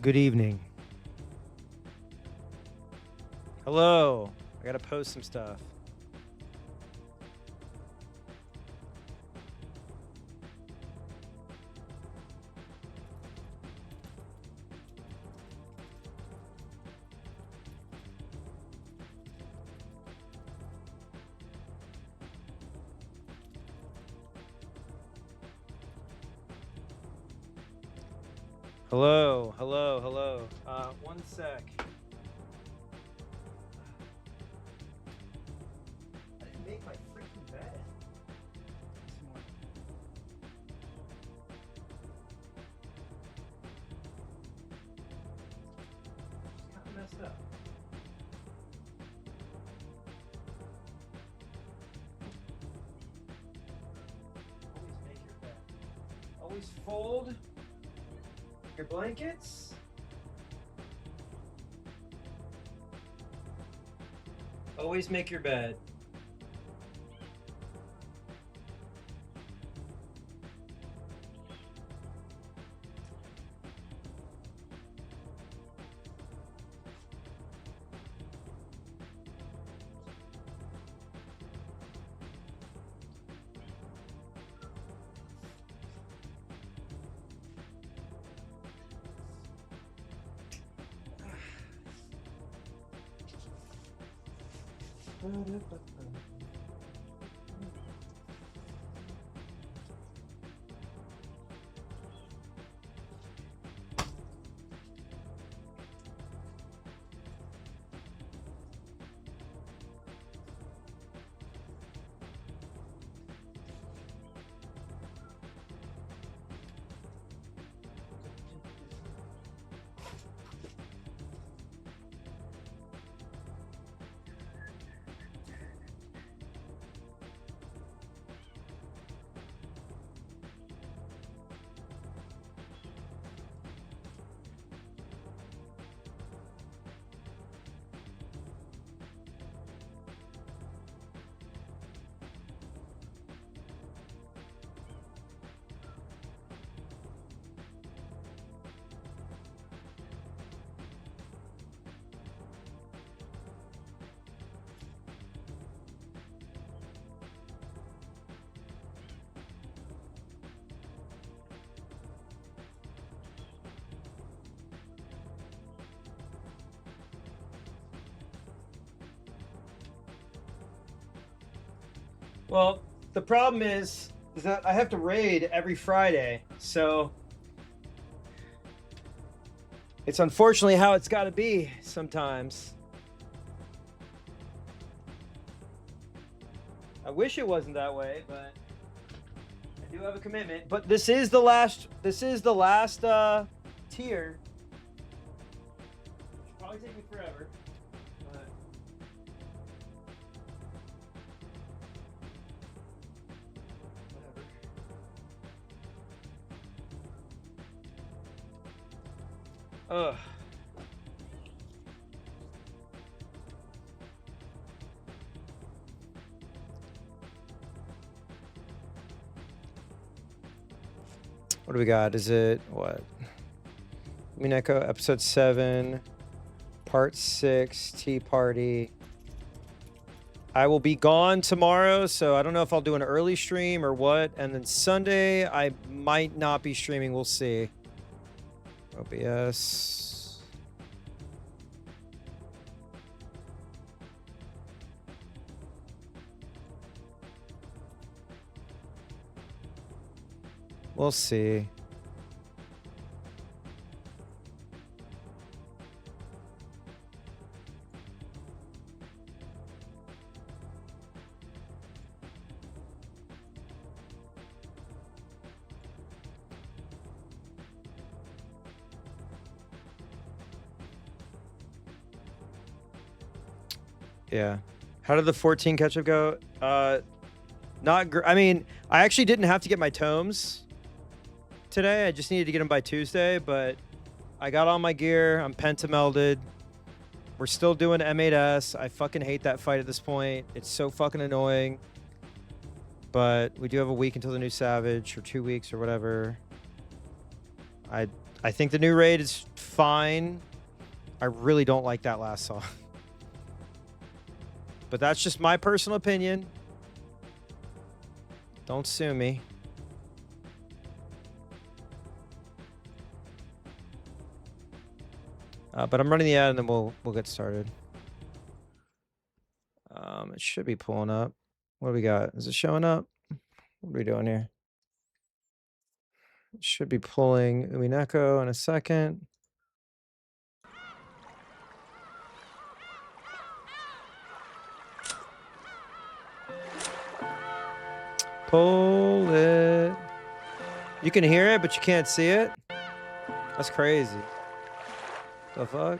Good evening. Hello. I gotta post some stuff. Hello, hello, hello. One sec. I didn't make my freaking bed this morning. Just kind of messed up. Always make your bed. Always fold your blankets. Always make your bed. Well, the problem is that I have to raid every Friday, so it's unfortunately how it's got to be sometimes. I wish it wasn't that way, but I do have a commitment. But this is the last. This is the last tier. It'll probably take me forever. But whatever. Ugh. What do we got? Is it what? Umineko, episode 7, part 6, tea party. I will be gone tomorrow, so I don't know if I'll do an early stream or what. And then Sunday, I might not be streaming. We'll see. OBS. We'll see. Yeah. How did the 14 ketchup go? I mean, I actually didn't have to get my tomes today. I just needed to get them by Tuesday, but I got all my gear. I'm pentamelded. We're still doing M8S. I fucking hate that fight at this point. It's so fucking annoying. But we do have a week until the new Savage, or 2 weeks or whatever. I I think the new raid is fine. I really don't like that last song. But that's just my personal opinion. Don't sue me. But I'm running the ad and then we'll get started. It should be pulling up. What do we got? Is it showing up? What are we doing here? It should be pulling umineko in a second. Pull it. You can hear it, but you can't see it. That's crazy. The fuck?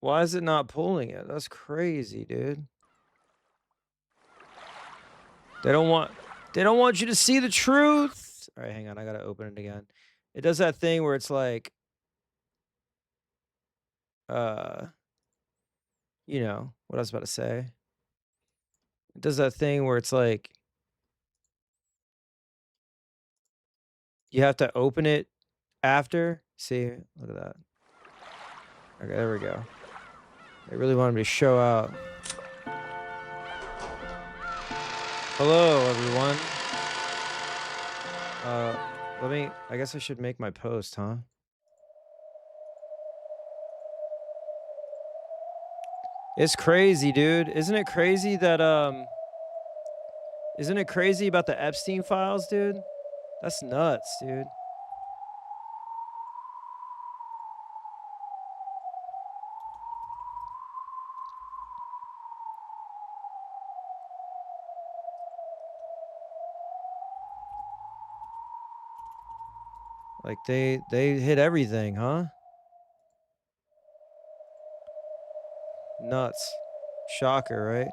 Why is it not pulling it? That's crazy, dude. They don't want you to see the truth. All right, hang on. I gotta open it again. It does that thing where it's like, you know what I was about to say. It does that thing where it's like you have to open it after. See, look at that. Okay, there we go. They really wanted me to show out. Hello, everyone. I guess I should make my post, huh? It's crazy, dude. Isn't it crazy that, isn't it crazy about the Epstein files, dude? That's nuts, dude. Like they hit everything, huh? Nuts. Shocker, right?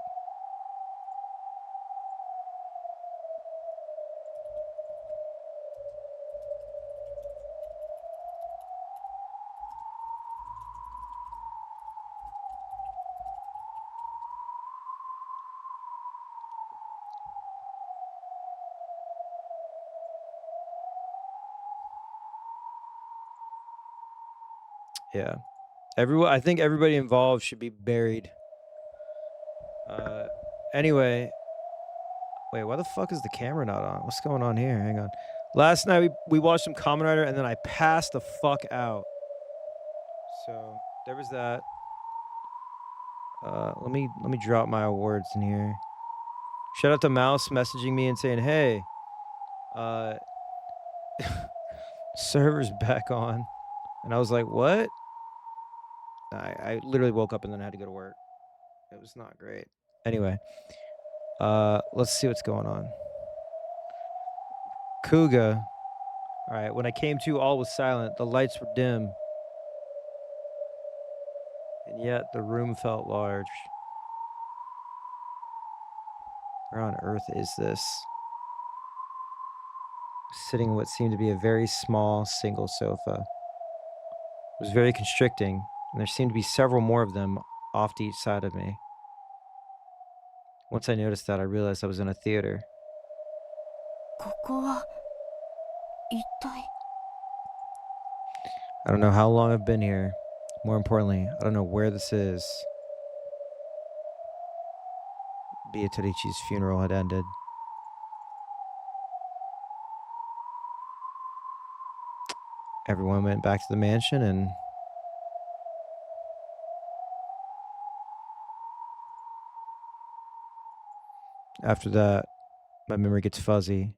Yeah. I think everybody involved should be buried. Anyway, wait, why the fuck is the camera not on? What's going on here? Hang on. Last night we watched some Kamen Rider and then I passed the fuck out. So there was that. Let me drop my awards in here. Shout out to Mouse messaging me and saying, "Hey, server's back on," and I was like, "What?" I literally woke up and then I had to go to work. It was not great. Anyway, let's see what's going on. Kuga. All right, when I came to, all was silent. The lights were dim. And yet the room felt large. Where on earth is this? Sitting in what seemed to be a very small single sofa. It was very constricting, and there seemed to be several more of them off to each side of me. Once I noticed that, I realized I was in a theater. ここは一体 I don't know how long I've been here. More importantly, I don't know where this is. Beatrici's funeral had ended. Everyone went back to the mansion, and after that, my memory gets fuzzy,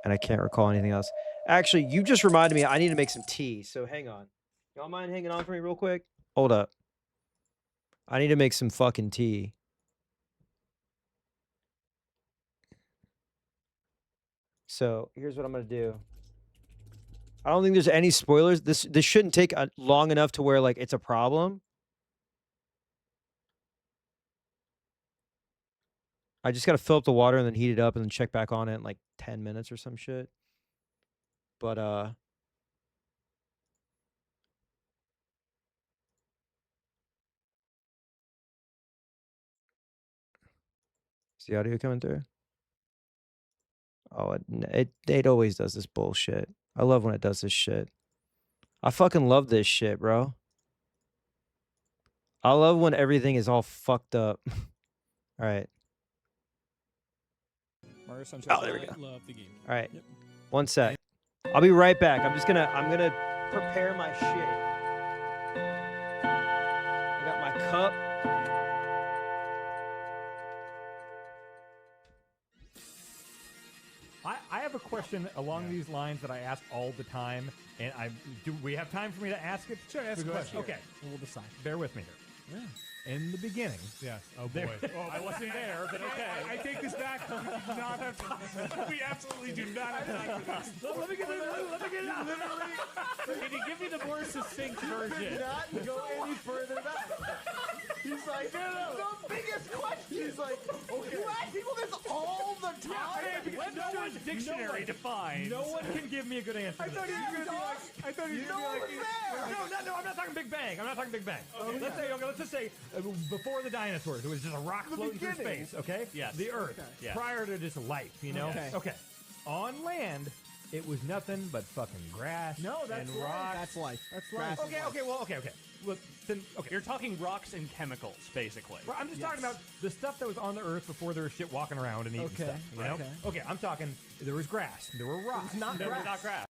and I can't recall anything else. Actually, you just reminded me I need to make some tea, so hang on. Y'all mind hanging on for me real quick? Hold up. I need to make some fucking tea. So here's what I'm gonna do. I don't think there's any spoilers. This shouldn't take long enough to where like it's a problem. I just gotta fill up the water and then heat it up and then check back on it in like 10 minutes or some shit. But is the audio coming through? Oh, it always does this bullshit. I love when it does this shit. I fucking love this shit, bro. I love when everything is all fucked up. All right. Mario Sunshine. Oh, there we go. Love the game. All right. Yep. 1 sec. I'll be right back. I'm gonna prepare my shit. I got my cup. I have a question along these lines that I ask all the time, and do we have time for me to ask it? Sure, ask a question. Okay, We'll decide. bear with me here. Yeah. In the beginning, Yes. Oh there- boy. Oh, I wasn't there, but okay. I take this back. We do not have time. We absolutely do not have time for this. Let me get it out. Can you give me the more succinct version? Not go any further back. He's like, the biggest question. He's like, okay. You ask people this all the time. When no one's dictionary defined. No one can give me a good answer. I thought he was gonna be like, I thought he was No, gonna be like, I'm not talking Big Bang. I'm not talking Big Bang. Let's just say before the dinosaurs, it was just a rock floating through beginning. space. Okay. Yes. The Earth, Yes. prior to just life. You know. Okay. On land, it was nothing but fucking grass. No, that's and life. rocks. That's life. That's life. Okay. Look, then, okay. You're talking rocks and chemicals, basically. Well, I'm just talking about the stuff that was on the Earth before there was shit walking around and eating Okay, stuff. You know? okay. Okay, I'm talking. There was grass. There were rocks. It's not No, grass. not grass.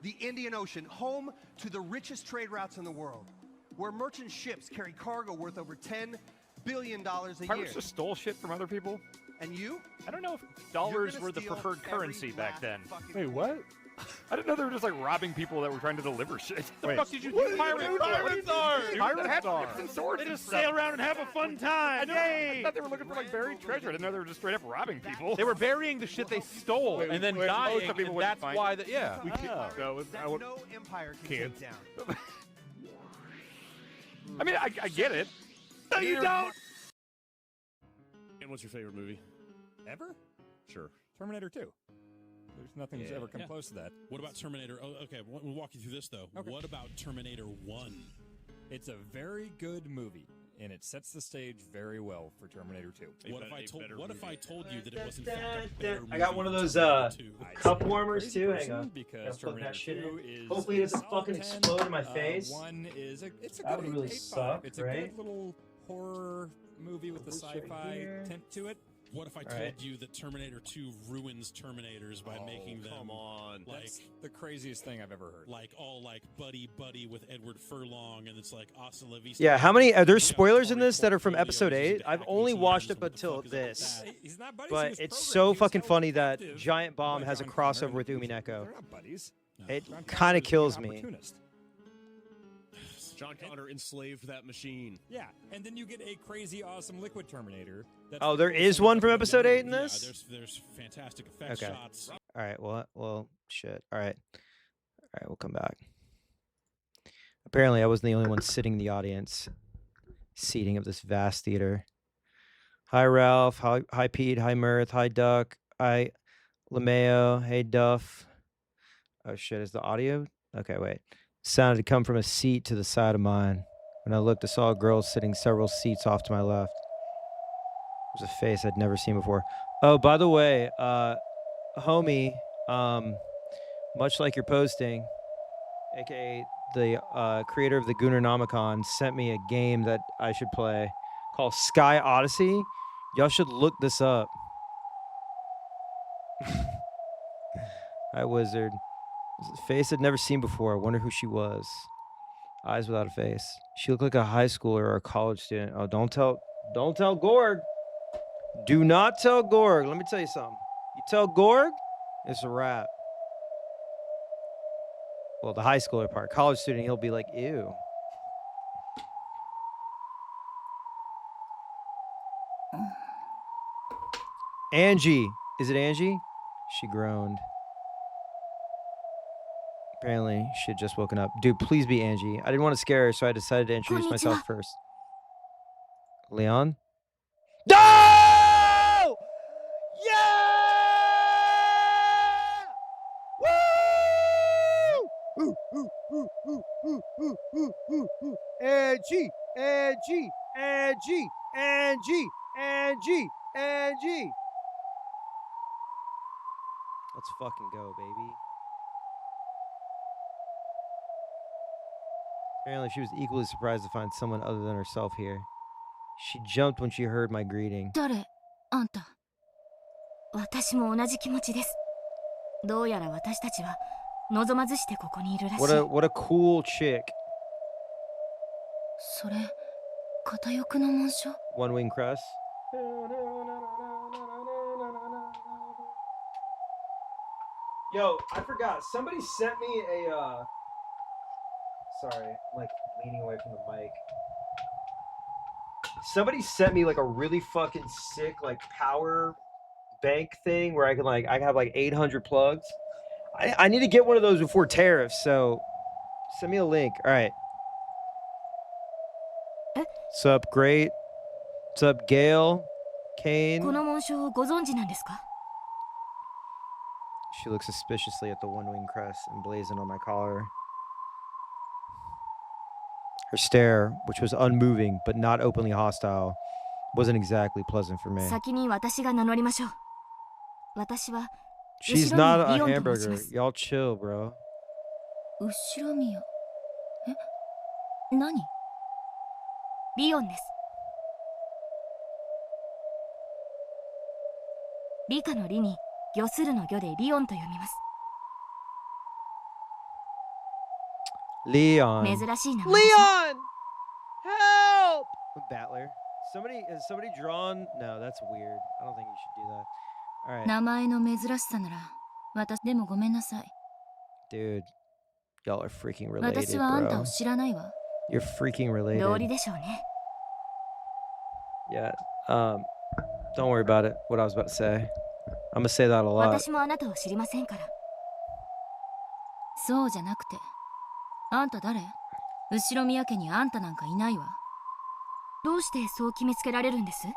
The Indian Ocean, home to the richest trade routes in the world, where merchant ships carry cargo worth over $10 billion a year. Pirates just stole shit from other people? And you? I don't know if You're dollars gonna were the steal preferred every currency back last then. fucking Wait, thing. what? I didn't know they were just like robbing people that were trying to deliver shit. The fuck did you do? Pirates are! Pirates are! Pirates have ships and swords. They and just stuff. sail around and have a fun time. I thought they were looking for like buried treasure. I didn't know they were just straight up robbing people. They were burying the shit they stole Wait, and then wait, most dying, people and wouldn't that's find why. it. Yeah. We can't Oh. go. That no empire can Kids. take down. I mean, I get it. No, you don't. And what's your favorite movie? Ever? Sure. Terminator 2. There's nothing that's ever come Yeah. close to that. What about Terminator? Oh, okay, we'll walk you through this though. Okay. What about Terminator 1? It's a very good movie, and it sets the stage very well for Terminator 2. What if I told you that it was in Dun, fact a dun, better dun. movie I got one of than those, Terminator 2? cup warmers too. Hang Person, on. because Gotta plug that Terminator shit 2 in. is Hopefully it doesn't solid fucking 10. explode in my face. 1 is it's a That good would really 8.5. suck, It's a right? good little horror movie with the This right sci-fi here. tint to it. What if I All told right. you that Terminator 2 ruins Terminators by making them Come on. like That's the craziest thing I've ever heard. like all like buddy with Edward Furlong, and it's like Hasta la vista. Yeah, how many? Are there We got spoilers in Atari this that are from portfolios episode used 8? to I've hack only ATMs. watched up What the until fuck is up with this. that? He's not buddies, he But was it's programmed. so He was fucking held funny that captive Giant Bomb by has a John Connor, crossover with and Umineko. They're not buddies. It John kind Connor of is kills an me. opportunist. John Connor enslaved that machine. Yeah, and then you get a crazy, awesome liquid Terminator. That's Oh, the there coolest is thing one I've from ever episode done. 8 in this? Yeah, there's fantastic effects Okay. shots. All right. Well, shit. All right. We'll come back. Apparently, I wasn't the only one sitting in the audience, seating of this vast theater. Hi, Ralph. Hi, Pete. Hi, Mirth. Hi, Duck. Hi, Lameo. Hey, Duff. Oh, shit. Is the audio? Okay, wait. Sound had come from a seat to the side of mine. When I looked, I saw a girl sitting several seats off to my left. It was a face I'd never seen before. Oh, by the way, homie, much like your posting, aka the creator of the Gunnernomicon, sent me a game that I should play called Sky Odyssey. Y'all should look this up. Hi, wizard. This face I'd never seen before. I wonder who she was. Eyes without a face. She looked like a high schooler or a college student. Oh, don't tell Gorg. Do not tell Gorg. Let me tell you something. You tell Gorg, it's a wrap. Well, the high schooler part. College student, he'll be like, ew. Angie. Is it Angie? She groaned. Apparently, she had just woken up. Dude, please be Angie. I didn't want to scare her, so I decided to introduce myself Konnichiwa. first. Leon? No! Yeah! Woo! Ooh, ooh, ooh, ooh, ooh, ooh, ooh, ooh, ooh. Angie, Angie, Angie, Angie, Angie, Angie. Let's fucking go, baby. Apparently, she was equally surprised to find someone other than herself here. She jumped when she heard my greeting. 誰あんた。私も同じ気持ちです。どうやら私たちは望まずしてここにいるらしい。 What a cool chick. それ、片翼の紋章 One wing crest. Yo, I forgot. Somebody sent me a sorry, I'm like leaning away from the mic. Somebody sent me like a really fucking sick like power bank thing where I can have like 800 plugs. I need to get one of those before tariffs, so send me a link. All right. What's up, Great? What's up, Gail? Kane? この紋章をご存知なんですか？ She looks suspiciously at the one-wing crest emblazoned on my collar. Her stare, which was unmoving but not openly hostile, wasn't exactly pleasant for me. 先に私が名乗りましょう。私は She's not a hamburger. Y'all chill, bro. 後ろ宮。え？何？リオンです。理科の理に魚するの魚でリオンと読みます。 Leon. 珍しい名前でしょ。 Leon! Help! Battler. Has somebody drawn? No, that's weird. I don't think you should do that. All right. 名前の珍しさなら私でもごめんなさい。 Dude, y'all are freaking related, 私はあんた bro. を知らないわ。 You're freaking related. 道理でしょうね。 Yeah. Don't worry about it. What I was about to say. I'm gonna say that a lot. 私もあなたを知りませんから。そうじゃなくて、あんた誰？後ろ宮家にあんたなんかいないわ。どうしてそう決めつけられるんです？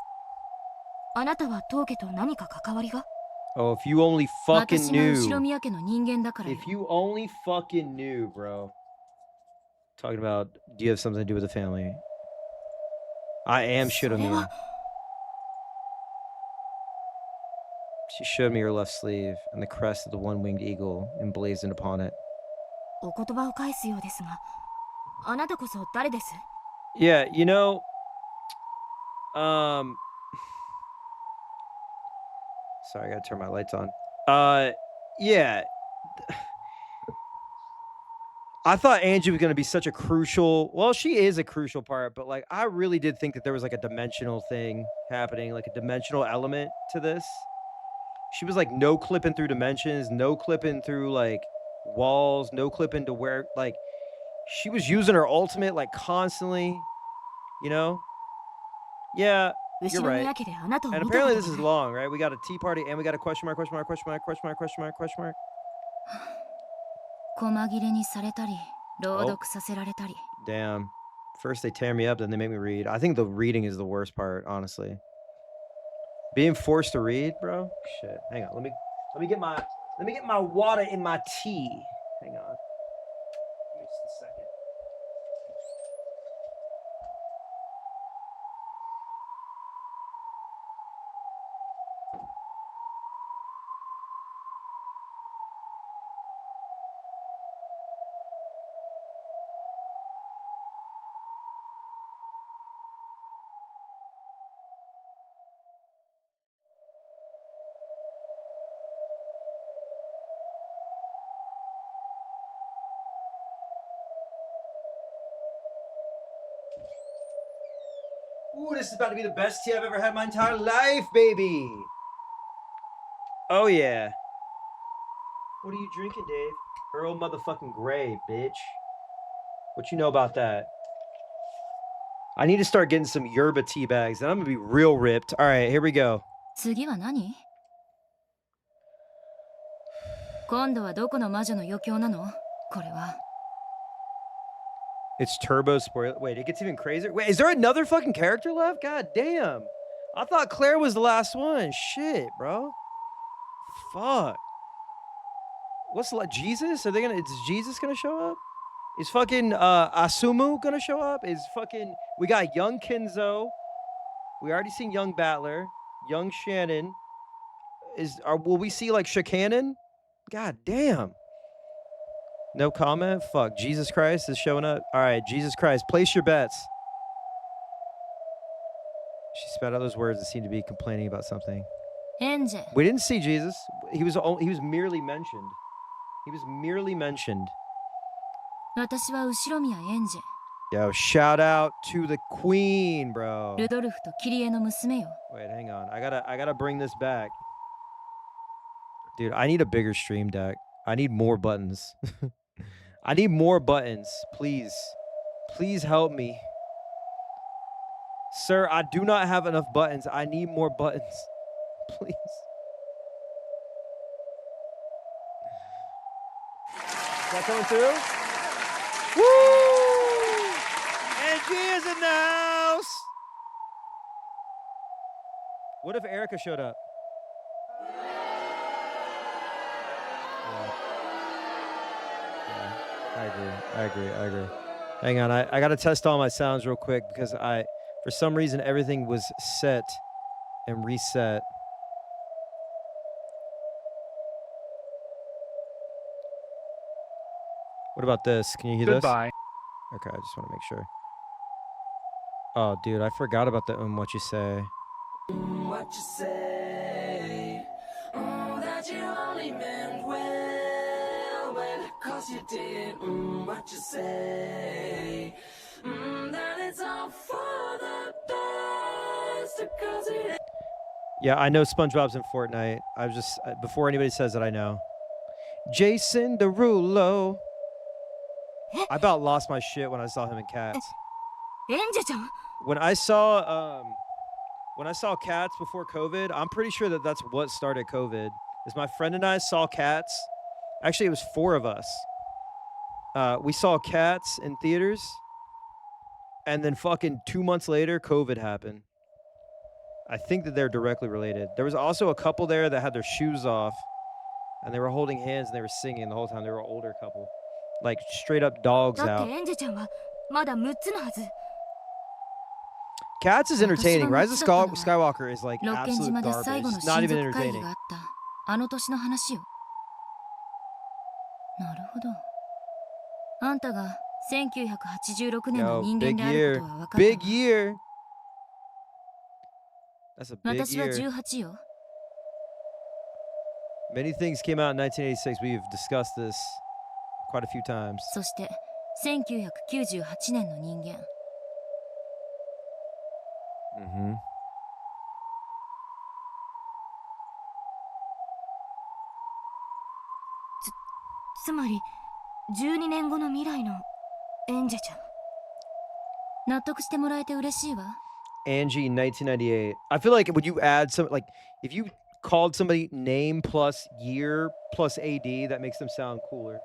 あなたは当家と何か関わりが？ Oh, if you only fucking 私が後ろ knew. 宮家の人間だからよ。 If you only fucking knew, bro. Talking about, do you have something to do with the family? I am Shiromiya. She showed me her left sleeve and the crest of the one-winged eagle emblazoned upon it. お言葉を返すようですが、あなたこそ誰です？ Yeah, you know, sorry, I gotta turn my lights on. Yeah. I thought Angie was gonna be such a crucial, well, she is a crucial part, but like I really did think that there was like a dimensional thing happening, like a dimensional element to this. She was like no clipping through dimensions, no clipping through like walls, no clipping to where like she was using her ultimate like constantly, you know? Yeah, you're right. And apparently this is long, right? We got a tea party and we got a question mark, question mark, question mark, question mark, question mark, question mark. 細切れにされたり、朗読させられたり。 Damn. First they tear me up, then they make me read. I think the reading is the worst part, honestly. Being forced to read, bro? Shit. Hang on. Let me get my water in my tea. Hang on. Give me just a second. Ooh, this is about to be the best tea I've ever had in my entire life, baby. Oh, yeah. What are you drinking, Dave? Earl motherfucking Grey, bitch. What you know about that? I need to start getting some yerba tea bags, and I'm gonna be real ripped. All right, here we go. 次は何？今度はどこの魔女の余興なの？これは。 It's turbo spoiler. Wait, it gets even crazier. Wait, is there another fucking character left? God damn. I thought Claire was the last one. Shit, bro. Fuck. What's like Jesus? Is Jesus gonna show up? Is fucking Asumu gonna show up? Is fucking we got young Kenzo. We already seen young Battler, young Shannon. Will we see like Shikanon? God damn. No comment? Fuck. Jesus Christ is showing up. All right, Jesus Christ, place your bets. She spat out those words and seemed to be complaining about something. エンジェ We didn't see Jesus. He was merely mentioned. He was merely mentioned. 私は後ろ宮エンジェ Yo, shout out to the queen, bro. ルドルフとキリエの娘よ Wait, hang on. I gotta bring this back. Dude, I need a bigger stream deck. I need more buttons. I need more buttons. Please. Please help me. Sir, I do not have enough buttons. I need more buttons. Please. Is that coming through? Woo! Angie is in the house! What if Erica showed up? I agree. Hang on, I gotta test all my sounds real quick because for some reason, everything was set and reset. What about this? Can you hear Goodbye. this? Okay, I just want to make sure. Oh, dude, I forgot about the what you say. What you say? That you only meant well, cause you did. What you say? That it's all for the best, cause it. Yeah, I know SpongeBob's in Fortnite. I was just before anybody says that, I know. Jason Derulo. I about lost my shit when I saw him in Cats. エンジェちゃん When I saw Cats before COVID, I'm pretty sure that's what started COVID. Is my friend and I saw Cats. Actually, it was 4 of us. We saw Cats in theaters, and then fucking 2 months later, COVID happened. I think that they're directly related. There was also a couple there that had their shoes off, and they were holding hands and they were singing the whole time. They were an older couple, like straight up dogs だっ out. てエンジェちゃんはまだ6つのはず Cats is entertaining. Rise of 私が見つかったのは Skywalker is like 六軒 absolute 島で最後 garbage. の It's not 親 even 族会議 entertaining. があったあの年の話よなるほどあんたが1986年の Yo, 人間 big である year. ことは分かった Big わ year. That's a big 私は year. 18よ Many things came out in 1986. We've discussed this quite a few times. そして1998年の人間 Mm-hmm. つまり12年後の未来のエンジェちゃん納得してもらえて嬉しいわ Angie, 1998. I feel like would you add some, like, if you called somebody name plus year plus AD, that makes them sound cooler.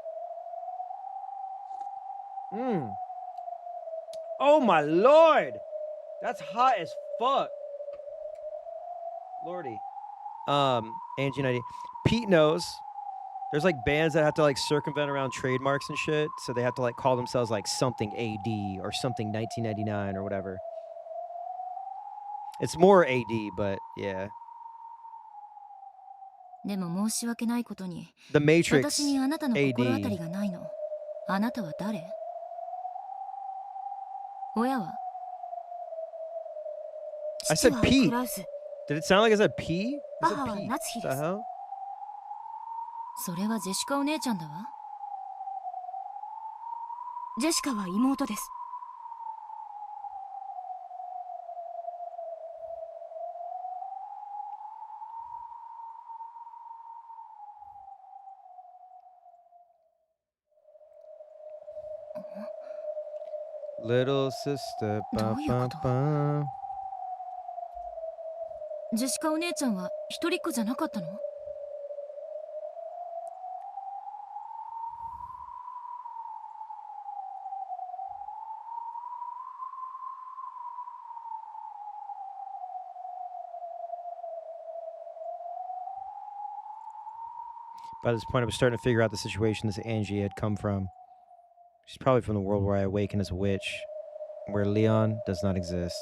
Oh my lord! That's hot as fuck. Lordy. Angie 90. Pete knows. There's like bands that have to like circumvent around trademarks and shit, so they have to like call themselves like something AD or something 1999 or whatever. It's more AD, but yeah. でも申し訳ないことに The Matrix 私にあなたの心当たり AD. がないのあなたは誰親は I said 父は P. クラウス Did it sound like I said P? I 母 said は P. 夏日 What で the す hell? それはジェシカお姉ちゃんだわジェシカは妹です Little sister. どういうこと Ba-ba-ba. ジェシカお姉ちゃんは一人っ子じゃなかったの By this point, I was starting to figure out the situation this Angie had come from. She's probably from the world where I awaken as a witch, where Leon does not exist.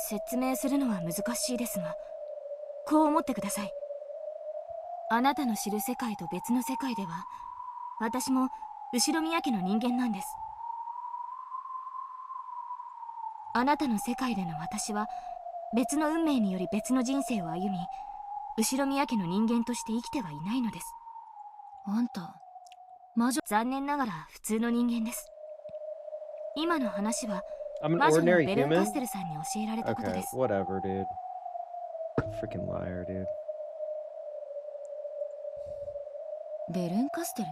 説明するのは難しいですがこう思ってください。あなたの知る世界と別の世界では、私も後ろ宮家の人間なんです。あなたの世界での私は別の運命により別の人生を歩み、後ろ宮家の人間として生きてはいないのです。あんた魔女。残念ながら普通の人間です。今の話は I'm an 魔女の ordinary ベルンカ human? ステルさんに教えられたことで Okay, す。 whatever, dude. Freaking liar, dude. ベルンカステル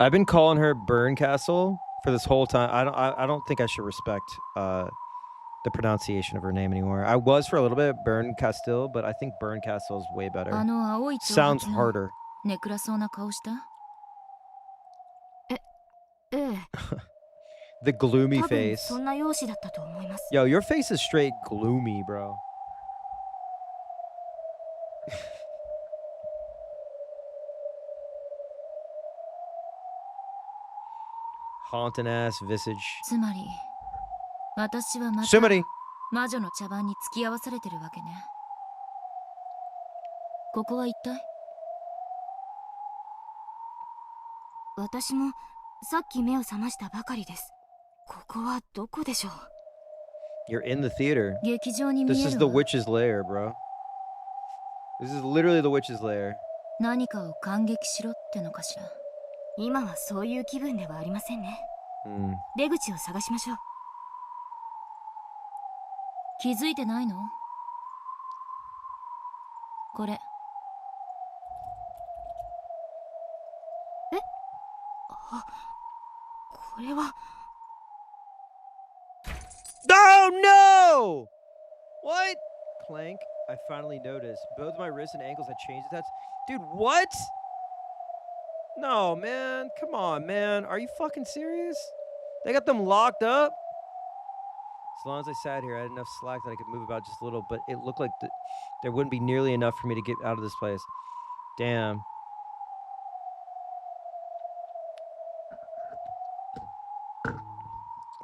I've been calling her Burn Castle for this whole time. I don't think I should respect the pronunciation of her name anymore. I was for a little bit Burn Castile, but I think Burn Castle is way better. あの青い長 Sounds 髪の harder. ネクラそうな顔した？ええ。 The gloomy 多分 face. そんな容姿だったと思います。 Yo, your face is straight gloomy, bro. Haunting ass visage. つまり私はまた Somebody. 魔女の茶番に付き合わされてるわけね。ここは一体？私もさっき目を覚ましたばかりです。ここはどこでしょう？ You're in the theater. 劇場に見 This え is る the わ。 witch's lair, bro. This is literally the witch's lair. 何かを感激しろってのかしら。今はそういう気分ではありませんね。 Mm. 出口を探しましょう。気づいてないの？これ。え？あ、これは。 Oh no! What? Clank. I finally noticed. Both my wrists and ankles had changed attached. Dude, what? No, man. Come on, man. Are you fucking serious? They got them locked up? As long as I sat here, I had enough slack that I could move about just a little, but it looked like there wouldn't be nearly enough for me to get out of this place. Damn.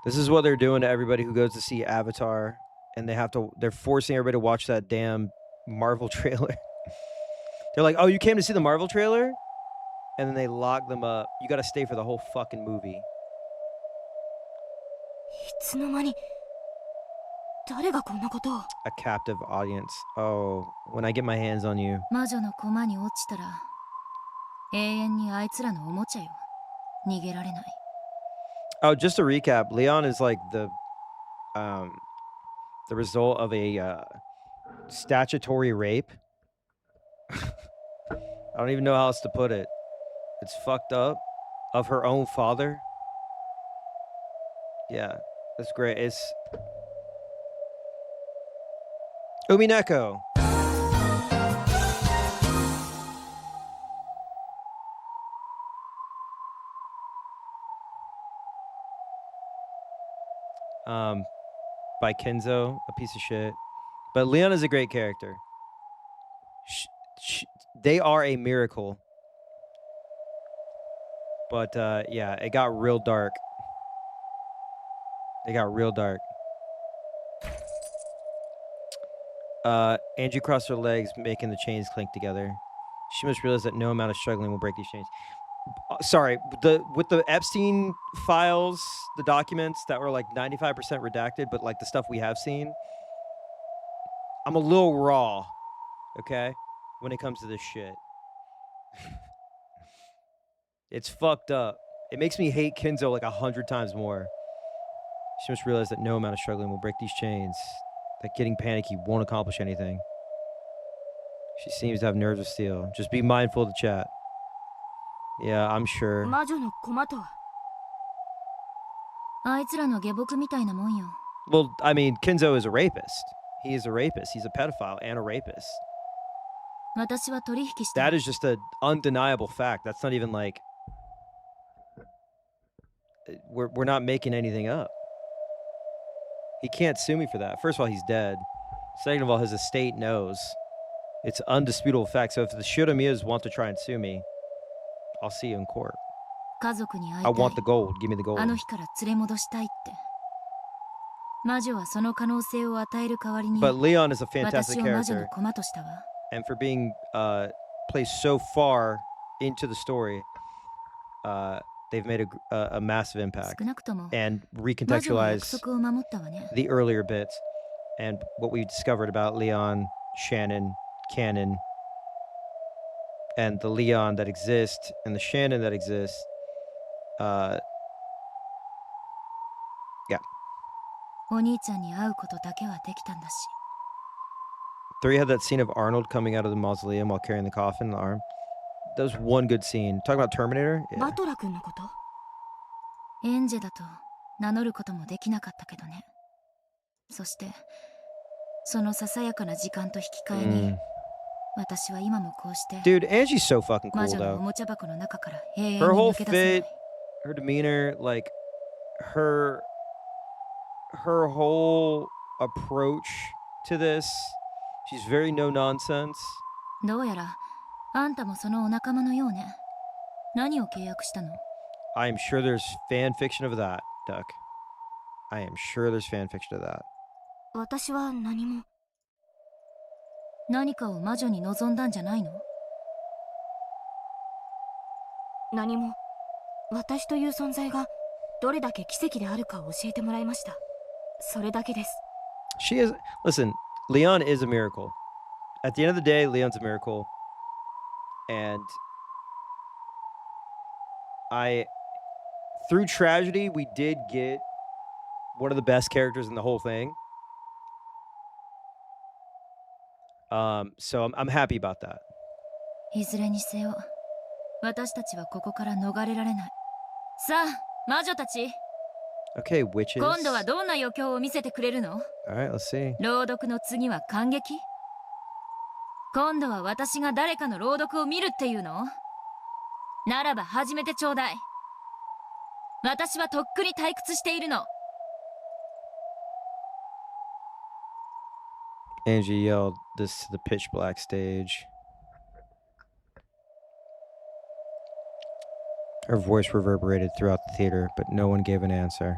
This is what they're doing to everybody who goes to see Avatar, and they're forcing everybody to watch that damn Marvel trailer. They're like, oh, you came to see the Marvel trailer? And then they lock them up. You gotta stay for the whole fucking movie. いつの間に誰がこんなことを。 A captive audience. Oh, when I get my hands on you. 魔女の駒に落ちたら永遠にあいつらのおもちゃよ。逃げられない。 Oh, just to recap, Leon is like the result of a statutory rape. I don't even know how else to put it. It's fucked up. Of her own father. Yeah, that's great. It's umineko. By Kenzo, a piece of shit. But Leon is a great character. They are a miracle. But yeah, it got real dark. It got real dark. Angie crossed her legs, making the chains clink together. She must realize that no amount of struggling will break these chains. Sorry, with the Epstein files, the documents that were like 95% redacted, but like the stuff we have seen, I'm a little raw, okay, when it comes to this shit. It's fucked up. It makes me hate Kenzo like 100 times more. She must realize that no amount of struggling will break these chains, that getting panicky won't accomplish anything. She seems to have nerves of steel. Just be mindful of the chat. Yeah, I'm sure. 魔女の駒とはあいつらの下僕みたいなもんよ。 Well, I mean, Kenzo is a rapist. He is a rapist. He's a pedophile and a rapist. 私は取引した。 That is just an undeniable fact. That's not even like... We're not making anything up. He can't sue me for that. First of all, he's dead. Second of all, his estate knows. It's undisputable fact. So if the Shiramiyas want to try and sue me, I'll see you in court. 家族に会い I たい。 want the gold. Give me the gold. あの日から連れ戻したいって。魔女はその可能性を与える代わりに But Leon is a fantastic 私を魔女の character. 駒としたわ。 And for being placed so far into the story, they've made a massive impact 少なくとも and 魔女は約 recontextualized 束を守ったわね。 the earlier bits and what we discovered about Leon, Shannon, Canon, and the Leon that exists and the Shannon that exists. Yeah. お兄ちゃんに会うことだけはできたんだし。 Three had that scene of Arnold coming out of the mausoleum while carrying the coffin in the arm. That was one good scene. Talking about Terminator? バ Yeah. トラ君のこと？エンジェだと名乗ることもできなかったけどね。そしてそのささやかな時間と引き換えに、私は今もこうして Dude, Angie's so fucking 魔 cool 女のお though. もちゃ箱の中から永遠に Her whole 抜け出せない。 fit, her demeanor, like her whole approach to this. She's very no nonsense. どうやらあんたもそのお仲間のようね。何を契約したの？ I am sure there's fan fiction of that, Duck. I am sure there's fan fiction of that. 私は何も。何かを魔女に望んだんじゃないの？何も。私という存在がどれだけ奇跡であるかを教えてもらいました。それだけです。 She is. Listen, Leon is a miracle. At the end of the day, Leon's a miracle. And through tragedy, we did get one of the best characters in the whole thing. So I'm happy about that. いずれにせよ、私たちはここから逃れられない。さあ、魔女たち。 Okay, witches. 今度はどんな余興を見せてくれるの？ All right, let's see. 朗読の次は感激？今度は私が誰かの朗読を見るっていうの？ならば始めてちょうだい。私はとっくに退屈しているの。 Angie yelled this to the pitch black stage. Her voice reverberated throughout the theater, but no one gave an answer.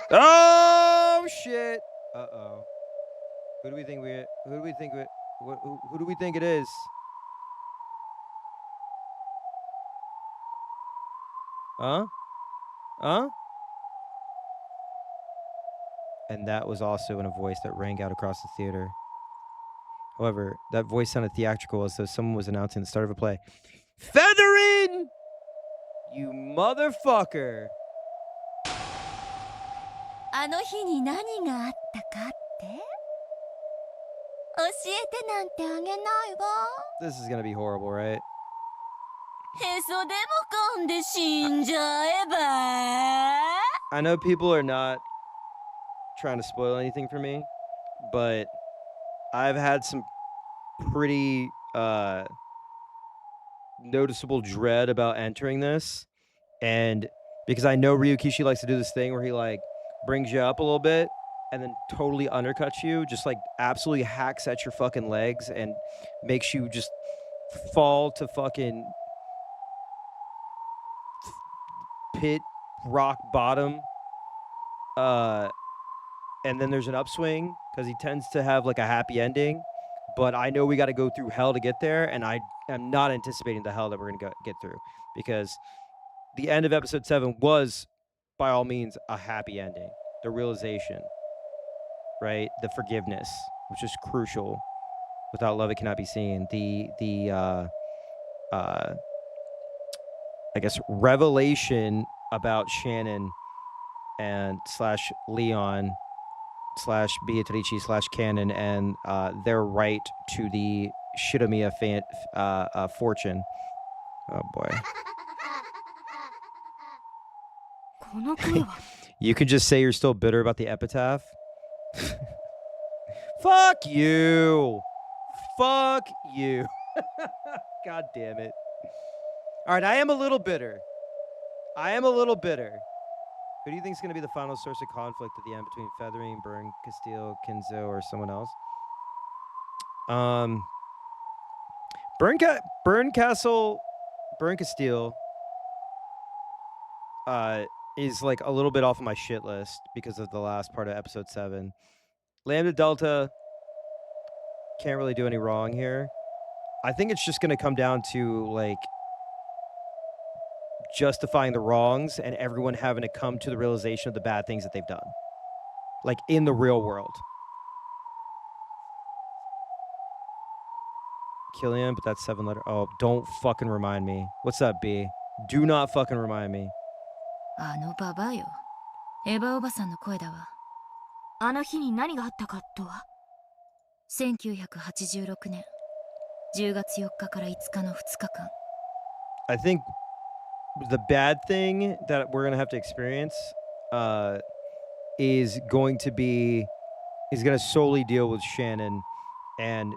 Oh shit! Uh-oh. Who do we think it is? Huh? Huh? And that was also in a voice that rang out across the theater. However, that voice sounded theatrical, as though someone was announcing the start of a play. Featherin! You motherfucker! あの日に何があったかって？教えてなんてあげないわ。 This is gonna be horrible, right? へそでも噛んで死んじゃえば。 I know people are not trying to spoil anything for me, but I've had some pretty noticeable dread about entering this, and because I know Ryukishi likes to do this thing where he like brings you up a little bit and then totally undercuts you, just like absolutely hacks at your fucking legs and makes you just fall to fucking pit rock bottom. And then there's an upswing because he tends to have like a happy ending, but I know we got to go through hell to get there, and I am not anticipating the hell that we're gonna get through, because the end of episode 7 was, by all means, a happy ending. The realization, right? The forgiveness, which is crucial. Without love, it cannot be seen. I guess revelation about Shannon and / Leon / Beatrice / Canon and their right to the Shiromiya fortune. Oh boy. この声は。 You can just say you're still bitter about the epitaph. Fuck you. Fuck you. God damn it. All right, I am a little bitter. Who do you think is going to be the final source of conflict at the end between Feathering, Burn, Castile, Kinzo, or someone else? Burn Castile, is like a little bit off of my shit list because of the last part of episode 7. Lambda Delta can't really do any wrong here. I think it's just going to come down to like justifying the wrongs and everyone having to come to the realization of the bad things that they've done. Like in the real world. Killian, but that's 7 letter. Oh, don't fucking remind me. What's up, B? Do not fucking remind me. あのババアよ。エヴァおばさんの声だわ。あの日に何があったかとは。1986年10月4日から5日の2日間。I think the bad thing that we're gonna have to experience is going to solely deal with Shannon and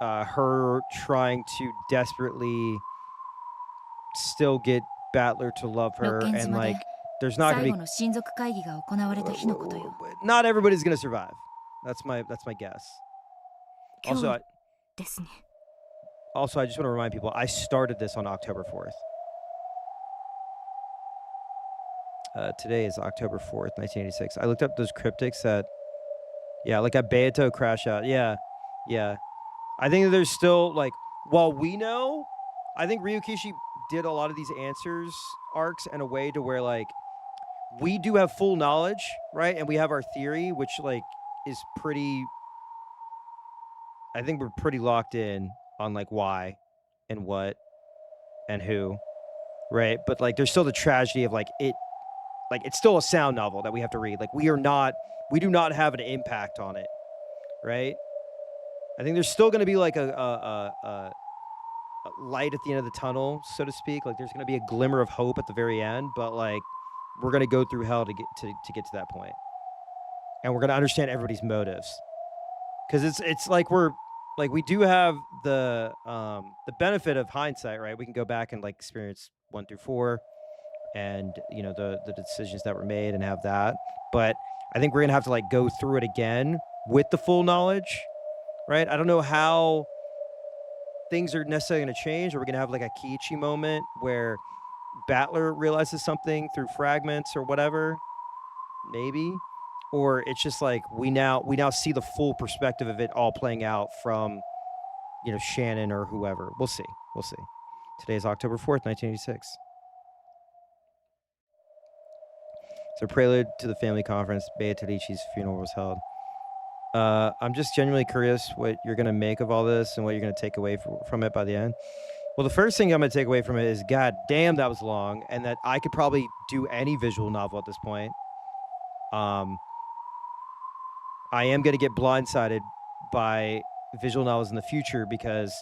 her trying to desperately still get Battler to love her, and like there's not gonna be 最後の親族会議が行われた日のことよ。 not everybody's gonna survive. That's my guess. Also, ですね。 I just want to remind people I started this on October 4th. Today is October 4th, 1986. I looked up those cryptics that, like a Beato crash out. Yeah. I think that there's still, like, while we know, I think Ryukishi did a lot of these answers arcs in a way to where, like, we do have full knowledge, right? And we have our theory, which, like, is pretty, I think we're pretty locked in on, like, why and what and who, right? But, like, there's still the tragedy of, like, it's still a sound novel that we have to read. Like, we do not have an impact on it, right? I think there's still going to be like a light at the end of the tunnel, so to speak. Like there's going to be a glimmer of hope at the very end, but like we're going to go through hell to get to that point, and we're going to understand everybody's motives, because it's like we do have the benefit of hindsight, right? We can go back and like experience 1 through 4, and you know the decisions that were made and have that, but I think we're going to have to like go through it again with the full knowledge. Right? I don't know how things are necessarily going to change. Or we're going to have like a Kiichi moment where Battler realizes something through fragments or whatever, maybe. Or it's just like we now see the full perspective of it all playing out from, you know, Shannon or whoever. We'll see. Today is October 4th, 1986. So prelude to the family conference, Beatrice's funeral was held. I'm just genuinely curious what you're going to make of all this and what you're going to take away from it by the end. Well, the first thing I'm going to take away from it is, god damn, that was long, and that I could probably do any visual novel at this point. I am going to get blindsided by visual novels in the future because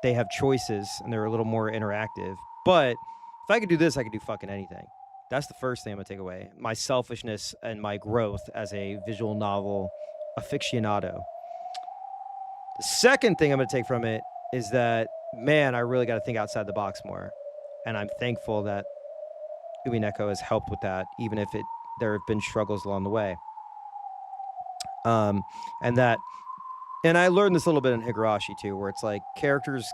they have choices and they're a little more interactive. But if I could do this, I could do fucking anything. That's the first thing I'm going to take away. My selfishness and my growth as a visual novel aficionado. The second thing I'm going to take from it is that, man, I really got to think outside the box more. And I'm thankful that Umineko has helped with that, even if there have been struggles along the way. And I learned this a little bit in Higurashi too, where it's like characters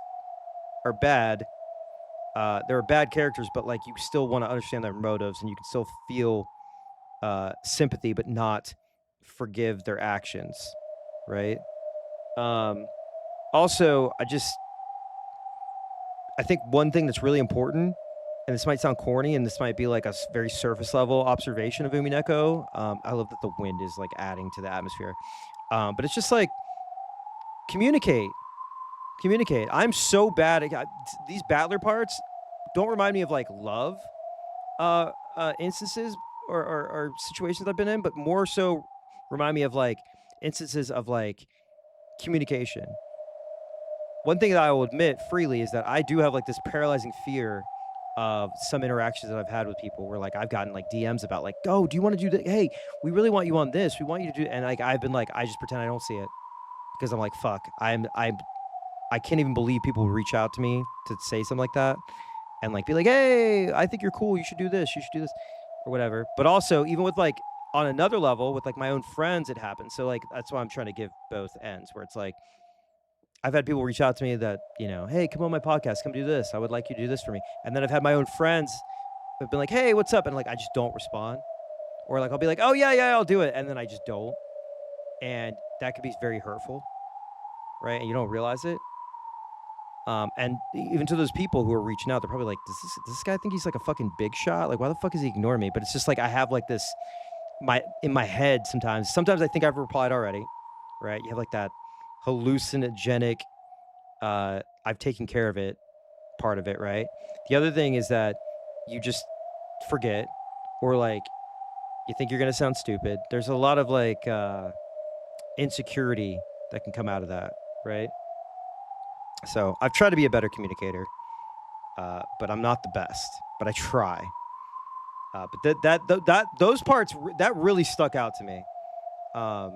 are bad. There are bad characters, but like you still want to understand their motives and you can still feel sympathy, but not forgive their actions, right? Also, I think one thing that's really important, and this might sound corny, and this might be like a very surface level observation of Umineko. I love that the wind is like adding to the atmosphere. But it's just like, communicate. I'm so bad at these Battler parts. Don't remind me of like love instances or situations I've been in, but more so remind me of like instances of like communication. One thing that I will admit freely is that I do have like this paralyzing fear of some interactions that I've had with people where like I've gotten like DMs about like, oh, do you want to do that? Hey, we really want you on this. We want you to do, and like I've been like, I just pretend I don't see it because I'm like, fuck, I can't even believe people would reach out to me to say something like that and like be like, hey, I think you're cool. You should do this. You should do this or whatever. But also even with like on another level with like my own friends, it happens. So like, that's why I'm trying to give both ends where it's like, I've had people reach out to me that, you know, hey, come on my podcast, come do this. I would like you to do this for me. And then I've had my own friends have been like, hey, what's up? And like, I just don't respond. Or like, I'll be like, oh, yeah, I'll do it. And then I just don't. And that could be very hurtful, right? And you don't realize it. And even to those people who are reaching out, they're probably like, does this guy think he's like a fucking big shot? Like, why the fuck is he ignoring me? But it's just like, I have like this, in my head sometimes I think I've replied already, right? You have like that hallucinogenic, I've taken care of it part of it, right? The other thing is that you just forget, or like, you think you're going to sound stupid. There's a lot of like, insecurity that can come out of that, right? So I've tried to be a better communicator, but I'm not the best. But I try. But those parts that really stuck out to me. Now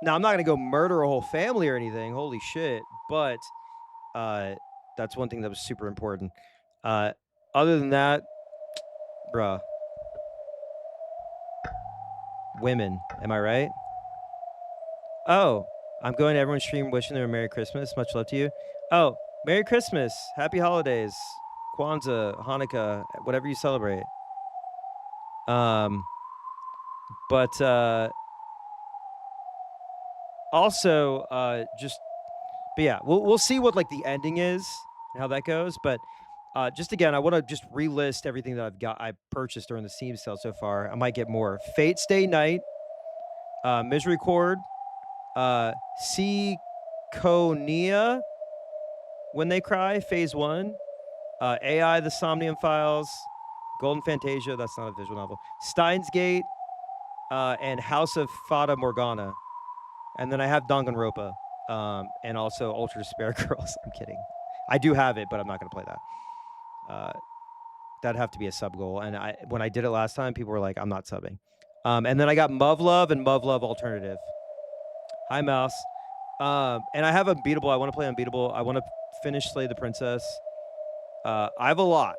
I'm not gonna go murder a whole family or anything. Holy shit! But that's one thing that was super important. Other than that, bruh, women. Am I right? Oh, I'm going to everyone's stream wishing them a Merry Christmas. Much love to you. Oh, Merry Christmas. Happy holidays. Kwanzaa, Hanukkah, whatever you celebrate. But also, but yeah, we'll see what like the ending is and how that goes. But just again, I want to just relist everything that I purchased during the Steam sale so far. I might get more. Fate Stay Night, Misericord, Seconia, When They Cry, Phase 1, AI, The Somnium Files, Golden Fantasia, that's not a visual novel, Steins Gate, and House of Fata Morgana. And then I have Danganronpa, and also Ultra Despair Girls. I'm kidding. I do have it, but I'm not going to play that. That'd have to be a sub goal. And when I did it last time, people were like, I'm not subbing. And then I got Muv-Luv and Muv-Luv Alternative. Hi, Mouse. And I have Unbeatable. I want to play Unbeatable. I want to finish Slay the Princess. I have a lot.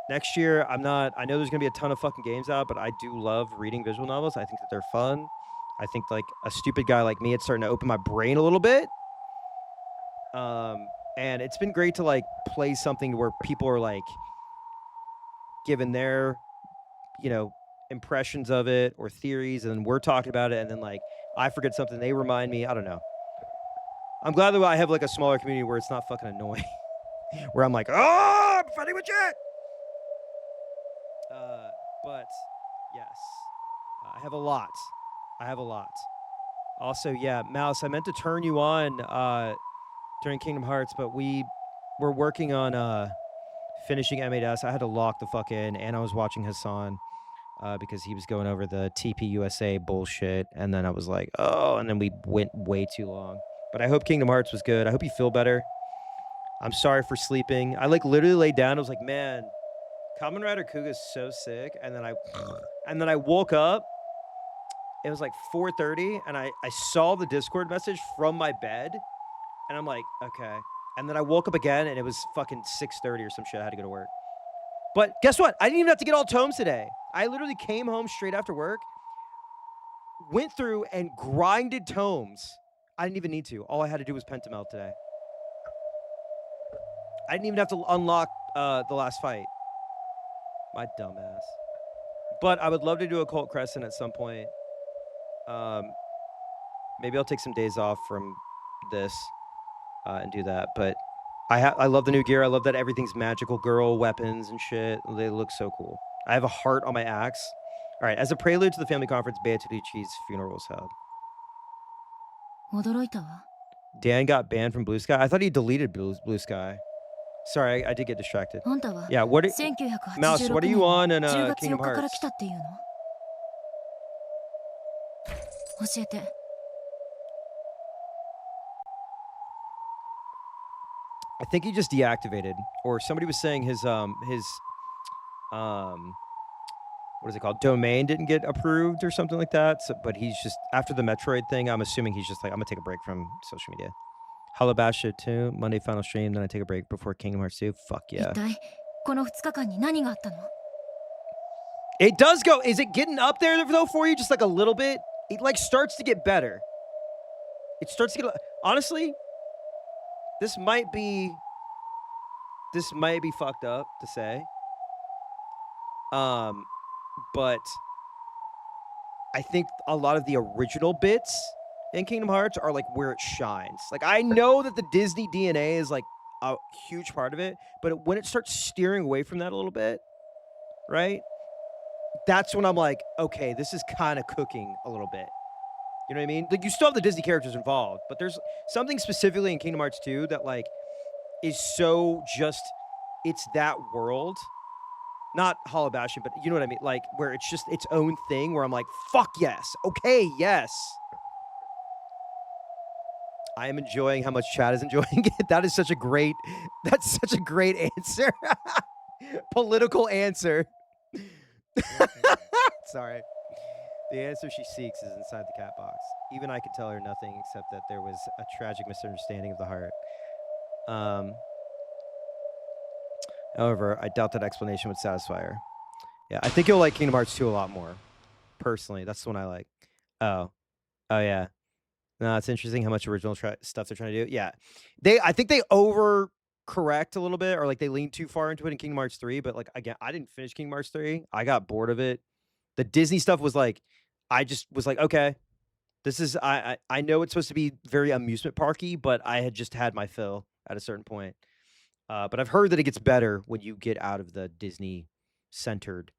Next year, I know there's going to be a ton of fucking games out, but I do love reading visual novels. I think that they're fun. I think like a stupid guy like me, it's starting to open my brain a little bit. And it's been great to like play something where people are like given their, impressions of it or theories, and then we're talking about it, and then like I forget something, they remind me. I don't know. I'm glad that I have like a smaller community where it's not fucking annoying. Where I'm like, oh, I'm fighting with chat. But yes, I have a lot. Also, yeah, Mouse, I meant to turn you on during Kingdom Hearts, but we're working on finishing M8S. I had to lock the fuck in, and I was watching Hassan because he was going over the TP USA bullshit, and then I was like, oh, and then we went way too long. But I hope Kingdom Hearts was good. I hope you feel better. I'm sorry for sleeping. I like literally laid down. I was like, man, Kamen Rider Kuga is so sick. And then I woke up. It was like 4:30, and I saw the Discord message from my bed, and I'm like, okay. And then I woke up again, and it was fucking 6:30 or some shit. I had to go to work. But guess what? I didn't even have to get all tomes today. I literally came home straight after work, went through and grinded tomes. I didn't even need to. All I had to do was Pentamel today. I didn't even have to unlock the last fight. My dumbass. But I would love to do Occult Crescent at some point. Maybe I'll take some days off from this and do that. But I love the new gear. I love that everything's magical girl weapons and shit. They look so cool. I have a heart on my axe. All right, as a prelude to the family conference, Beatitucci's funeral was held. Dan got banned from Blue Sky. I thought he deleted Blue Sky. Sorry, I did get distracted. Yeah, Mouse, what are you on in Kingdom Hearts? I think he just deactivated, or somebody was saying his what is it called? Domain didn't get approved or something like that. So, but he's just after the Metroid thing. I'm assuming he's just like, I'm gonna take a break from social media. Halabasha 2, Monday final stream, then I take a break before Kingdom Hearts 2. Fuck yeah. It does go. Is it getting up there though for you? Just like a little bit? It like starts to get better. It starts to get, honestly, this might be fucked up to say, But I think a lot of the original bits in Kingdom Hearts are like where it shines. Like I know that the Disney DNA is like a huge part of it, but when it starts steering away from that a little bit, right? That's when I'm like, okay, this is kind of cooking a little bit. You know what I mean? Like you still have the Disney characters involved, but there's something specifically in Kingdom Hearts 2 that like is so just it's that world. Not Hollow Bastion, but you know what I mean? Like where it's just its own thing where I'm like, fuck yes. Okay, yes. I am enjoying how much Chad is enjoying it. That's such a great answer. Political answer. Sorry. The answer she seeks is inside the cat box. Even I could tell her nothing except that there was a tragic misunderstanding of the heart. However, I doubt that explanation would satisfy her. Yeah, I think you'll like Kingdom Hearts 2 a lot more. Personally, that's the one I like. Oh yeah. No, it's interesting how much original stuff they're trying to do. Yeah, I think they overcorrect a little bit, or like they lean too far into it in Kingdom Hearts 3. But like again, I didn't finish Kingdom Hearts 3. I got bored of it. The Disney stuff was like, I just was like, okay, this is I know it's supposed to be very amusement parky, but I had just had my fill at a certain point. But I've heard that it gets better when you get out of the Disney centered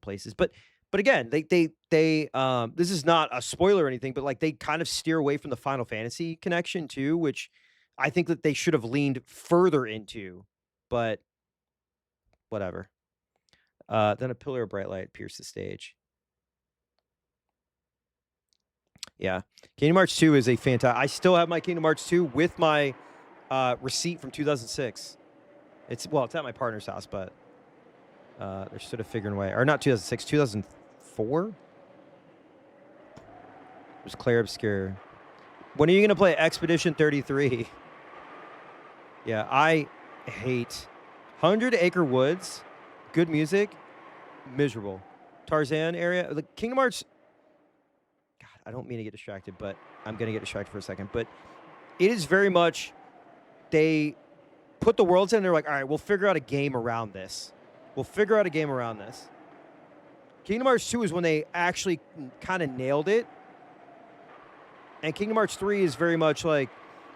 places. But again, they this is not a spoiler or anything, but like they kind of steer away from the Final Fantasy connection too, which I think that they should have leaned further into, but whatever. Then a pillar of bright light pierced the stage. Yeah. Kingdom Hearts 2 is a fantastic. I still have my Kingdom Hearts 2 with my receipt from 2006. It's at my partner's house, but they're sort of figuring away. Or not 2006, 2004? It was Claire Obscure. When are you going to play Expedition 33? Yeah, I hate 100 Acre Woods. Good music. Miserable. Tarzan area. Like Kingdom Hearts. God, I don't mean to get distracted, but I'm going to get distracted for a second. But it is very much, they put the worlds in and they're like, all right, we'll figure out a game around this. Kingdom Hearts 2 is when they actually kind of nailed it. And Kingdom Hearts 3 is very much like,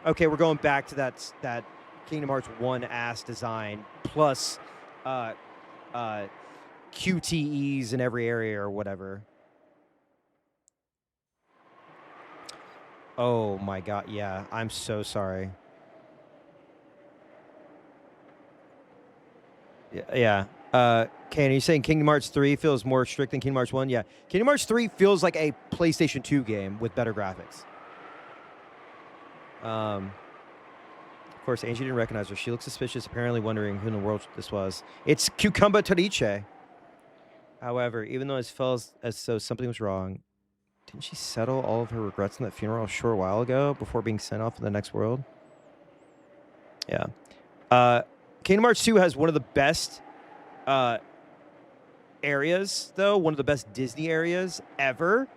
okay, we're going back to that Kingdom Hearts 1 ass design plus QTEs in every area or whatever. Oh my god, yeah. I'm so sorry. Yeah. Kane, are you saying Kingdom Hearts 3 feels more strict than Kingdom Hearts 1? Yeah. Kingdom Hearts 3 feels like a PlayStation 2 game with better graphics. Of course, Angie didn't recognize her. She looked suspicious, apparently wondering who in the world this was. It's Cucumba Toriche. However, even though it felt as though something was wrong, didn't she settle all of her regrets in that funeral a short while ago before being sent off to the next world? Yeah. Kingdom Hearts 2 has one of the best areas, though. One of the best Disney areas ever.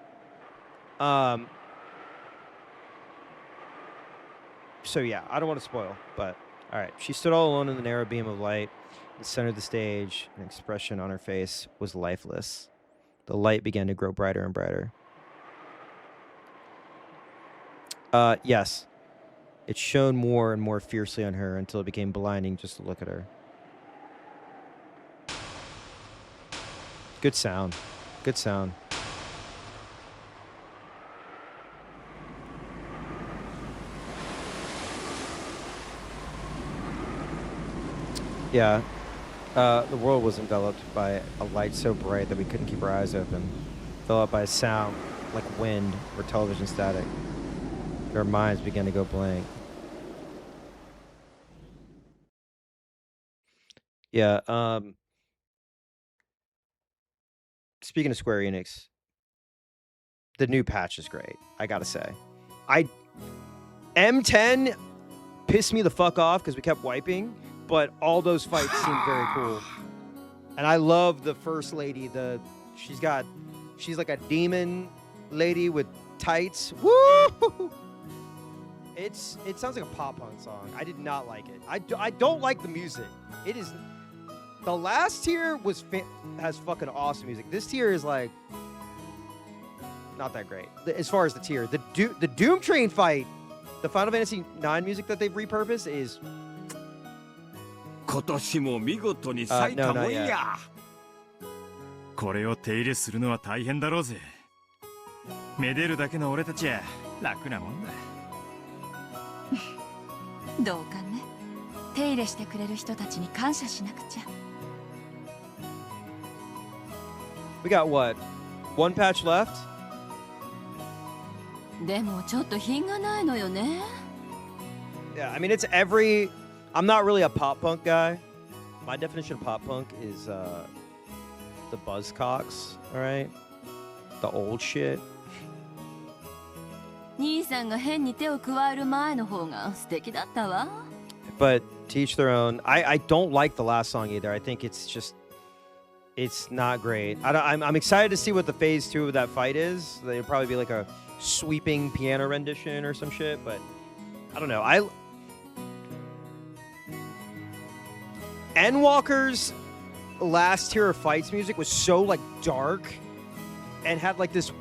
So yeah, I don't want to spoil, but all right. She stood all alone in the narrow beam of light in the center of the stage. An expression on her face was lifeless. The light began to grow brighter and brighter. Yes. It shone more and more fiercely on her until it became blinding just to look at her. Good sound. Good sound. Yeah. The world was enveloped by a light so bright that we couldn't keep our eyes open. Enveloped by a sound like wind or television static. Our minds began to go blank. Yeah, speaking of Square Enix, the new patch is great, I gotta say. M10 pissed me the fuck off because we kept wiping, but all those fights seemed very cool. And I love the first lady, she's like a demon lady with tights. Woo! It sounds like a pop punk song. I did not like it. I don't like the music. It is The last tier has fucking awesome music. This tier is like not that great as far as the tier. The Doom Train fight, the Final Fantasy IX music that they've repurposed is. 今年も見事に咲いたもんや。これを手入れするのは大変だろうぜ。めでるだけの俺たちは楽なもんだ。どうかね。手入れしてくれる人たちに感謝しなくちゃ。We got what? One patch left? でもちょっと品がないのよね。Yeah, I mean it's every. I'm not really a pop punk guy. My definition of pop punk is the Buzzcocks, all right? The old shit. 兄さんが変に手を加える前の方が素敵だったわ。But to each their own. I don't like the last song either. I think it's not great. I'm excited to see what the phase 2 of that fight is. It'll probably be like a sweeping piano rendition or some shit, but I don't know. Endwalker's last tier of fights music was so like dark and had like this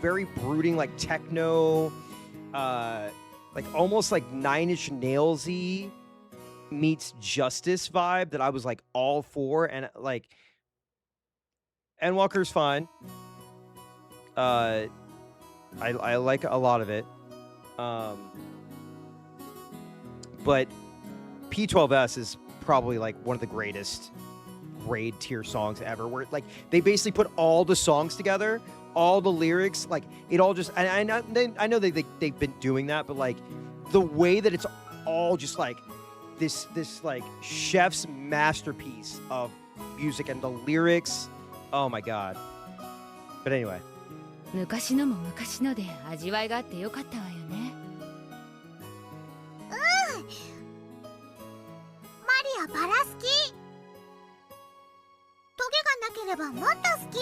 very brooding like techno like almost like Nine Inch Nails-y meets Justice vibe that I was like all for, and like Endwalker's fine. I like a lot of it. But P12S is probably like one of the greatest grade tier songs ever, where like they basically put all the songs together, all the lyrics, like it all just. I know they've been doing that, but like the way that it's all just like this like chef's masterpiece of music and the lyrics. Oh my god. But anyway. 昔のも昔ので味わいがあってよかったわよね。マリアバラ好き。トゲがなければもっと好き。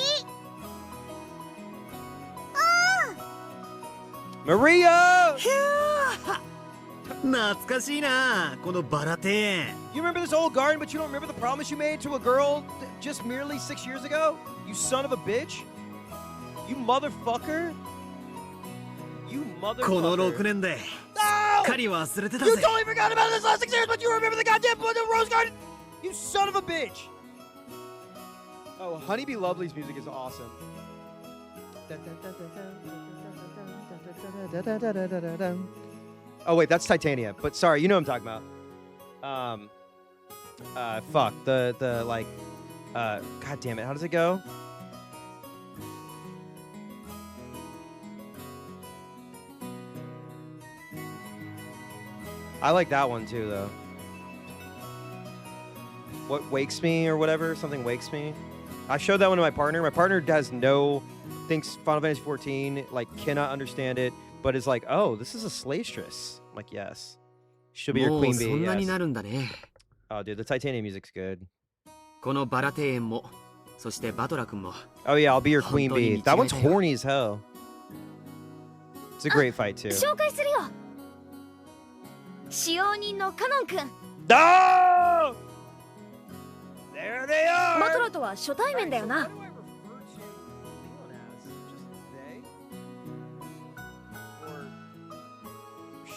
Maria! 懐かしいな、このバラテン。 You remember this old garden, but you don't remember the promise you made to a girl just merely 6 years ago? You son of a bitch! You motherfucker! You motherfucker! この6年で、すっかり忘れてたぜ。 You totally forgot about this last 6 years, but you remember the goddamn rose garden! You son of a bitch! Oh, Honeybee Lovely's music is awesome. Oh wait, that's Titania. But sorry, you know what I'm talking about. Fuck the like, god damn it, how does it go? I like that one too, though. What wakes me or whatever, something wakes me. I showed that one to my partner. My partner thinks Final Fantasy 14, like cannot understand it, but is like, oh, this is a Slaystress. I'm like, yes. She'll be your queen bee. Yes. Oh, dude, the Titanium music's good. このバラテンも、そしてバトラ君も。 Oh yeah, I'll be your queen bee. That one's horny as hell. It's a great fight too. 紹介するよ。使用人のカノン君。No! There they are! バトラとは初対面だよな。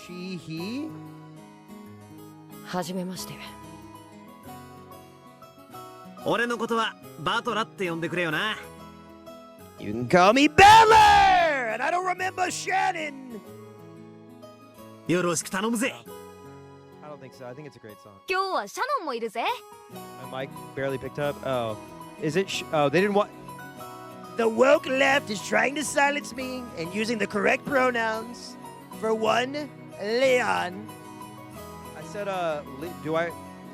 She, he? はじめまして。俺のことはバトラって呼んでくれよな。You can call me Beller! And I don't remember Shannon! よろしく頼むぜ。I don't think so. I think it's a great song. 今日はシャノンもいるぜ。My mic barely picked up. Oh. Is it? Oh, they didn't want. The woke left is trying to silence me and using the correct pronouns. For one, Leon. I said,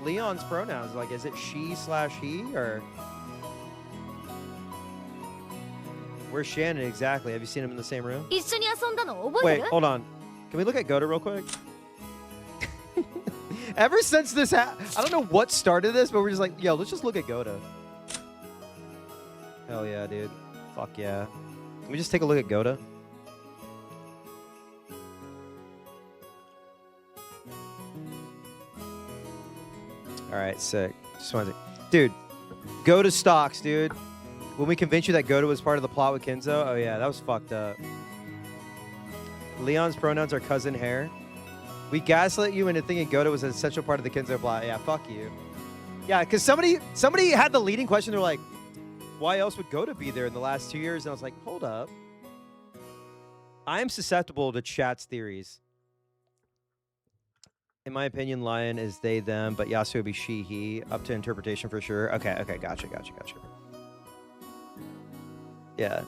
Leon's pronouns, like, is it she/he or? Where's Shannon exactly? Have you seen him in the same room? 一緒に遊んだの覚えてる？ Wait, hold on. Can we look at Goda real quick? Ever since this I don't know what started this, but we're just like, yo, let's just look at Goda. Hell yeah, dude. Fuck yeah. Can we just take a look at Goda? Alright, sick. Just wanted to... Dude, go to stocks, dude. When we convinced you that Goda was part of the plot with Kenzo, oh yeah, that was fucked up. Leon's pronouns are cousin hair. We gaslit you into thinking Goda was an essential part of the Kenzo plot. Yeah, fuck you. Yeah, because somebody had the leading question. They're like, why else would Goda be there in the last 2 years? And I was like, hold up. I am susceptible to chat's theories. In my opinion, Lion is they, them, but Yasuo would be she, he. Up to interpretation for sure. Okay, gotcha. Yeah.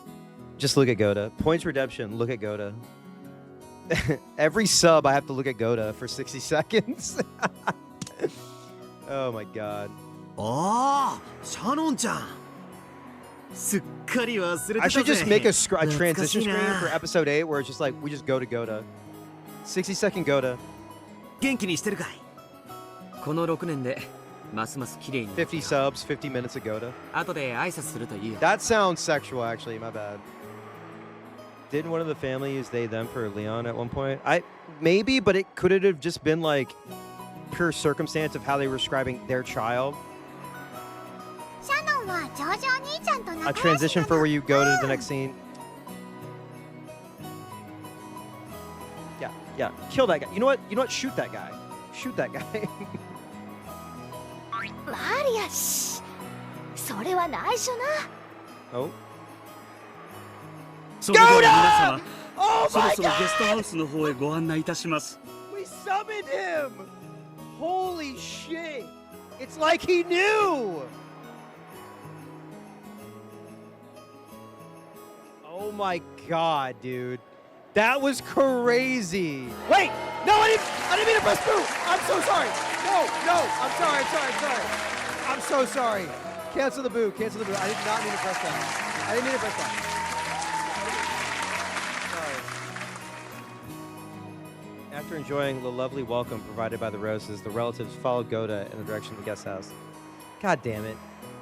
Just look at Goda. Points redemption, look at Goda. Every sub, I have to look at Goda for 60 seconds. Oh my god. Oh, Shannon-chan. I should just make a transition screen for episode 8 where it's just like, we just go to Goda. 60-second Goda. 50 subs, 50 minutes of Goda. That sounds sexual, actually. My bad. Didn't one of the family use they, them for Leon at one point? Maybe, but it could have just been like pure circumstance of how they were describing their child. A transition for where you go to the next scene. Yeah. Kill that guy. You know what? Shoot that guy. Shoot that guy. Maria, shh. それは内緒な。Oh. Goda! Oh my god! ゲストハウスの方へご案内いたします。 We summoned him! Holy shit! It's like he knew! Oh my god, dude. That was crazy. Wait! No, I didn't mean to press boo! I'm so sorry! No! I'm sorry. I'm so sorry. Cancel the boo. I did not mean to press that. Sorry. After enjoying the lovely welcome provided by the roses, the relatives followed Goda in the direction of the guest house. God damn it.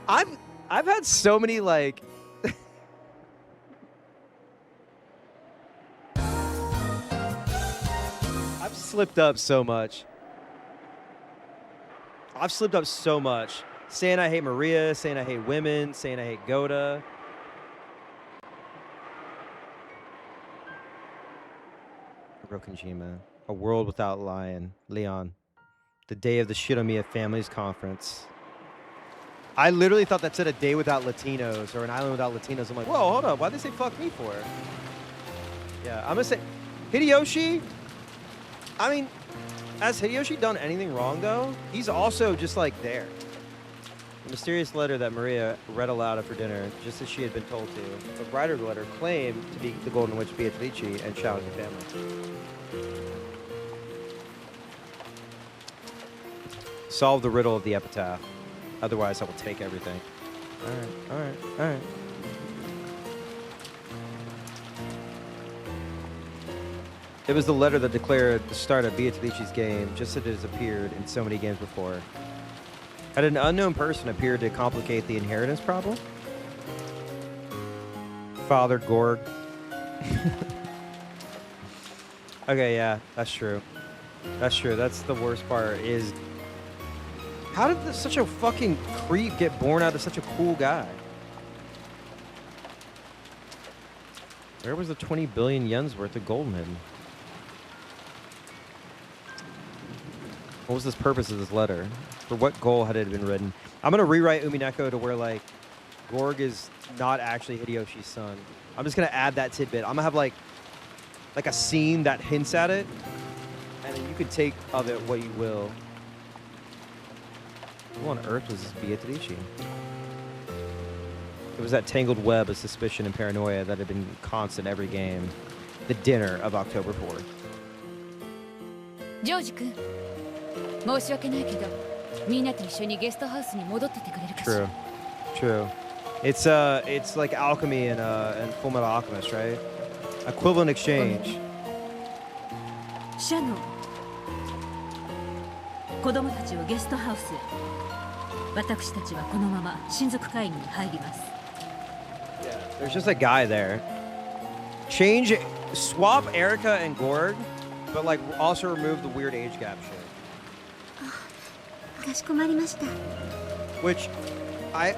I've had so many, like... I've slipped up so much. Saying I hate Maria, saying I hate women, saying I hate Goda. Rokonjima. A world without Leon. The day of the Shinomiya Families Conference. I literally thought that said a day without Latinos or an island without Latinos. I'm like, whoa, hold up. Why'd they say fuck me for? Yeah, I'm going to say Hideyoshi. I mean, has Hideyoshi done anything wrong, though? He's also just, like, there. The mysterious letter that Maria read aloud at for dinner, just as she had been told to. The writer of the letter claimed to be the Golden Witch Beatrice and challenged the family. Solve the riddle of the epitaph. Otherwise, I will take everything. All right. It was the letter that declared the start of Beatrice's game, just as it has appeared in so many games before. Had an unknown person appeared to complicate the inheritance problem? Father Gorg. Okay, yeah, that's true. That's the worst part is... How did such a fucking creep get born out of such a cool guy? Where was the 20 billion yens worth of gold hidden? What was the purpose of this letter? For what goal had it been written? I'm gonna rewrite Umineko to where like Gorg is not actually Hideyoshi's son. I'm just gonna add that tidbit. I'm gonna have like a scene that hints at it, and then you can take of it what you will. Who on earth was this Beatrice? It was that tangled web of suspicion and paranoia that had been constant every game. The dinner of October 4th. ジョージ君、申し訳ないけど、みんなと一緒にゲストハウスに戻っててくれるかしら。True. It's like alchemy and Full Metal Alchemist, right? Equivalent exchange. シャノン、子供たちをゲストハウスへ。私たちはこのまま親族会議に入ります。There's just a guy there. Swap Erica and Gorg, but like also remove the weird age gap shit. かしこまりました。 Which I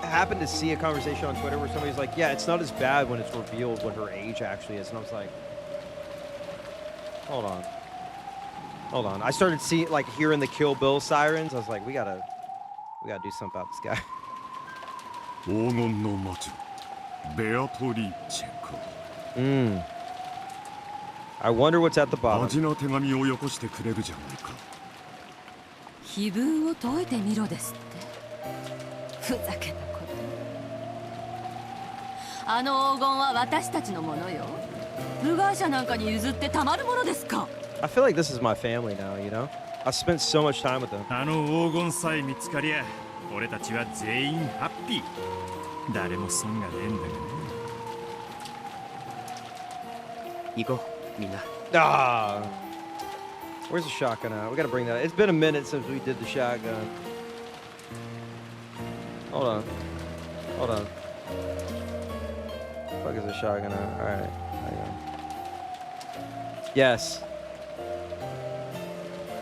happened to see a conversation on Twitter where somebody's like, yeah, it's not as bad when it's revealed what her age actually is. And I was like, hold on. I started seeing, like, hearing the Kill Bill sirens. I was like, we gotta do something about this guy. 黄金の魔女ベアトリーチェか。I wonder what's at the bottom. 味な手紙をよこしてくれるじゃないか。碑文を解いてみろですって。ふざけたこと。あの黄金は私たちのものよ。部外者なんかに譲ってたまるものですか。I feel like this is my family now, you know? I spent so much time with them. あの黄金さえ見つかりゃ、俺たちは全員ハッピー。誰も損がねえんだがね。行こう、みんな。Ah! Where's the shotgun at? We gotta bring that. It's been a minute since we did the shotgun. Hold on. Fuck is the shotgun at? Alright. Hang on. Yes.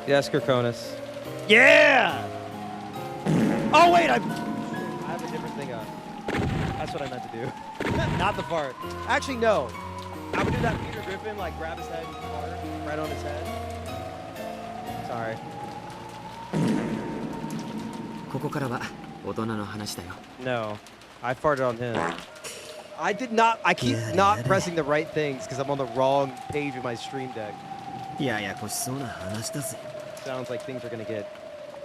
Yes, Kirkonis. Yeah! Oh, wait! I have a different thing on. That's what I meant to do. Not the fart. Actually, no. I would do that Peter Griffin, like, grab his head and fart right on his head. Sorry. ここからは大人の話だよ。 No. I farted on him. I did not. I keep not pressing the right things because I'm on the wrong page of my stream deck. ややこしそうな話だぜ。 Sounds like things are gonna get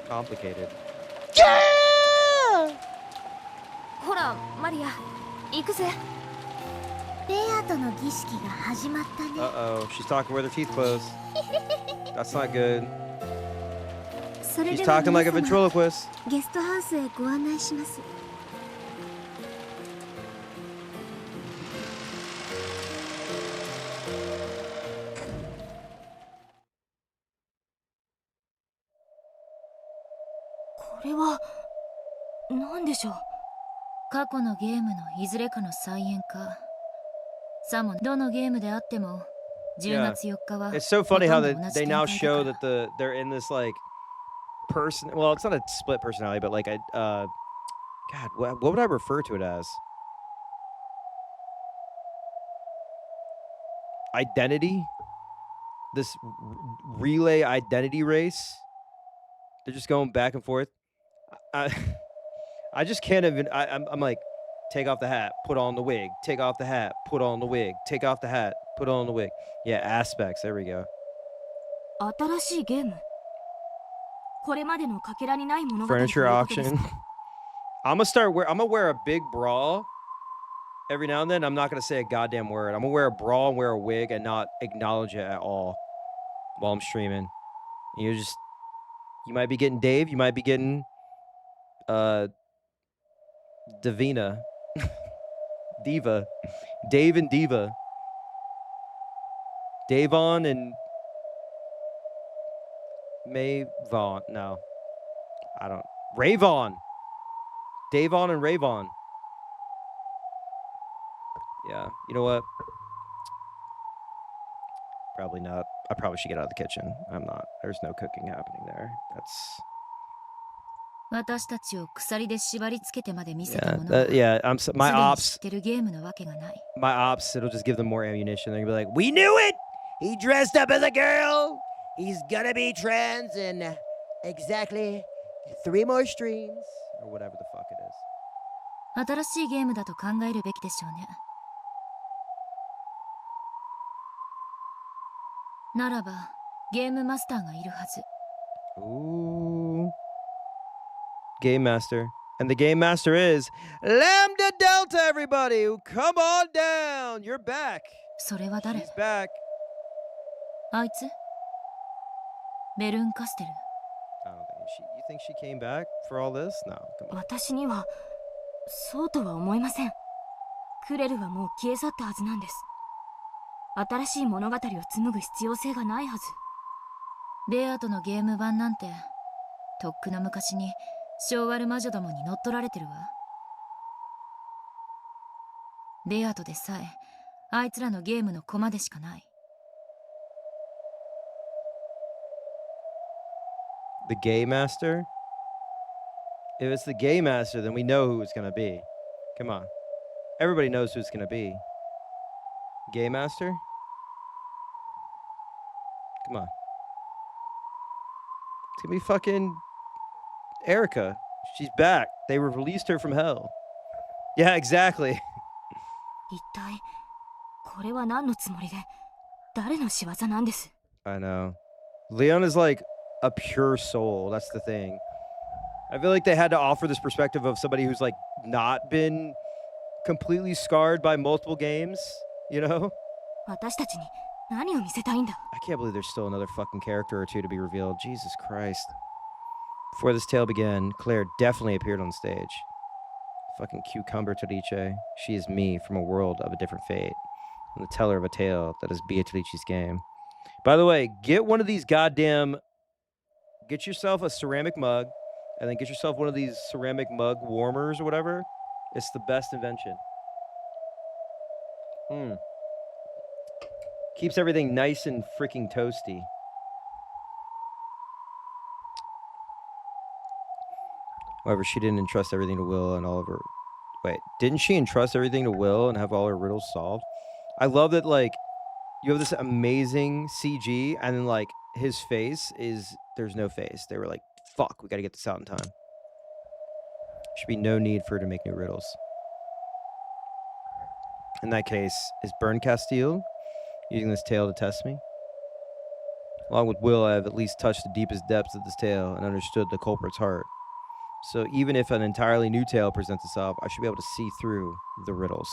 complicated. ほらマリア行くぜ。ベアとの儀式が始まったね。 Uh-oh, she's talking with her teeth closed. That's not good. それ She's では talking like a 皆様 ventriloquist. ゲストハウスへご案内します。これは何でしょう。過去のゲームのいずれかの再演か。さもどのゲームであっても10月4日は It's so funny how ほと they, んど同じ they 展 now 開 show だから that they're in this like person. Well, it's not a split personality, but like a God, what would I refer to it as? Identity. This relay identity race. They're just going back and forth. I just can't even. I'm like, take off the hat, put on the wig. Take off the hat, put on the wig. Take off the hat, put on the wig. Yeah, aspects. There we go. 新しいゲーム。これまでのかけらにない物語という Furniture ことです auction. か。I'm gonna wear a big bra every now and then. I'm not gonna say a goddamn word. I'm gonna wear a bra and wear a wig and not acknowledge it at all while I'm streaming. And you might be getting Dave. You might be getting Davina. Diva. Dave and Diva. Davon and Mayvon. No. I don't. Rayvon. Davon and Rayvon. Yeah. You know what? Probably not. I probably should get out of the kitchen. I'm not. There's no cooking happening there. That's... 私たちを鎖で縛り付けてまで見せ Yeah, たものは yeah. My すでに知 ops. ってるゲームのわけがない。 My ops. It'll just give them more ammunition. They'll be like, "We knew it. He dressed up as a girl. He's gonna be trans in exactly 3 more streams or whatever the fuck it is." 新しいゲームだと考えるべきでしょうね。ならばゲームマスターがいるはず。 Ooh. Game Master. And the Game Master is Lambda Delta, everybody. Come on down. You're back. それは誰？ She's back. あいつ？ベルン・カステル。 I don't think you think she came back for all this? No, come on. 私にはそうとは思いません。クレルはもう消え去ったはずなんです。新しい物語を紡ぐ必要性がないはず。ベアとのゲーム版なんてとっくの昔に昭和の魔女どもに乗っ取られてるわ。ベアとでさえあいつらのゲームの駒でしかない。The gay master? If it's the gay master, then we know who it's gonna be. Come on. Everybody knows who it's gonna be. Gay master? Come on. It's gonna be fucking Erica. She's back. They released her from hell. Yeah, exactly. 一体これは何のつもりで誰の仕業なんです？ I know. Leon is like a pure soul. That's the thing. I feel like they had to offer this perspective of somebody who's like not been completely scarred by multiple games, you know? 私たちに何を見せたいんだ？ I can't believe there's still another fucking character or two to be revealed. Jesus Christ. Before this tale began, Claire definitely appeared on stage. Fucking cucumber Torice. She is me from a world of a different fate. I'm the teller of a tale that is Beatrice's game. By the way, get one of these goddamn... Get yourself a ceramic mug, and then get yourself one of these ceramic mug warmers or whatever. It's the best invention. Keeps everything nice and freaking toasty. However, she didn't entrust everything to Will and all of her... Wait, didn't she entrust everything to Will and have all her riddles solved? I love that, like, you have this amazing CG, and then, like, his face is... There's no face. They were like, fuck, we gotta get this out in time. Should be no need for her to make new riddles. In that case, is Bern Castile using this tale to test me? Along with Will, I have at least touched the deepest depths of this tale and understood the culprit's heart. So even if an entirely new tale presents itself, I should be able to see through the riddles.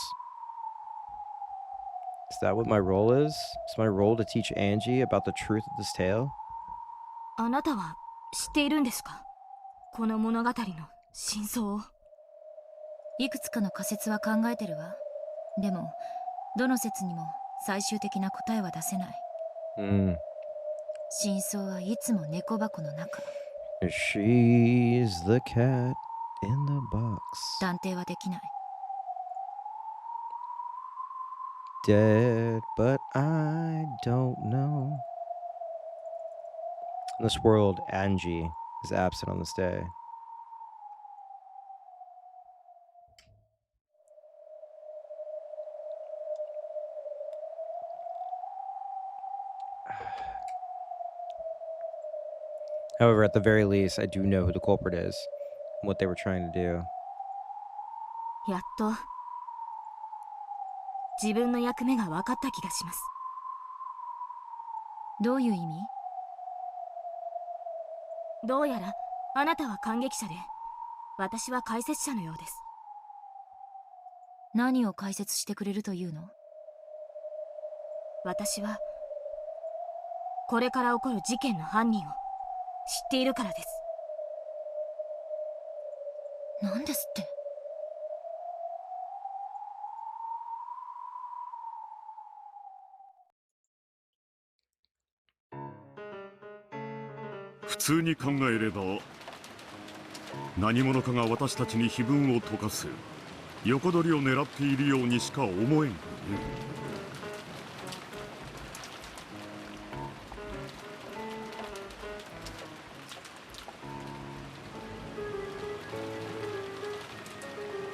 Is that what my role is? Is my role to teach Angie about the truth of this tale? あなたは知っているんですか？この物語の真相を。いくつかの仮説は考えてるわ。でも、どの説にも最終的な答えは出せない。真相はいつも猫箱の中。She's the cat in the box. 断定はできない。Dead, but I don't know. In this world, Angie is absent on this day. However, at the very least, I do know who the culprit is and what they were trying to do. やっと自分の役目が分かった気がします。どういう意味？どうやらあなたは感激者で、私は解説者のようです。何を解説してくれるというの？私はこれから起こる事件の犯人を知っているからです。なんですって？普通に考えれば何者かが私たちに碑文を溶かす横取りを狙っているようにしか思えんがね。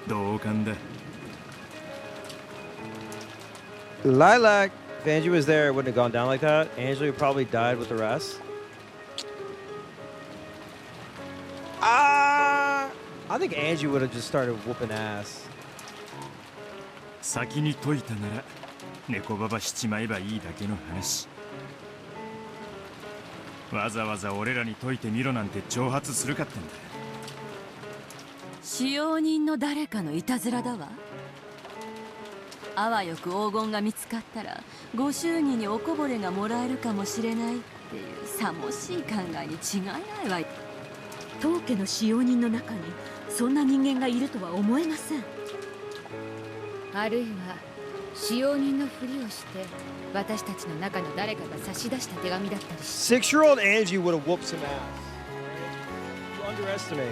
同感だ。Lilac, if Angie was there, it wouldn't have gone down like that. Angela probably died with the rest. I think Angie would have just started whooping ass. 先に解いたなら猫ババしちまえばいいだけの話。わざわざ俺らに解いてみろなんて挑発するかってんだ。使用人の誰かのいたずらだわ。あわよく黄金が見つかったらご祝儀におこぼれがもらえるかもしれないっていうさもしい考えに違いないわ。当家の使用人の中にそんな人間がいるとは思えません。あるいは使用人のふりをして私たちの中の誰かが差し出した手紙だったりし。 6-year-old Angie would have whooped some ass. You underestimate.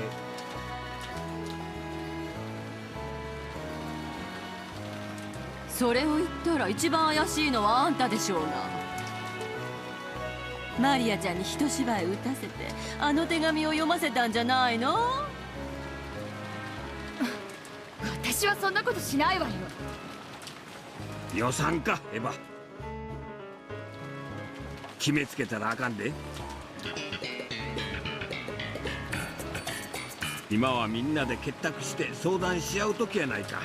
それを言ったら一番怪しいのはあんたでしょうが。マリアちゃんに一芝居打たせてあの手紙を読ませたんじゃないの？私はそんなことしないわよ。予算かエヴァ。決めつけたらあかんで。今はみんなで結託して相談し合う時やないか。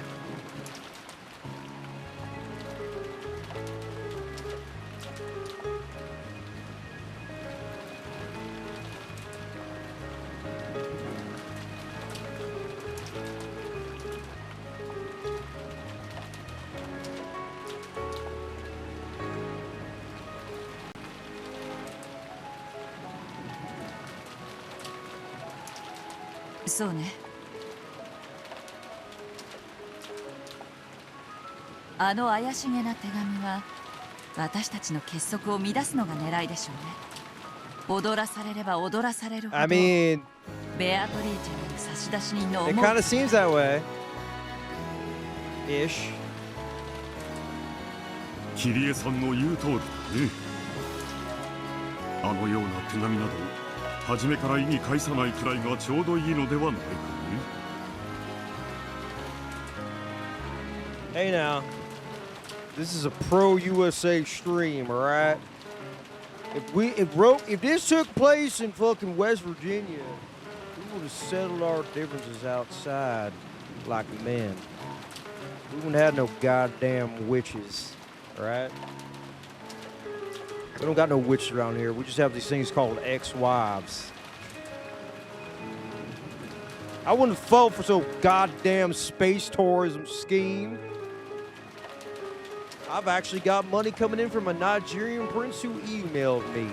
そうね。あの怪しげな手紙は私たちの結束を乱すのが狙いでしょうね。踊らされれば踊らされるほど I mean, ベアトリーチェなる差出人の it 思う kind of seems that way. Ish. キリエさんの言う通りだね。あのような手紙など初めから意に介さないくらいがちょうどいいのではないかね。Hey now, this is a pro USA stream, all right? If this took place in fucking West Virginia, we would have settled our differences outside like men. We wouldn't have no goddamn witches, all right? We don't got no witches around here. We just have these things called ex-wives. I wouldn't fall for some goddamn space tourism scheme. I've actually got money coming in from a Nigerian prince who emailed me.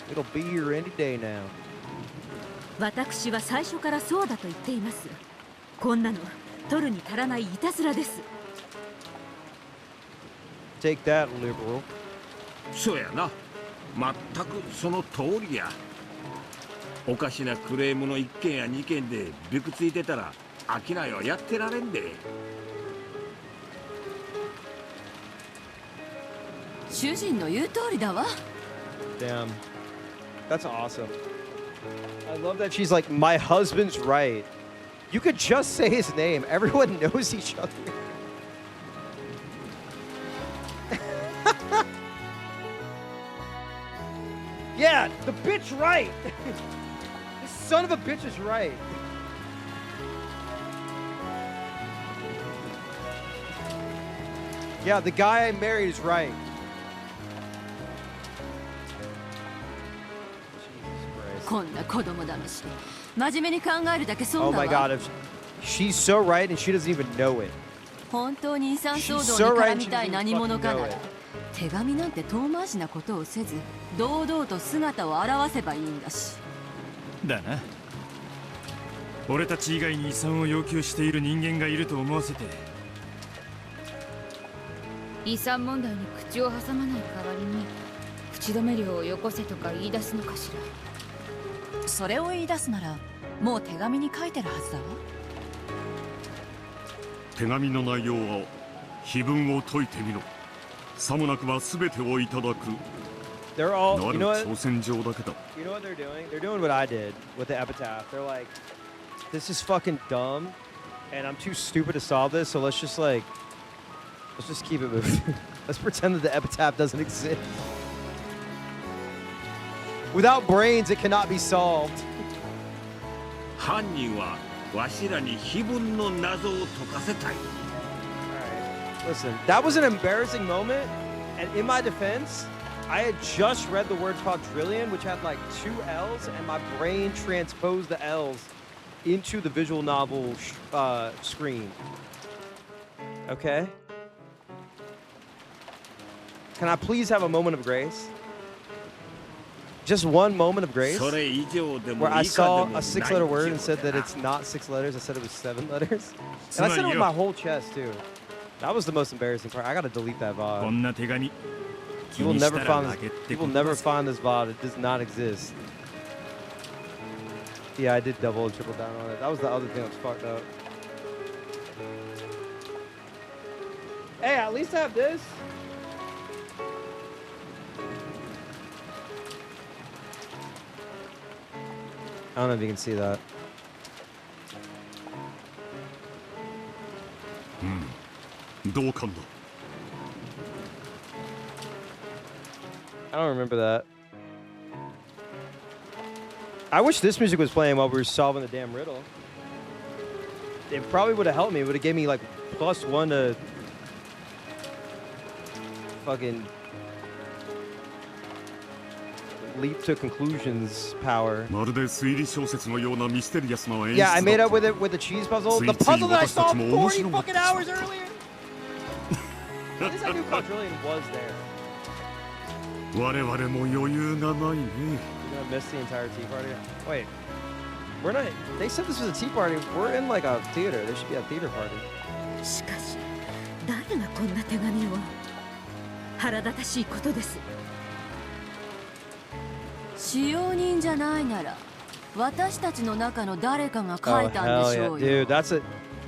It'll be here any day now. 私は最初からそうだと言っています。こんなの取るに足らないいたずらです。Take that, liberal. そうやな。全くその通りや。おかしなクレームの1件や2件でびくついてたら商いはやってられんで。主人の言う通りだわ。 Damn. That's awesome. I love that she's like, my husband's right. You could just say his name. Everyone knows each other. Yeah, the bitch right. This son of a bitch is right. Yeah, the guy I married is right. Oh my god, if she's so right and she doesn't even know it. 本当に遺産騒動に絡みたい何者かなら手紙なんて遠回しなことをせず堂々と姿を現せばいいんだし。だな。俺たち以外に遺産を要求している人間がいると思わせて。遺産問題に口を挟まない代わりに口止め料をよこせとか言い出すのかしら。それを言い出すならもう手紙に書いてるはずだわ。手紙の内容は碑文を解いてみろ。さもなくば全てをいただく。 They're all, you know what? 挑戦状だけだ。 You know what they're doing? They're doing what I did with the epitaph. They're like, this is fucking dumb, and I'm too stupid to solve this, so let's just keep it moving. Let's pretend that the epitaph doesn't exist. Without brains, it cannot be solved. 犯人はわしらに碑文の謎を解かせたい。 Listen, that was an embarrassing moment, and in my defense, I had just read the word quadrillion, which had like 2 L's, and my brain transposed the L's into the visual novel screen. Okay? Can I please have a moment of grace? Just one moment of grace? Where I saw a 6-letter word and said that it's not 6 letters, I said it was 7 letters. And I said it with my whole chest, too. That was the most embarrassing part. I gotta delete that VOD. You will never find this VOD. It does not exist. Yeah, I did double and triple down on it. That was the other thing that was fucked up. Hey, at least I have this. I don't know if you can see that. I don't remember that. I wish this music was playing while we were solving the damn riddle. It probably would have helped me. It would have gave me like +1 to fucking leap to conclusions power. Yeah, I made up with it with the cheese puzzle. The puzzle that I solved 40 fucking hours earlier. At least I knew quadrillion was there. You're gonna miss the entire tea party. Wait, we're not. They said this was a tea party. We're in like a theater. There should be a theater party. しかし、誰がこんな手紙を。腹立たしいことです。使用人じゃないなら、私たちの中の誰かが書いたんでしょうよ。Dude, that's a.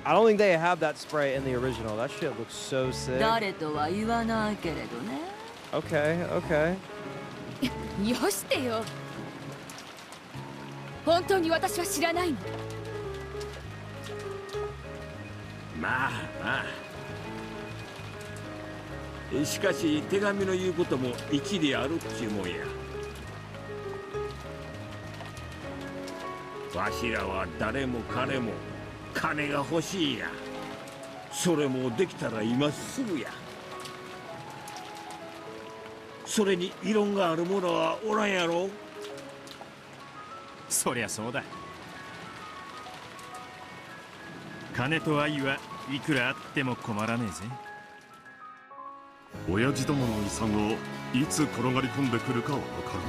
I don't think they have that spray in the original. That shit looks so sick. 誰とは言わないけれどね。Okay, okay. よしてよ。本当に私は知らないの。まあまあ。しかし手紙の言うことも一理あるっちゅうもんや。わしらは誰も彼も金が欲しいや。それもできたら今すぐや。それに異論がある者はおらんやろ。そりゃそうだ。金と愛はいくらあっても困らねえぜ。親父どもの遺産をいつ転がり込んでくるかは分からな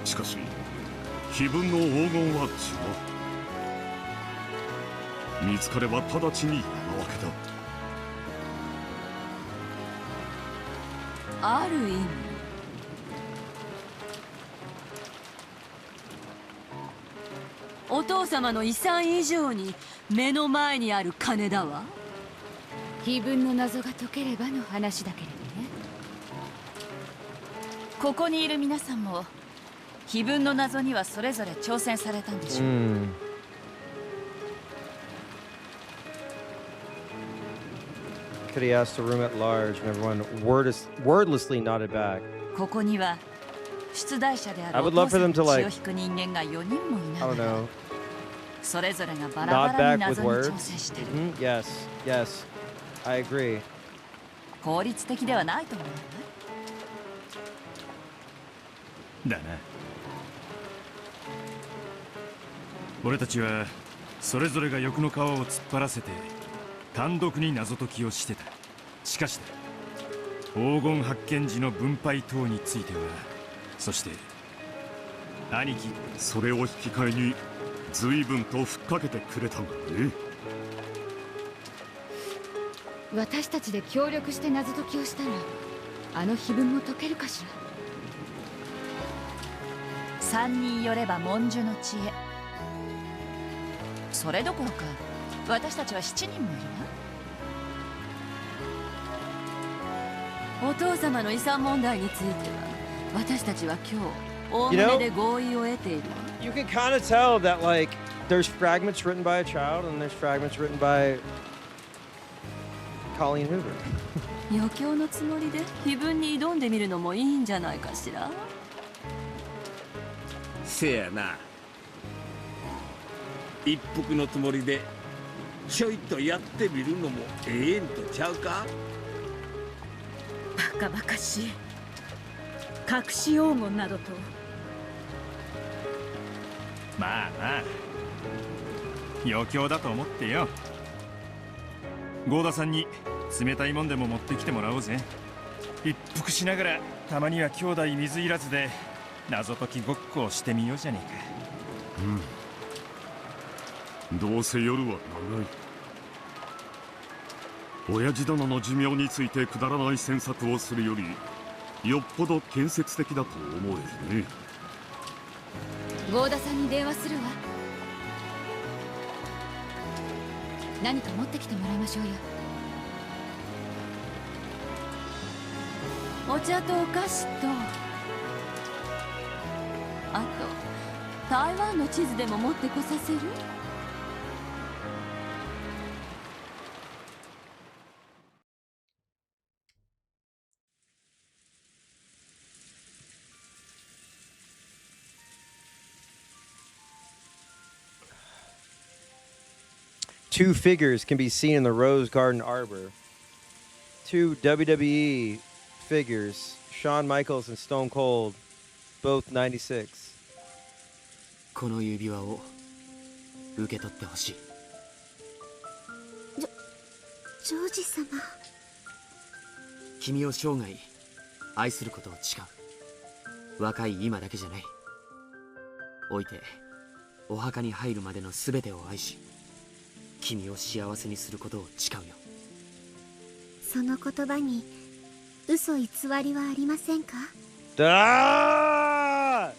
い。しかし碑文の黄金は違う。見つかれば直ちに山分けだ。ある意味お父様の遺産以上に目の前にある金だわ。碑文の謎が解ければの話だけれどね。ここにいる皆さんも碑文の謎にはそれぞれ挑戦されたんでしょう。Could he ask the room at large and everyone wordlessly nodded back? ここには出題者である I お would 父 love for さん them to の血を like 引く人間が4人もい I な don't がら know. それぞれがバラ Nod バラ back に with 謎に挑 words. 戦してる。Yes, yes. I agree. 効率的ではないと思うわ。だな。俺たちはそれぞれが欲の皮を突っ張らせて単独に謎解きをしてた。しかしだ、黄金発見時の分配等については、そして兄貴それを引き換えに随分とふっかけてくれたんだね。私たちで協力して謎解きをしたら、あの碑文も解けるかし3ら。人よれば文殊の知恵。それどころか私たちは7人もいるわ。お父様の遺産問題については私たちは今日大胸で合意を得ているわ。You can kind of tell that like there's fragments written by a child and there's fragments written by Colleen Hoover. 余興のつもりで碑文に挑んでみるのもいいんじゃないかしら。せやな。一服のつもりでちょいとやってみるのもええんとちゃうか。バカバカしい。隠し黄金などと。まあまあ余興だと思ってよ。合田さんに冷たいもんでも持ってきてもらおうぜ。一服しながらたまには兄弟水入らずで謎解きごっこをしてみようじゃねえか。うん、どうせ夜は長い。親父殿の寿命についてくだらない詮索をするよりよっぽど建設的だと思えるね。合田さんに電話するわ。何か持ってきてもらいましょうよ。お茶とお菓子とあと台湾の地図でも持ってこさせる？ Two figures can be seen in the Rose Garden Arbor. Two WWE figures, Shawn Michaels and Stone Cold, both 96. この指輪を受け取ってほしい。ジョージ様。君を生涯愛することを誓う。若い今だけじゃない。おいてお墓に入るまでの全てを愛し、君を幸せにすることを誓うよ。その言葉に嘘偽りはありませんか？だー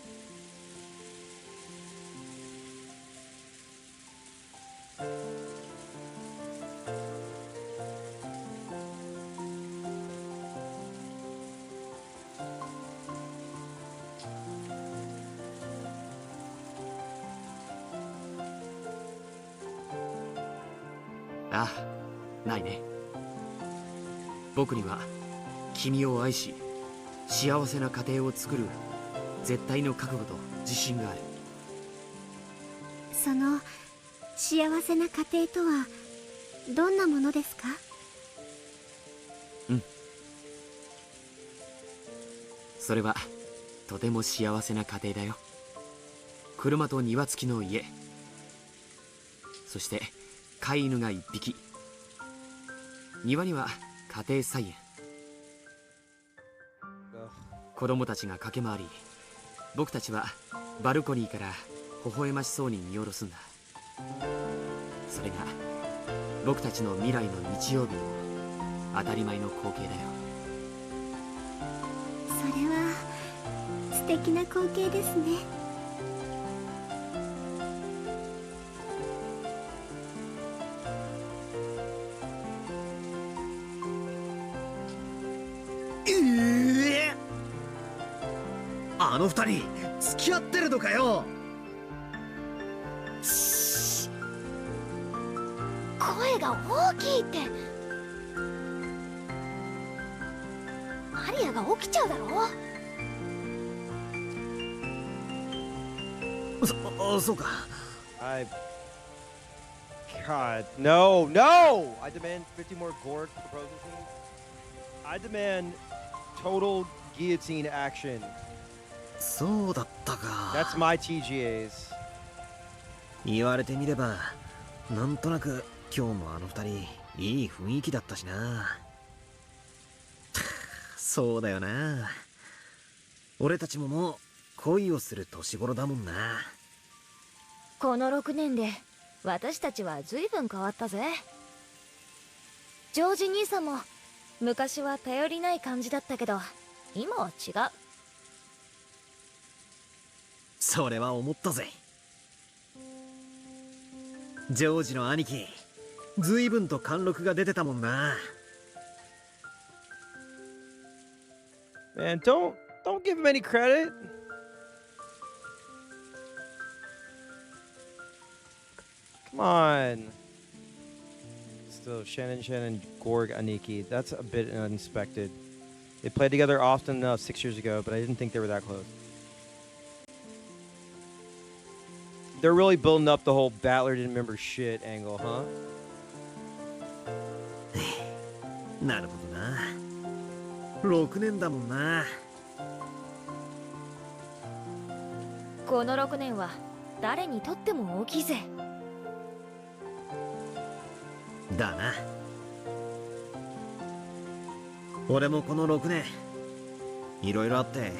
ああ、ないね。僕には君を愛し幸せな家庭を作る絶対の覚悟と自信がある。その幸せな家庭とはどんなものですか？それはとても幸せな家庭だよ。車と庭付きの家、そして飼い犬が1匹。庭には家庭菜園。子供たちが駆け回り、僕たちはバルコニーから微笑ましそうに見下ろすんだ。それが僕たちの未来の日曜日の当たり前の光景だよ。それは素敵な光景ですね。あの二人付き合ってるのかよ。声が大きいって。マリアが起きちゃうだろ。そうか。God, no, no! I demand 50 more Gorg proposal scenes. I demand total guillotine action. そうだったか。 That's my TGAs. 言われてみれば、なんとなく今日もあの二人いい雰囲気だったしな。そうだよな。俺たちももう恋をする年頃だもんな。この6年で私たちは随分変わったぜ。ジョージ兄さんも昔は頼りない感じだったけど今は違う。それは思ったぜ。ジョージの兄貴、随分と貫禄が出てたもんな。Man, don't give him any credit. Come on. Still, Shannon, Gorg, Aniki. That's a bit unexpected. They played together often enough 6 years ago, but I didn't think they were that close. They're really building up the whole Battler didn't remember shit angle, huh? なるほどな。6年だもんな。この6年は誰にとっても大きいぜ。だな。俺もこの6年いろいろあって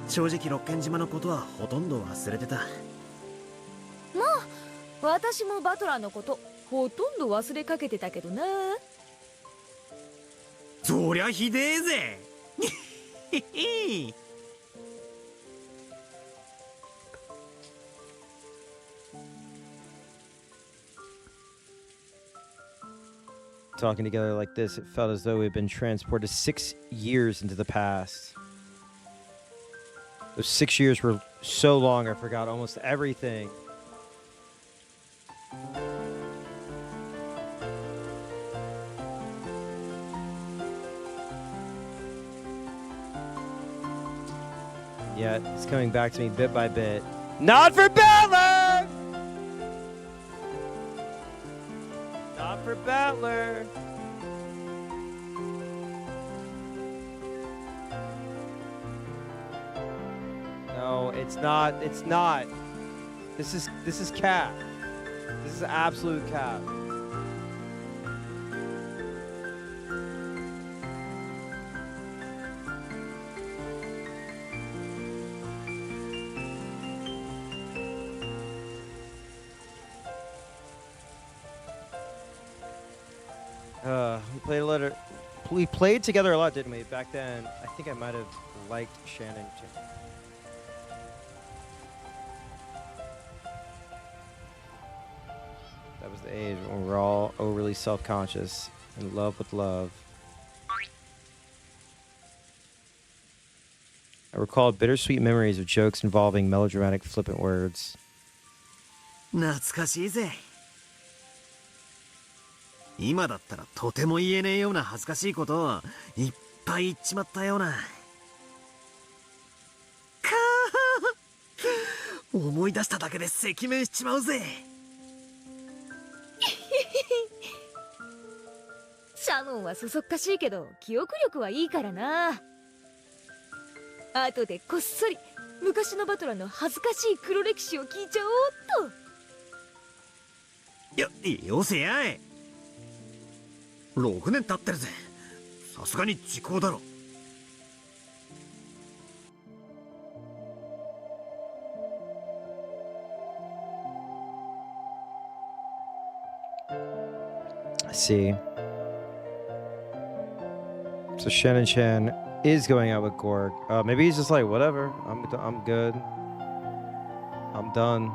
正直六軒島のことはほとんど忘れてた。まあ私もバトラーのことほとんど忘れかけてたけどな。そりゃひでえぜ。Talking together like this, it felt as though we'd been transported 6 years into the past. Those 6 years were so long I forgot almost everything. Yeah, it's coming back to me bit by bit. Not for Battler! Not for Battler! No, it's not. It's not. This is cap. This is absolute cap. We played together a lot, didn't we? Back then, I think I might have liked Shannon too. That was the age when we were all overly self-conscious, in love with love. I recall bittersweet memories of jokes involving melodramatic, flippant words. 懐かしいぜ。今だったらとても言えねえような恥ずかしいことをいっぱい言っちまったような。かー、思い出しただけで赤面しちまうぜ。シャノンはそそっかしいけど記憶力はいいからな。後でこっそり昔のバトラーの恥ずかしい黒歴史を聞いちゃおうっと。よせやい。6年経ってるぜ。さすがに時効だろ。I see. So Shannon Chan is going out with Gorg. Maybe he's just like, whatever. I'm good. I'm done.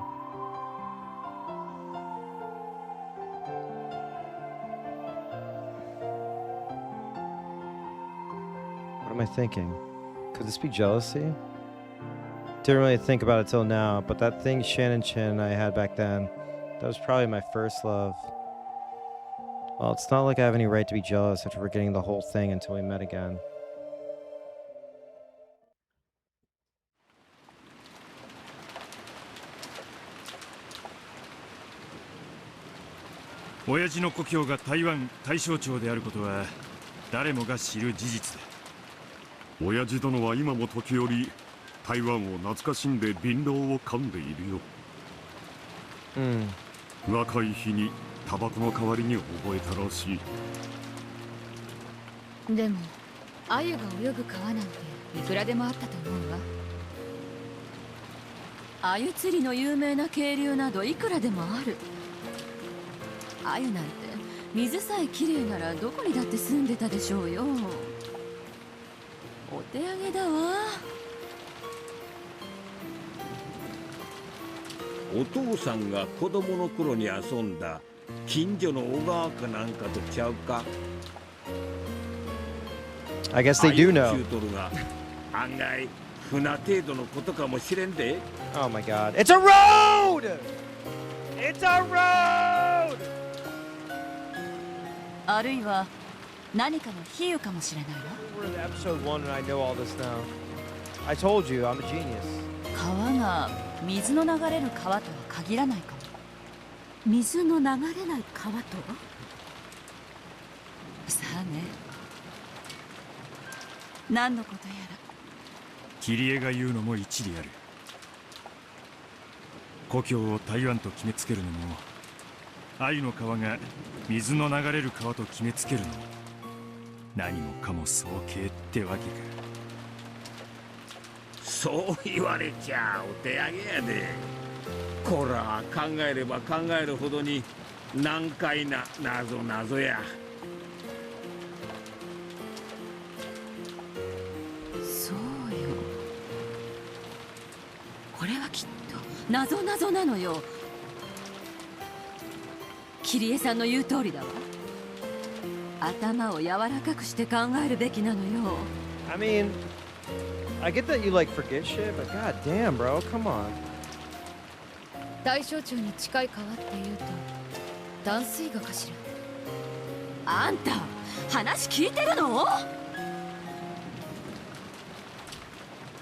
What am I thinking? Could this be jealousy? Didn't really think about it till now, but that thing Shannon Chan and I had back then, that was probably my first love. Well, it's not like I have any right to be jealous after forgetting the whole thing until we met again. Oyajiの故郷が台湾大正町であることは誰もが知る事実だ。親父殿は今も時折台湾を懐かしんで槟榔を噛んでいるよ。若い日にタバコの代わりに覚えたらしい。でも鮎が泳ぐ川なんていくらでもあったと思うわ。鮎釣りの有名な渓流などいくらでもある。鮎なんて水さえきれいならどこにだって住んでたでしょうよ。お手上げだわ。お父さんが子供の頃に遊んだ近所の小川かなんかとちゃうか。 I guess they do know. 中トルが案外船程度のことかもしれんで。 Oh my god. It's a road! It's a road! あるいは何かの比喩かもしれないわ。 We're in episode 1 and I know all this now. I told you, I'm a genius. 川が水の流れる川とは限らないかも。水の流れない川とは？さあね。何のことやら。キリエが言うのも一理ある。故郷を台湾と決めつけるのも、鮎の川が水の流れる川と決めつけるのも、何もかも早計ってわけか。そう言われちゃお手上げやで。こら考えれば考えるほどに難解な謎謎や。そうよ。これはきっと謎謎なのよ。キリエさんの言う通りだわ。頭を柔らかくして考えるべきなのよ。I mean, I get that you like forget shit, but god damn, bro, come on. 大小中に近い川っていうと淡水河かしら。あんた話聞いてるの？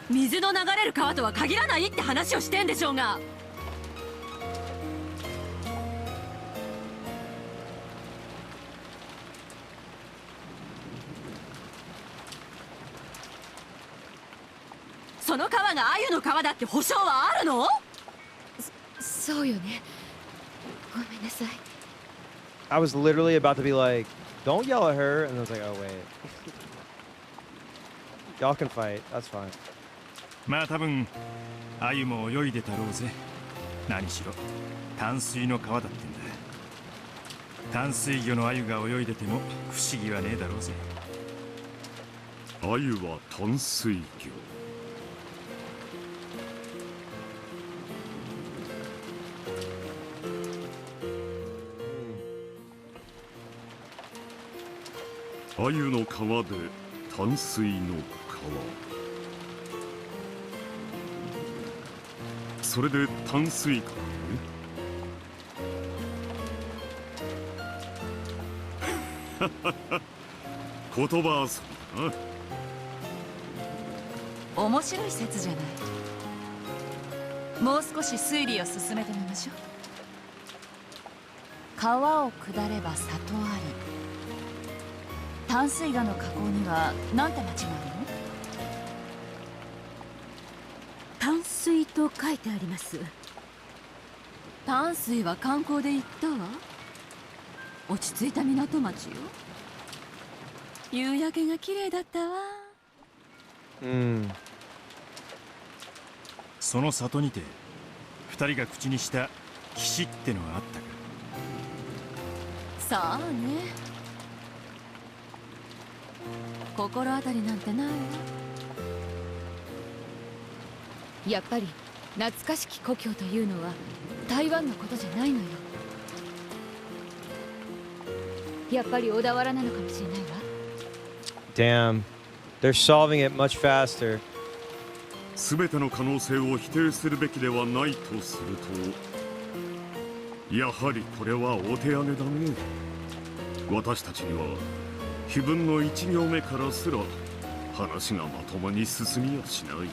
水の流れる川とは限らないって話をしてんでしょうが。その川が鮎の川だって保証はあるの？そうよね。ごめんなさい。I was literally about to be like, don't yell at her, and I was like, oh wait. Y'all can fight, that's fine. まあ多分鮎も泳いでたろうぜ。何しろ淡水の川だってんだ。淡水魚の鮎が泳いでても不思議はねえだろうぜ。鮎は淡水魚。鮎の川で淡水の川。それで淡水河ね。言葉遊びだな。面白い説じゃない。もう少し推理を進めてみましょう。川を下れば里あり。淡水河の河口には何て町があるの？淡水と書いてあります。淡水は観光で行ったわ。落ち着いた港町よ。夕焼けが綺麗だったわ。その里にて二人が口にした岸ってのはあったか。さあね。心当たりなんてないわ。やっぱり懐かしき故郷というのは台湾のことじゃないのよ。やっぱり小田原なのかもしれないわ。Damn, they're solving it much faster. すべての可能性を否定するべきではないとすると、やはりこれはお手上げだね。私たちには碑文の1行目からすら話がまともに進みやしない。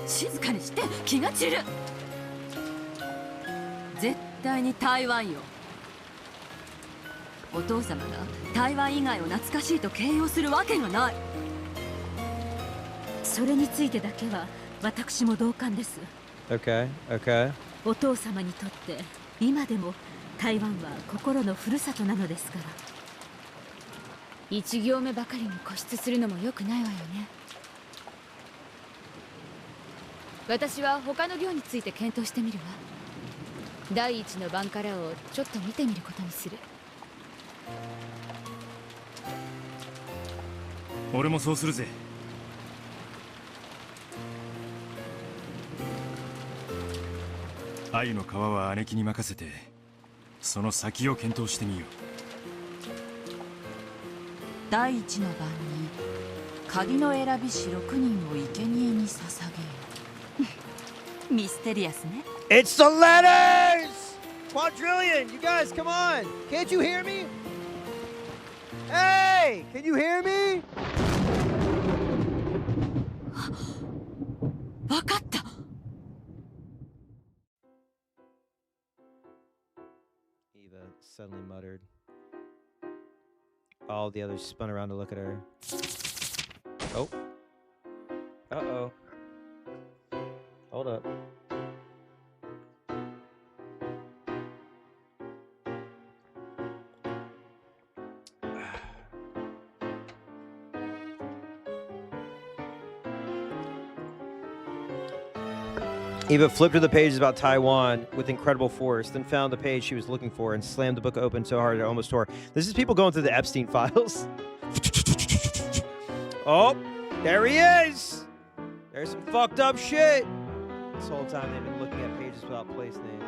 静かにして、気が散る。絶対に台湾よ。お父様が台湾以外を懐かしいと形容するわけがない。それについてだけは私も同感です。 Okay, okay. お父様にとって今でも台湾は心のふるさとなのですから。一行目ばかりに固執するのも良くないわよね。私は他の行について検討してみるわ。第一の番からをちょっと見てみることにする。俺もそうするぜ。鮎の川は姉貴に任せてその先を検討してみよう。第一の番に鍵の選びし6人を生贄に捧げよ。ミステリアスね。 It's the letters! Quadrillion, you guys, come on! Can't you hear me? Hey! Can you hear me? わかった。Eva suddenly muttered. All the others spun around to look at her. Oh. Uh-oh. Hold up. Eva flipped to the pages about Taiwan with incredible force, then found the page she was looking for and slammed the book open so hard it almost tore. This is people going through the Epstein files. Oh, there he is! There's some fucked up shit. This whole time they've been looking at pages without place names.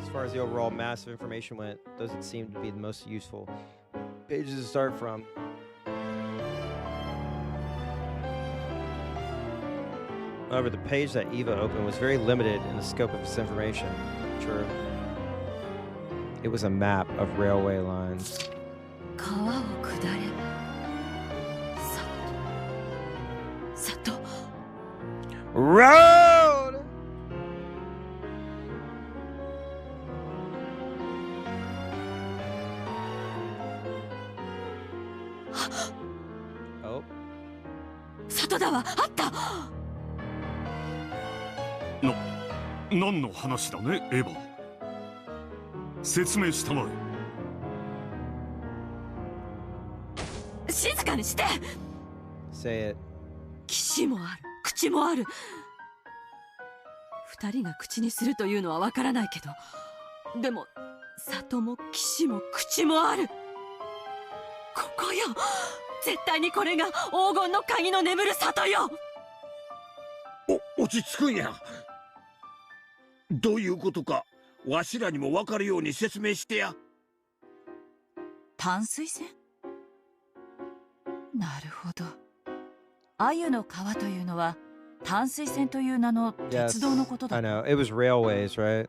It's far as the overall mass of information went, doesn't seem to be the most useful pages to start from. However, the page that Eva opened was very limited in the scope of its information. Sure. It was a map of railway lines. 川を下れば里 Road! Oh. 里だわあった。何の話だね、エヴァ。説明したまえ。静かにして。 Say it. 岸もある口もある。二人が口にするというのはわからないけど、でも里も岸も口もある。ここよ。絶対にこれが黄金の鍵の眠る里よ。落ち着くんや。どういうことかわしらにも分かるように説明してや。淡水線。なるほど。鮎の川というのは淡水線という名の鉄道のことだ。I know. It was railways, right?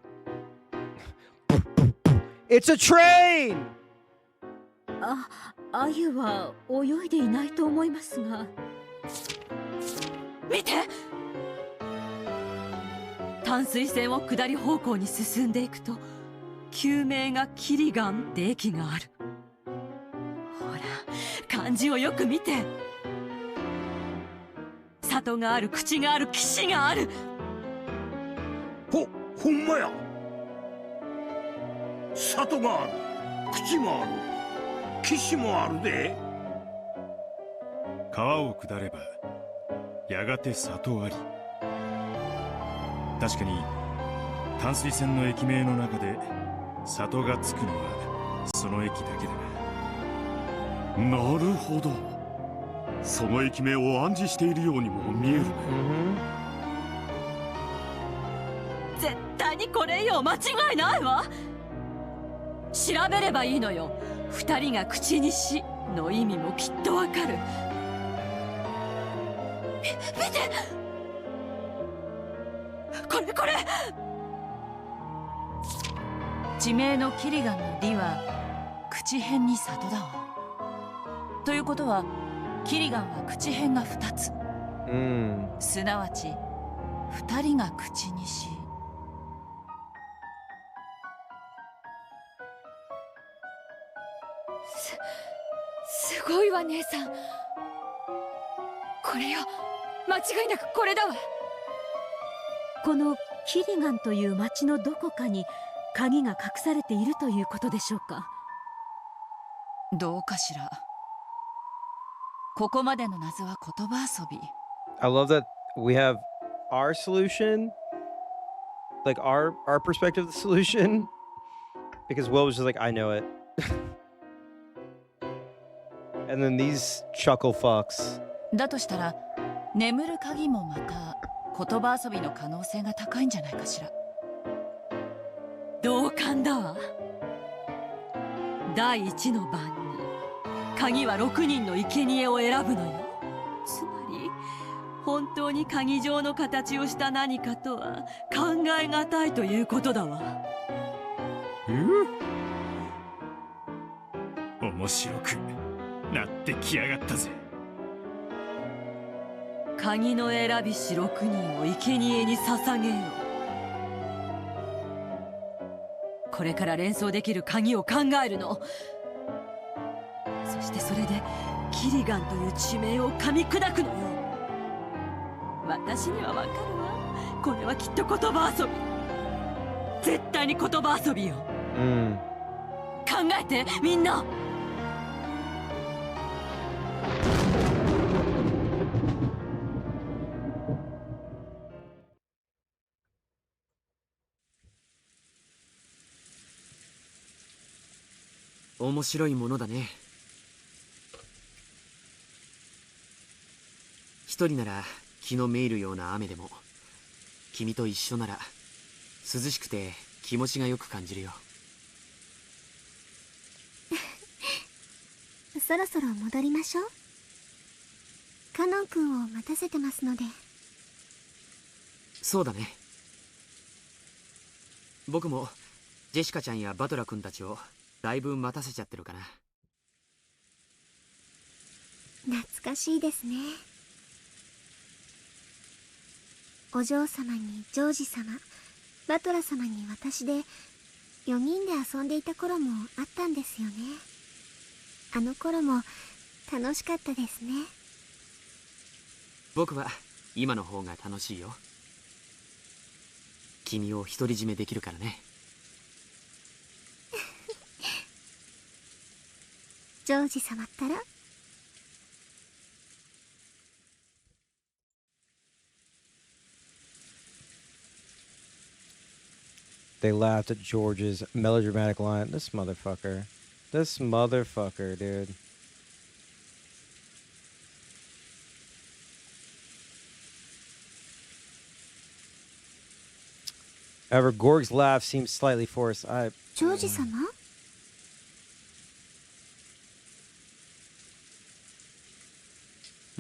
It's a train! 鮎は泳いでいないと思いますが。見て。淡水線を下り方向に進んでいくと旧名がキリガンって駅がある。ほら漢字をよく見て。里がある口がある岸がある。ほんまや。里がある口もある岸もあるで。川を下ればやがて里あり。確かに淡水線の駅名の中で里がつくのはその駅だけだな。なるほど。その駅名を暗示しているようにも見えるね。絶対にこれよ。間違いないわ。調べればいいのよ。二人が口にしの意味もきっとわかる。見て。これ。地名のキリガンの「リ」は口辺に里だわ。ということはキリガンは口辺が2つ。すなわち2人が口にし。すごいわ姉さん。これよ。間違いなくこれだわ。このキリガンという町のどこかに鍵が隠されているということでしょうか。どうかしら。ここまでの謎は言葉遊び。I love that we have our solution, like our perspective of the solution, because Will was just like, I know it. And then these chuckle fucks. だとしたら眠る鍵もまた言葉遊びの可能性が高いんじゃないかしら。同感だわ。第一の番に鍵は6人の生贄を選ぶのよ。つまり本当に鍵状の形をした何かとは考えがたいということだわ。面白くなってきやがったぜ。鍵の選びし6人を生贄に捧げよう。これから連想できる鍵を考えるの。そしてそれでキリガンという地名を噛み砕くのよ。私にはわかるわ。これはきっと言葉遊び。絶対に言葉遊びよ。考えてみんな。面白いものだね。一人なら気のめいるような雨でも、君と一緒なら涼しくて気持ちがよく感じるよ。そろそろ戻りましょう。カノン君を待たせてますので。そうだね。僕もジェシカちゃんやバトラ君たちをだいぶ待たせちゃってるかな。懐かしいですね。お嬢様にジョージ様、バトラ様に私で4人で遊んでいた頃もあったんですよね。あの頃も楽しかったですね。僕は今の方が楽しいよ。君を独り占めできるからね。ジョージ様ったら。They laughed at George's melodramatic line. This motherfucker. This motherfucker, dude. However, Gorg's laugh seems slightly forced. ジョージ様？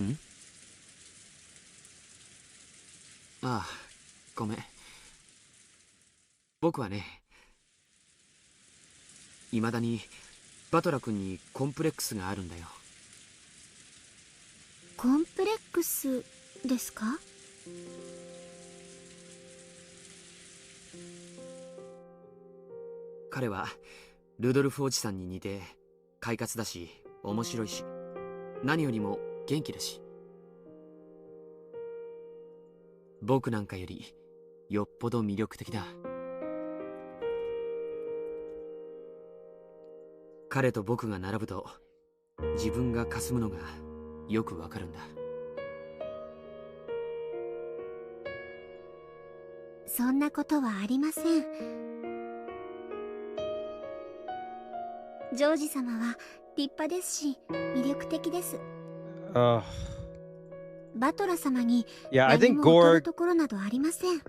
ん？ああ、ごめん。僕はね、未だにバトラ君にコンプレックスがあるんだよ。コンプレックスですか？彼はルドルフおじさんに似て快活だし面白いし、何よりも元気だし、僕なんかよりよっぽど魅力的だ。彼と僕が並ぶと自分がかすむのがよくわかるんだ。そんなことはありません。ジョージ様は立派ですし魅力的です。バトラ様に何も劣るところなどありません。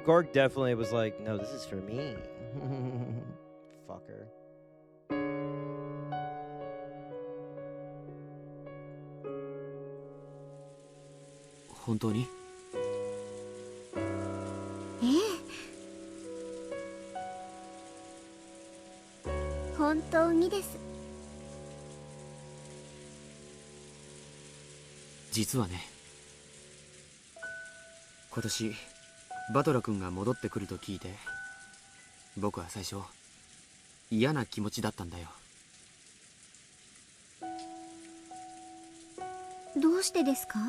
Gorg definitely was like, no, this is for me. Fucker. 本当に？本当にです。実はね、今年バトラ君が戻ってくると聞いて、僕は最初嫌な気持ちだったんだよ。どうしてですか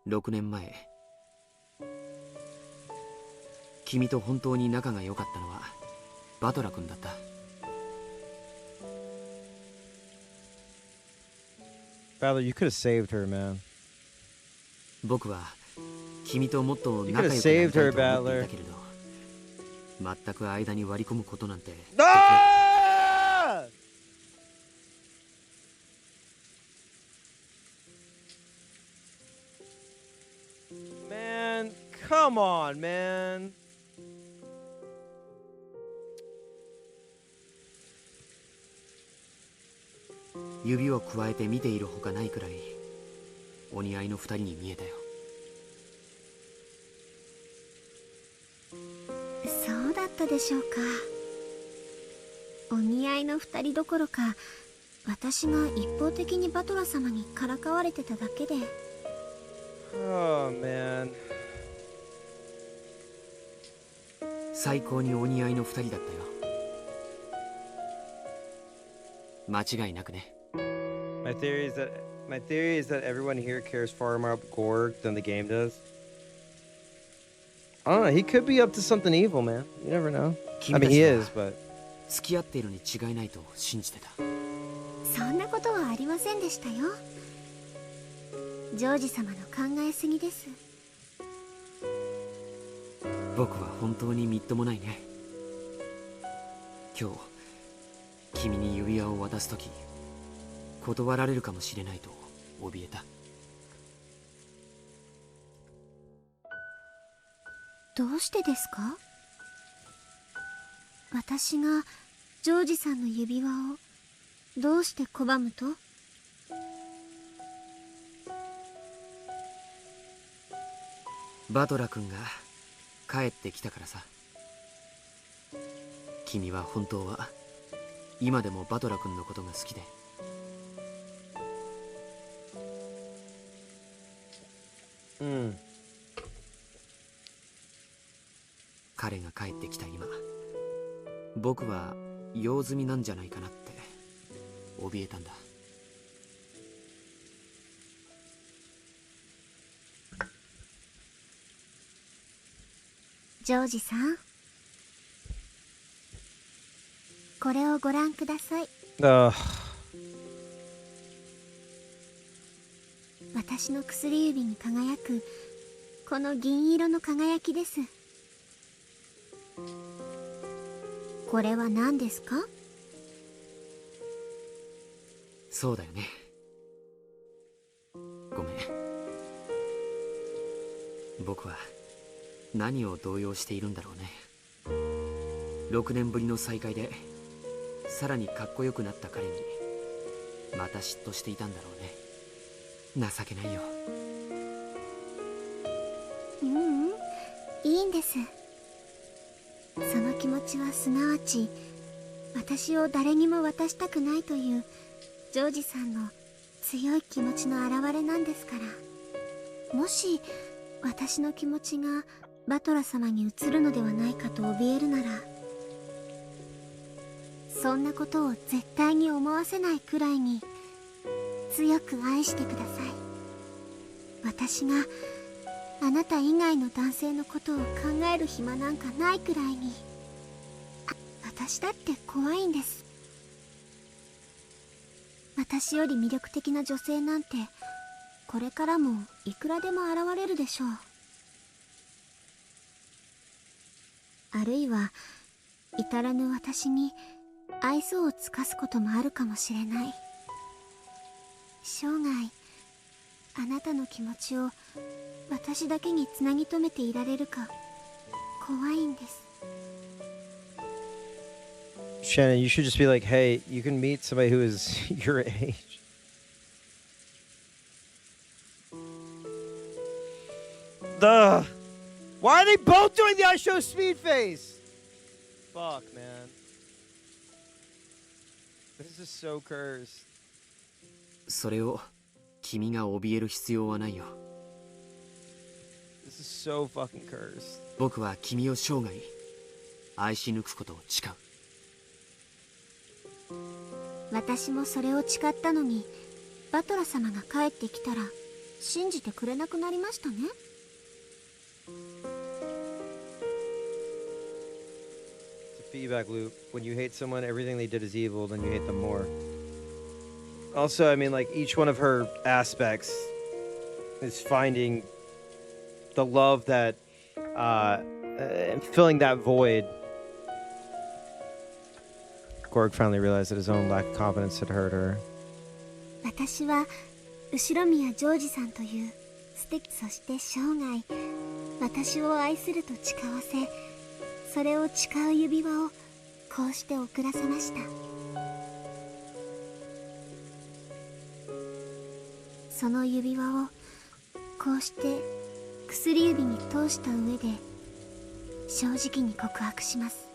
？6年前、君と本当に仲が良かったのはバトラ君だった。Battler, you could have saved her, man. 僕は君ともっと仲良くなりたいと思っていたけれど、全く間に割り込むことなんて。Man, come on, man. 指をくわえて見ているほかないくらいお似合いの二人に見えたよ。そうだったでしょうか。お似合いの二人どころか、私が一方的にバトラ様にからかわれてただけで。Oh, man. 最高にお似合いの二人だったよ。間違いなくね。My theory is that everyone here cares far more about Gorg than the game does. I don't know. He could be up to something evil, man. You never know. I mean, he is, but. 付き合っているに違いないと信じてた。そんなことはありませんでしたよ。ジョージ様の考えすぎです。僕は本当にみっともないね。今日君に指輪を渡すとき、断られるかもしれないと怯えた。どうしてですか？私がジョージさんの指輪をどうして拒むと？バトラ君が帰ってきたからさ。君は本当は今でもバトラ君のことが好きで。うん。彼が帰ってきた今、僕は用済みなんじゃないかなって怯えたんだ。ジョージさん、これをご覧ください。私の薬指に輝くこの銀色の輝きです。これは何ですか？そうだよね。ごめん。僕は何を動揺しているんだろうね。6年ぶりの再会でさらにかっこよくなった彼にまた嫉妬していたんだろうね。情けないよ。いいんです。その気持ちはすなわち私を誰にも渡したくないというジョージさんの強い気持ちの表れなんですから。もし私の気持ちがバトラ様に移るのではないかと怯えるなら、そんなことを絶対に思わせないくらいに強く愛してください。私があなた以外の男性のことを考える暇なんかないくらいに。私だって怖いんです。私より魅力的な女性なんてこれからもいくらでも現れるでしょう。あるいは至らぬ私に愛想を尽かすこともあるかもしれない。生涯あなたの気持ちを私だけにつなぎ止めていられるか怖いんです。 Shannon, you should just be like, hey, you can meet somebody who is your age. Why are they both doing the I show speed face? Fuck, man. This is so cursed. それを君が怯える必要はないよ。This is so fucking cursed. 僕は君を生涯愛し抜くことを誓う。私もそれを誓ったのにバトラ様が帰ってきたら信じてくれなくなりましたね。Feedback loop. When you hate someone, everything they did is evil, then you hate them more. Also, I mean, like, each one of her aspects is finding the love that, and filling that void. Gorg finally realized that his own lack of confidence had hurt her. 私は後宮ジョージさんという素敵、そして生涯私を愛すると誓わせ、それを誓う指輪をこうして贈らせました。その指輪をこうして薬指に通した上で正直に告白します。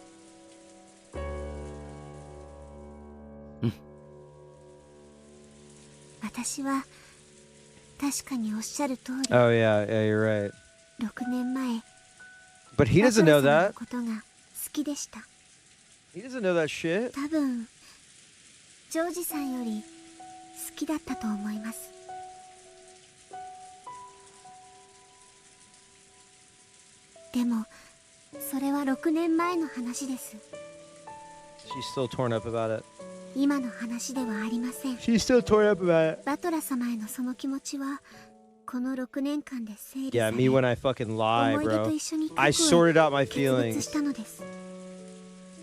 私は確かにおっしゃる通り。Oh yeah, you're right. 6年前。But he doesn't know that. ことが好きでした。He doesn't know that shit. 多分ジョージさんより好きだったと思います。でもそれは6年前の話です。She's still torn up about it. 今の話ではありません。She's still torn up about it. バトラ様へのその気持ちはこの6年間で整理され、 Yeah, me when I fucking lie, 思い出 bro. と一緒に I sorted out my 決別 feelings. したのです。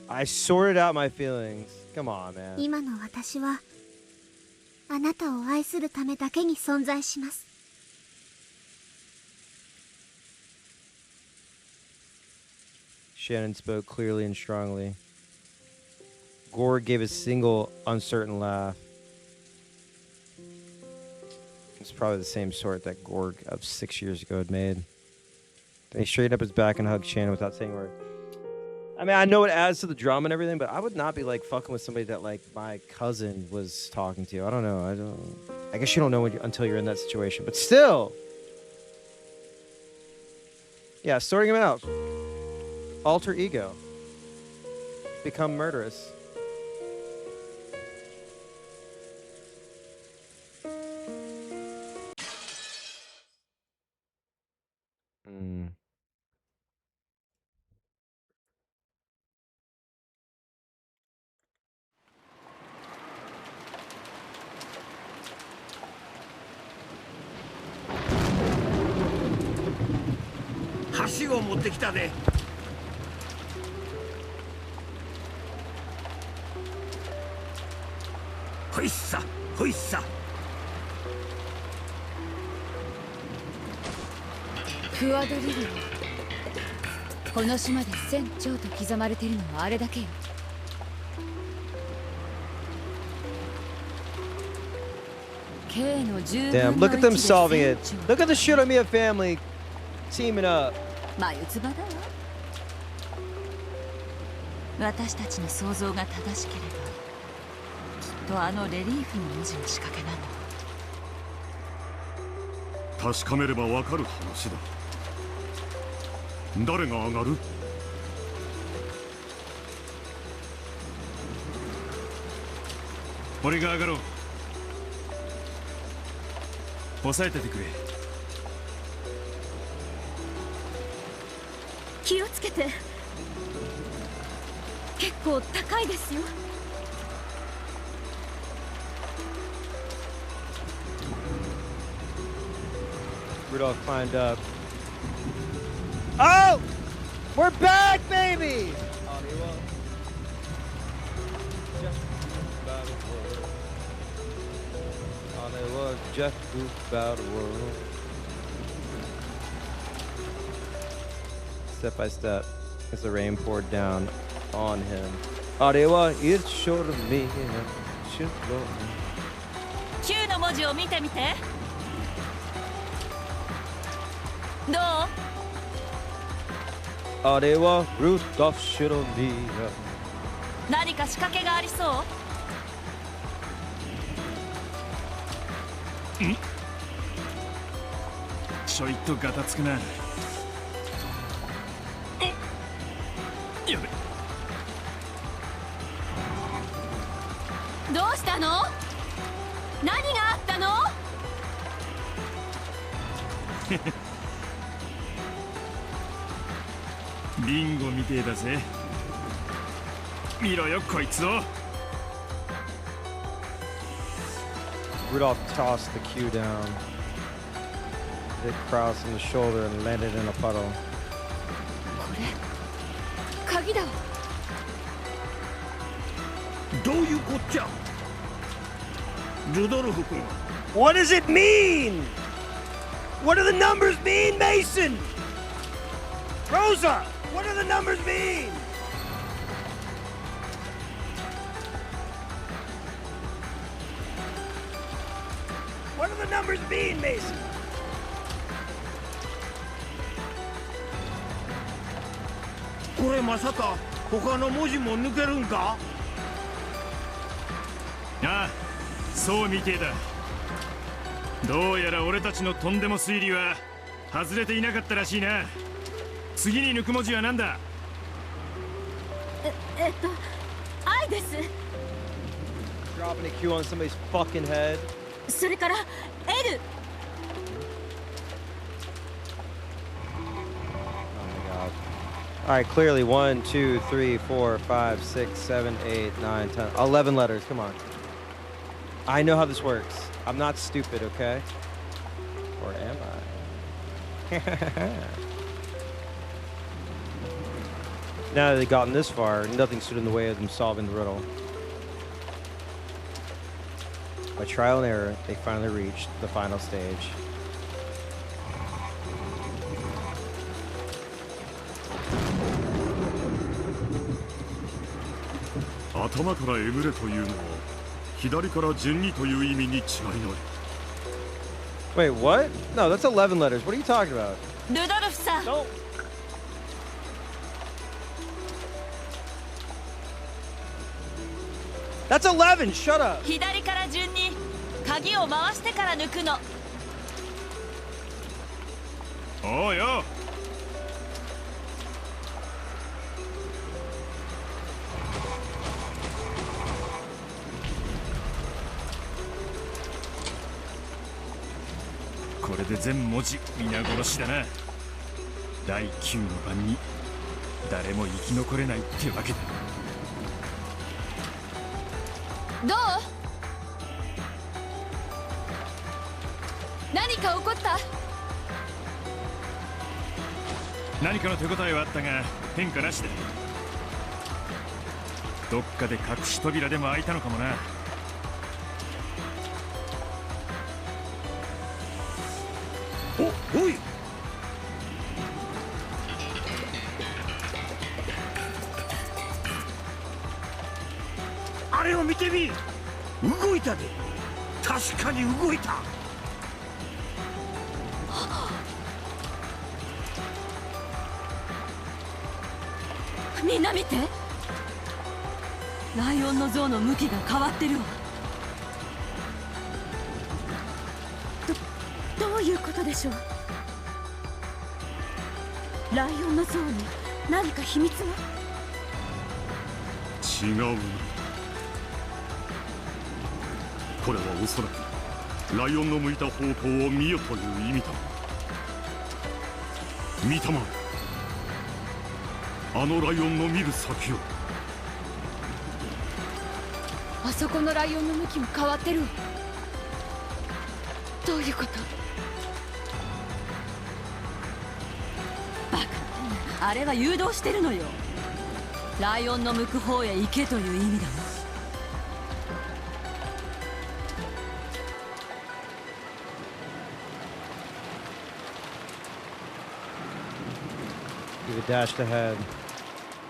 I sorted out my feelings. Come on, man. 今の私はあなたを愛するためだけに存在します。Shannon spoke clearly and strongly. Gorg gave a single, uncertain laugh. It's probably the same sort that Gorg of 6 years ago had made. Then he straightened up his back and hugged Shannon without saying a word. I mean, I know it adds to the drama and everything, but I would not be like fucking with somebody that like my cousin was talking to. I don't know. I guess you don't know until you're in that situation, but still. Yeah, sorting him out. Alter ego. Become murderous. Hmm. Hashigo 持ってきたで。ほいっさ、ほいっさ。クアドリル。この島で船長と刻まれているのはあれだけよ。Damn, look at them solving it. Look at the Shiromiya family teaming up. 眉唾だわ。私たちの想像が正しければ、きっとあのレリーフの文字の仕掛けなの。確かめればわかる話だ。誰が上がる？俺が上がろう。抑えててくれ。気をつけて。結構高いですよ。Rudolph climbed up. Oh! We're back, baby! Just about a world. Step by step, as the rain poured down on him. Arewa irshor me. 9の文字を見てみて。どう？あれはルードフシロミア。何か仕掛けがありそう？ん？ちょいとガタつくな。やべ。どうしたの？何があったの？ビンゴみてえだぜ。見ろよこいつを。Rudolph tossed the cue down. Hit Kraus in the shoulder and landed in a puddle. これ鍵だわ。どういうこっちゃ？ルドルフ君。What does it mean? What do the numbers mean, Mason? Rosa, what do the numbers mean? What do the numbers mean, Mason? これまさか他の文字も抜けるんか？ああ、そうみてえだ。どうやら俺たちのとんでも推理は外れていなかったらしいな。次に抜く文字は何だ？愛です。 Dropping a cue on somebody's fucking head. それから L。 All right, clearly 1, 2, 3, 4, 5, 6, 7, 8, 9, 10, 11 letters. Come on. I know how this works. I'm not stupid, okay? Or am I? Now that they've gotten this far, nothing stood in the way of them solving the riddle. By trial and error, they finally reached the final stage. 頭からえぐれというのは左から順にという意味に違いない。 Wait, what? No, that's 11 letters. What are you talking about? ルドルフさん That's 11! Shut up! 左から順に鍵を回してから抜くの。おうよ。これで全文字皆殺しだな。第9の番に誰も生き残れないってわけだ。どう？何か起こった？何かの手応えはあったが変化なしだ。どっかで隠し扉でも開いたのかもな。おい、あれを見てみ、動いたで。確かに動いた。みんな見て、ライオンの像の向きが変わってるわ。どういうことでしょう。ライオンの像に何か秘密が？違うな。これはおそらくライオンの向いた方向を見よという意味だ。見たまえ、あのライオンの見る先を。あそこのライオンの向きも変わってる。どういうこと？バカ、あれは誘導してるのよ。ライオンの向く方へ行けという意味だもん。He dashed ahead.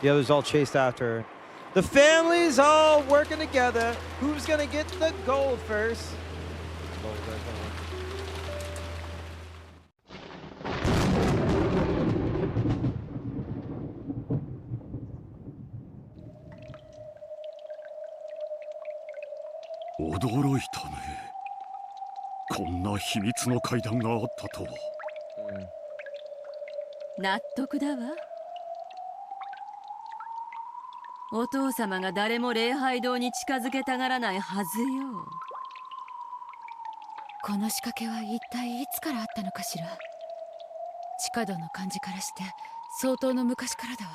The others all chased after her. The family's all working together. Who's gonna get the gold first? Gold, gold, gold.驚いたね。こんな秘密の階段があったとは。納得だわ。お父様が誰も礼拝堂に近づけたがらないはずよ。この仕掛けは一体いつからあったのかしら。地下道の感じからして相当の昔からだわ。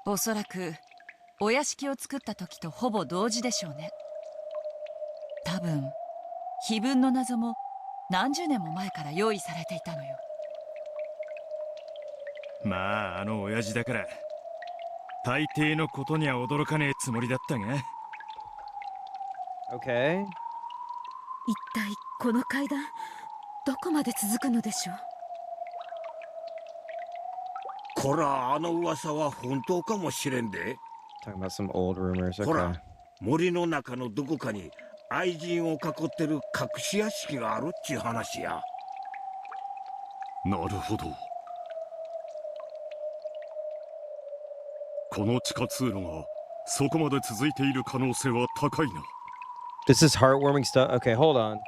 おそらくお屋敷を作った時とほぼ同時でしょうね。多分碑文の謎も何十年も前から用意されていたのよ。まああの親父だから大抵のことには驚かねえつもりだったが。Okay. 一体この階段どこまで続くのでしょう。こら、あの噂は本当かもしれんで。 Talking about some old rumors. ほ Okay. ら、森の中のどこかに愛人を囲ってる隠し屋敷があるっちゅう話や。なるほど。この地下通路がそこまで続いている可能性は高いな。This is heartwarming stuff. Okay, hold on.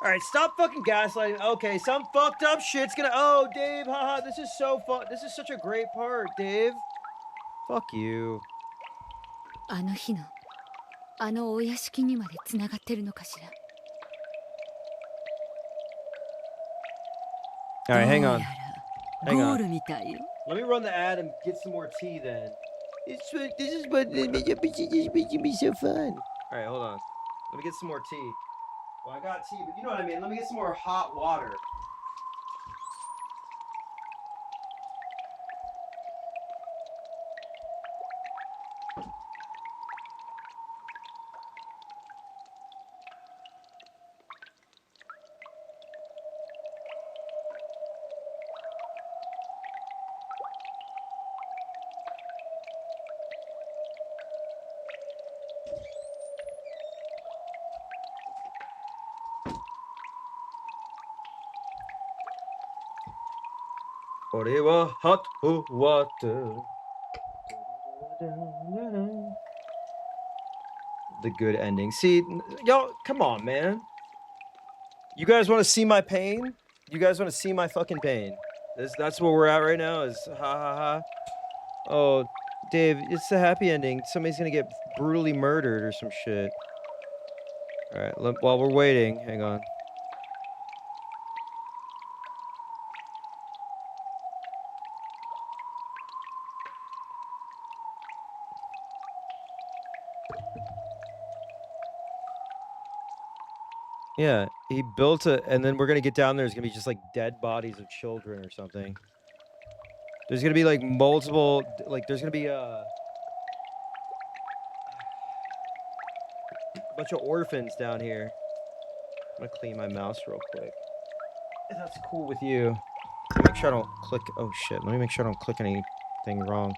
Alright, stop fucking gaslighting. Okay, some fucked up shit's gonna. Oh, Dave, haha, this is so fun. This is such a great part, Dave. Fuck you. あの日のあのお屋敷にまでつながってるのかしら。 Alright, hang on. Hang ゴー on. ルみたいよ。Let me run the ad and get some more tea then. This is what making me so fun. Alright, hold on. Let me get some more tea. Well, I got tea, but you know what I mean. Let me get some more hot water. Ore wa hot water. The good ending. See, y'all, come on, man. You guys want to see my pain? You guys want to see my fucking pain? That's where we're at right now. Is ha ha ha. Oh, Dave, it's the happy ending. Somebody's gonna get brutally murdered or some shit. All right. While we're waiting, hang on. Yeah, he built and then we're gonna get down there. There's gonna be just like dead bodies of children or something. There's gonna be like multiple, like there's gonna be a bunch of orphans down here. I'm gonna clean my mouse real quick. If that's cool with you. Let me make sure I don't click. Oh shit! Let me make sure I don't click anything wrong.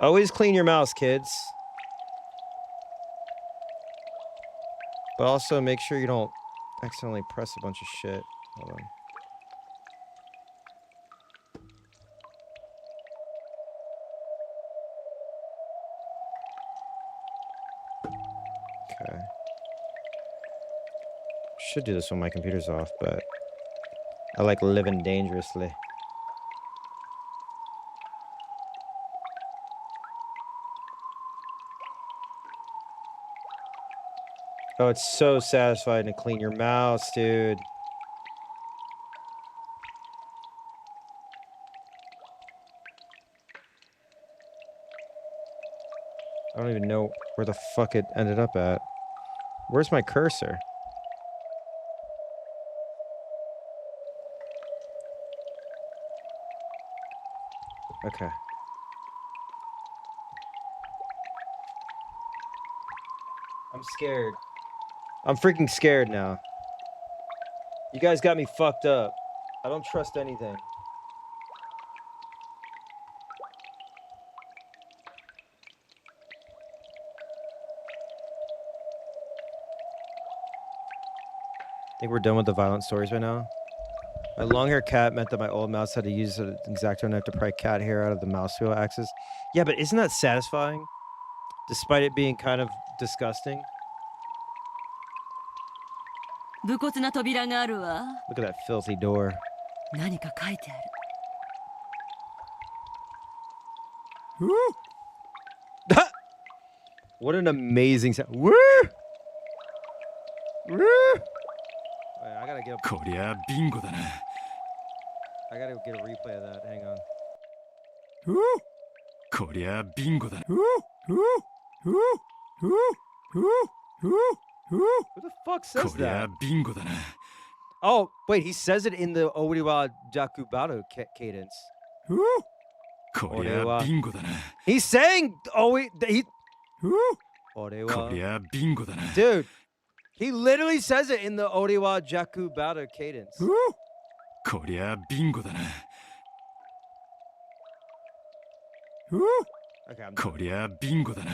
Always clean your mouse, kids. But also make sure you don't accidentally press a bunch of shit. Hold on. Okay. Should do this when my computer's off, but I like living dangerously. Oh, it's so satisfying to clean your mouse, dude. I don't even know where the fuck it ended up at. Where's my cursor? Okay. I'm scared. I'm freaking scared now. You guys got me fucked up. I don't trust anything. I think we're done with the violent stories right now. My long-haired cat meant that my old mouse had to use an X-Acto knife to pry cat hair out of the mouse wheel axis. Yeah, but isn't that satisfying? Despite it being kind of disgusting. 武骨な扉があるわ。 Look at that filthy door. 何か書いてある。 What an amazing sound. Woo! Woo! Wait, I gotta get a... こりゃビンゴだな。 I gotta get a replay of that. Hang on. こりゃビンゴだな。 Who the fuck says that? Oh, wait, he says it in the Oriwa Jakubaro cadence. He's saying Dude, he literally says it in the Oriwa Jakubaro cadence. Okay, I'm done.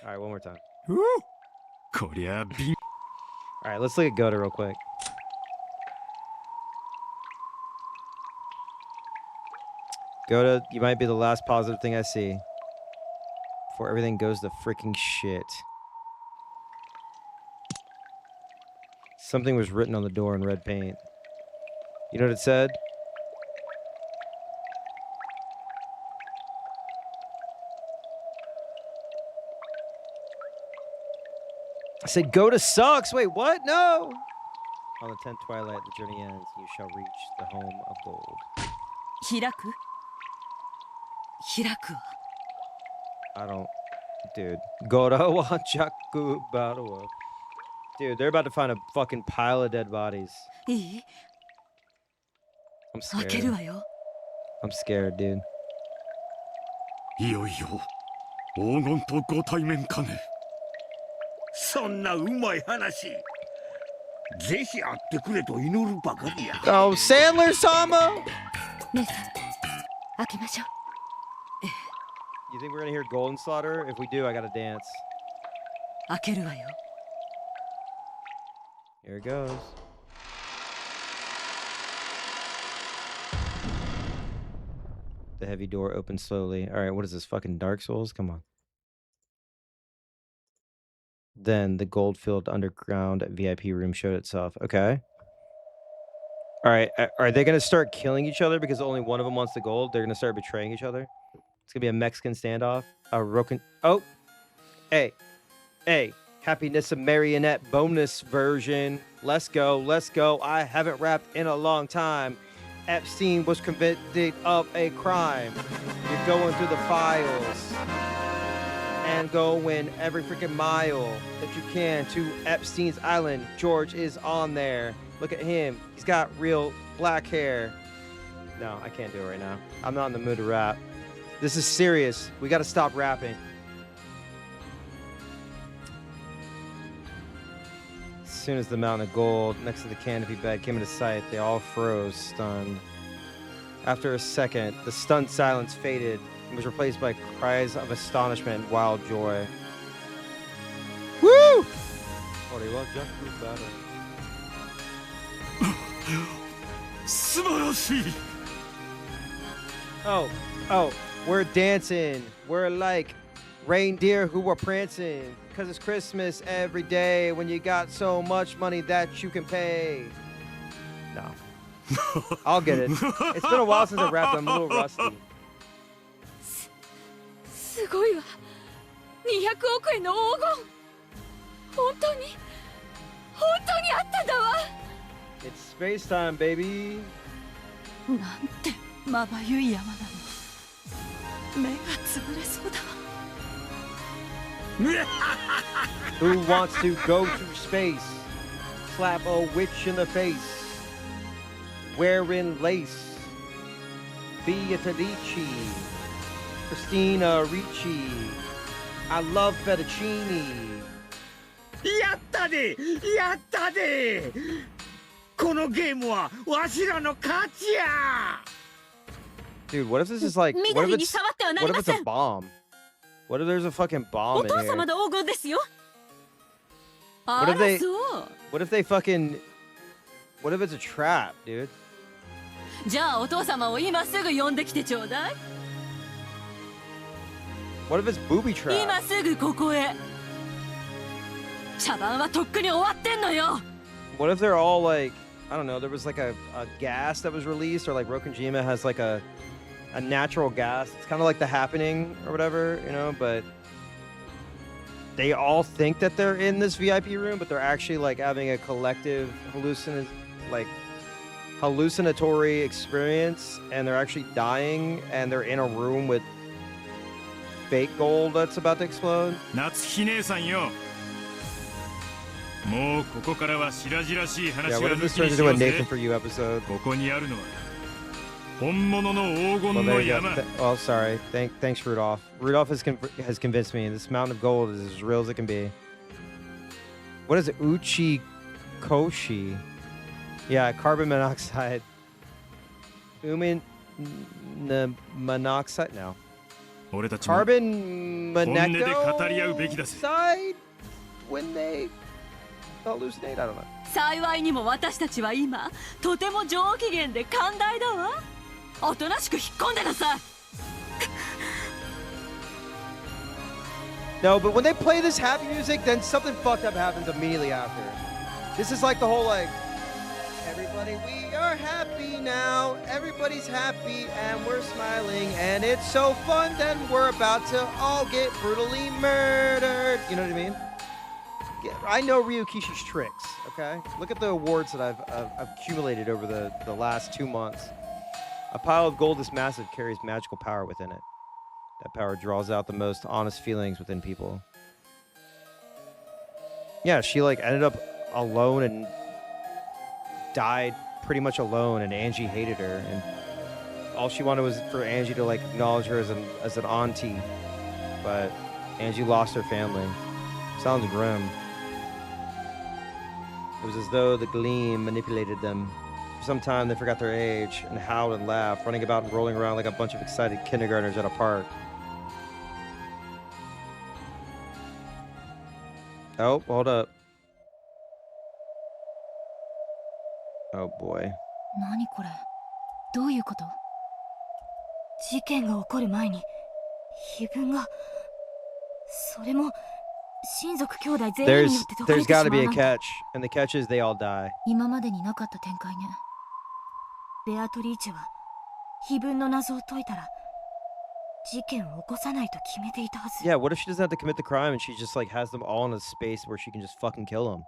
Alright, one more time. Alright, let's look at Goda real quick. Goda, you might be the last positive thing I see before everything goes to freaking shit. Something was written on the door in red paint. You know what it said? I said, Goda sucks. Wait, what? No. On the 10th twilight, the journey ends. You shall reach the home of gold. 開く? 開くわ. I don't... Dude. Goda wa jaku barawa. Dude, they're about to find a fucking pile of dead bodies. いい? I'm 開け scared. るわよ. I'm scared, dude. いよいよ黄金とご対面かね。そんなうまい話。ぜひ会ってくれと祈るばかりや。Oh, Sandler-sama! 姉さん、開けましょう。 You think we're gonna hear Golden Slaughter? If we do, I gotta dance. 開けるわよ。 Here it goes. The heavy door opens slowly. All right, what is this? Fucking Dark Souls? Come on. Then the gold-filled underground VIP room showed itself. Okay. All right. Are they going to start killing each other because only one of them wants the gold? They're going to start betraying each other? It's going to be a Mexican standoff? A Roken... Oh! Hey. Hey. Happiness of Marionette bonus version. Let's go. Let's go. I haven't rapped in a long time. Epstein was convicted of a crime. You're going through the files and going every freaking mile that you can to Epstein's Island. George is on there. Look at him. He's got real black hair. No, I can't do it right now. I'm not in the mood to rap. This is serious. We got to stop rapping. As soon as the mountain of gold next to the canopy bed came into sight, they all froze, stunned. After a second, the stunned silence faded and was replaced by cries of astonishment and wild joy. Woo! Oh, we're dancing. We're like reindeer who were prancing. Because it's Christmas every day when you got so much money that you can pay. No. I'll get it. It's been a while since I rapped. I'm a little rusty. すごいわ。200億円の黄金。本当にあったんだわ。 It's space time, baby. なんてまばゆい山なの。目が潰れそうだわ。 Who wants to go to space? Slap a witch in the face. Wearing lace. Beatrice. Christina Ricci. I love fettuccine. やったでやったでこのゲームはわしらの勝ちや Dude, what if this is like... What if it's a bomb? What if there's a fucking bomb in here? What if they fucking... What if it's a trap, dude? じゃあお父様を今すぐ呼んできてちょうだい。 What if it's booby trap? 今すぐここへ。茶番はとっくに終わってんのよ。 What if they're all like... I don't know, there was like a gas that was released, or like Rokujima has like a natural gas. It's kind of like The Happening or whatever, you know, but they all think that they're in this VIP room, but they're actually like having a collective hallucinatory experience, and they're actually dying, and they're in a room with fake gold that's about to explode. もうここからは白々しい話 Yeah, は what if 抜 this きに turns し into よ a うぜ Nathan for You episode? ここにあるのは本物の黄金 Well, の there you go.山 Oh, sorry. Thanks, Rudolph. Rudolph has convinced me. This mountain of gold is as real as it can be. What is it? Uchikoshi. Yeah, carbon monoxide. Monoxide? No. 俺たちも Carbon 本音で語り合うべきだぜ monoxide? When they hallucinate? I don't know. 幸いにも私たちは今とても上機嫌で寛大だわ。おとなしく引っ込んでなさい。 No, but when they play this happy music, then something fucked up happens immediately after. This is like the whole like, everybody, we are happy now. Everybody's happy and we're smiling and it's so fun. Then we're about to all get brutally murdered. You know what I mean? Yeah, I know Ryukishi's tricks. Okay, look at the awards that I've accumulated over the last 2 months. A pile of gold this massive carries magical power within it. That power draws out the most honest feelings within people. Yeah, she like ended up alone and died pretty much alone, and Angie hated her, and all she wanted was for Angie to like acknowledge her as an auntie. But Angie lost her family. Sounds grim. It was as though the gleam manipulated them. For some time, they forgot their age and howled and laughed, running about and rolling around like a bunch of excited kindergartners at a park. Oh, hold up. Oh boy. 何これどういうこと事件が起こる前に碑文がそれも親族兄弟全員によって解かれ There's てしま got to う be a なんて catch, and the catch is they all die. 今までになかった展開ね。ベアトリーチェは碑文の謎を解いたら事件を起こさないと決めていたはず。 Yeah, what if she doesn't have to commit the crime and she just like has them all in a space where she can just fucking kill them?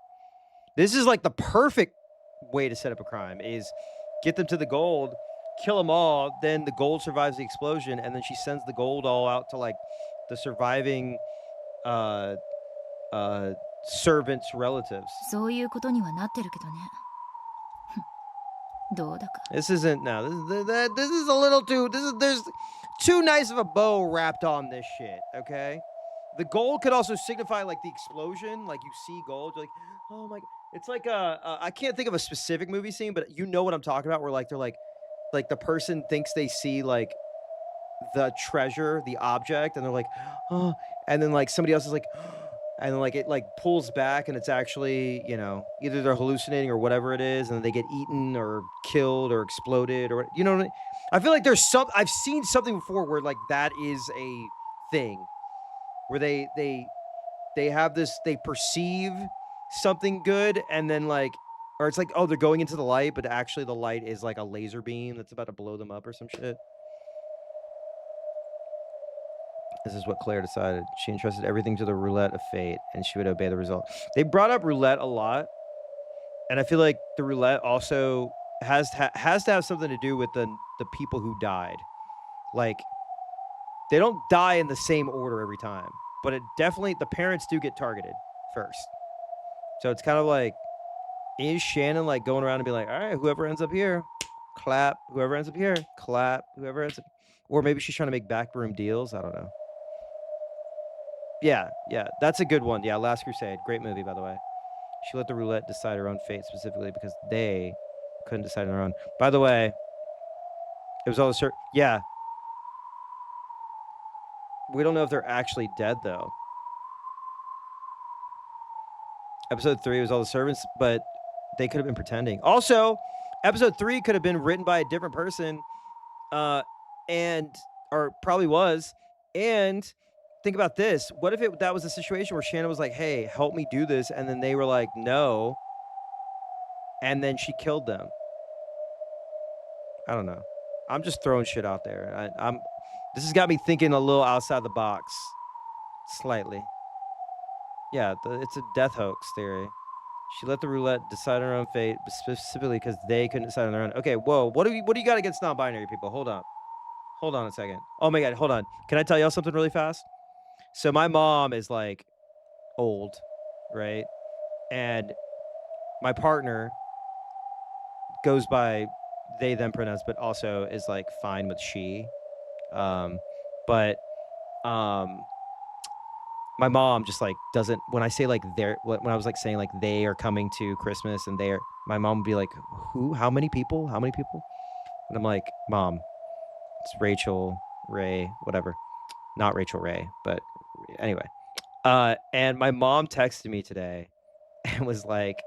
This is like the perfect way to set up a crime is get them to the gold, kill them all, then the gold survives the explosion, and then she sends the gold all out to like the surviving servants' relatives. そういうことにはなってるけどね。どうだか。 This isn't no. This is a little too. There's too nice of a bow wrapped on this shit. Okay, the gold could also signify like the explosion. Like you see gold, you're like, oh my. It's like I can't think of a specific movie scene, but you know what I'm talking about. Where like they're like the person thinks they see like the treasure, the object, and they're like, oh, and then like somebody else is like. And then like it like pulls back and it's actually, you know, either they're hallucinating or whatever it is, and they get eaten or killed or exploded or you know what I mean? I feel like there's some I've seen something before where like that is a thing where they have this, they perceive something good and then like, or it's like, oh, they're going into the light, but actually the light is like a laser beam that's about to blow them up or some shit. This is what Claire decided. She entrusted everything to the roulette of fate, and she would obey the result. They brought up roulette a lot, and I feel like the roulette also has to have something to do with the people who died. Like, they don't die in the same order every time, but it definitely, the parents do get targeted first. So it's kind of like, is Shannon like going around and be like, all right, whoever ends up here, clap. Whoever ends up here, clap. Whoever ends up, or maybe she's trying to make backroom deals. I don't know. Yeah, that's a good one. Yeah, Last Crusade, great movie, by the way. She let the roulette decide her own fate specifically because they couldn't decide on their own. By the way, it was all the yeah. We don't know if they're actually dead though. Episode 3 was all the servants, but they could have been pretending. Also, episode 3 could have been written by a different person, or probably was, and. Think about this. What if that was a situation where Shannon was like, hey, help me do this. And then they were like, no. And then she killed them. I don't know. I'm just throwing shit out there. This has got me thinking a little outside the box. Slightly. Yeah, it's a death hoax theory. She let the roulette decide on her own fate, specifically because they couldn't decide on their own. Okay, whoa. What do you got against non-binary people? Hold on. Hold on a second. Oh my God, hold on. Can I tell y'all something really fast? So my mom is like old, right? And my partner goes by they, them pronouns, but also is like fine with she. But my mom just like doesn't, when I say like when I was like saying like they are coming to Christmas and my mom would be like, who, how many people? And I'm like, Mom, it's Rachel, Ray, whatever. Not Rachel Ray, but anyway. And my mom texted me today and was like,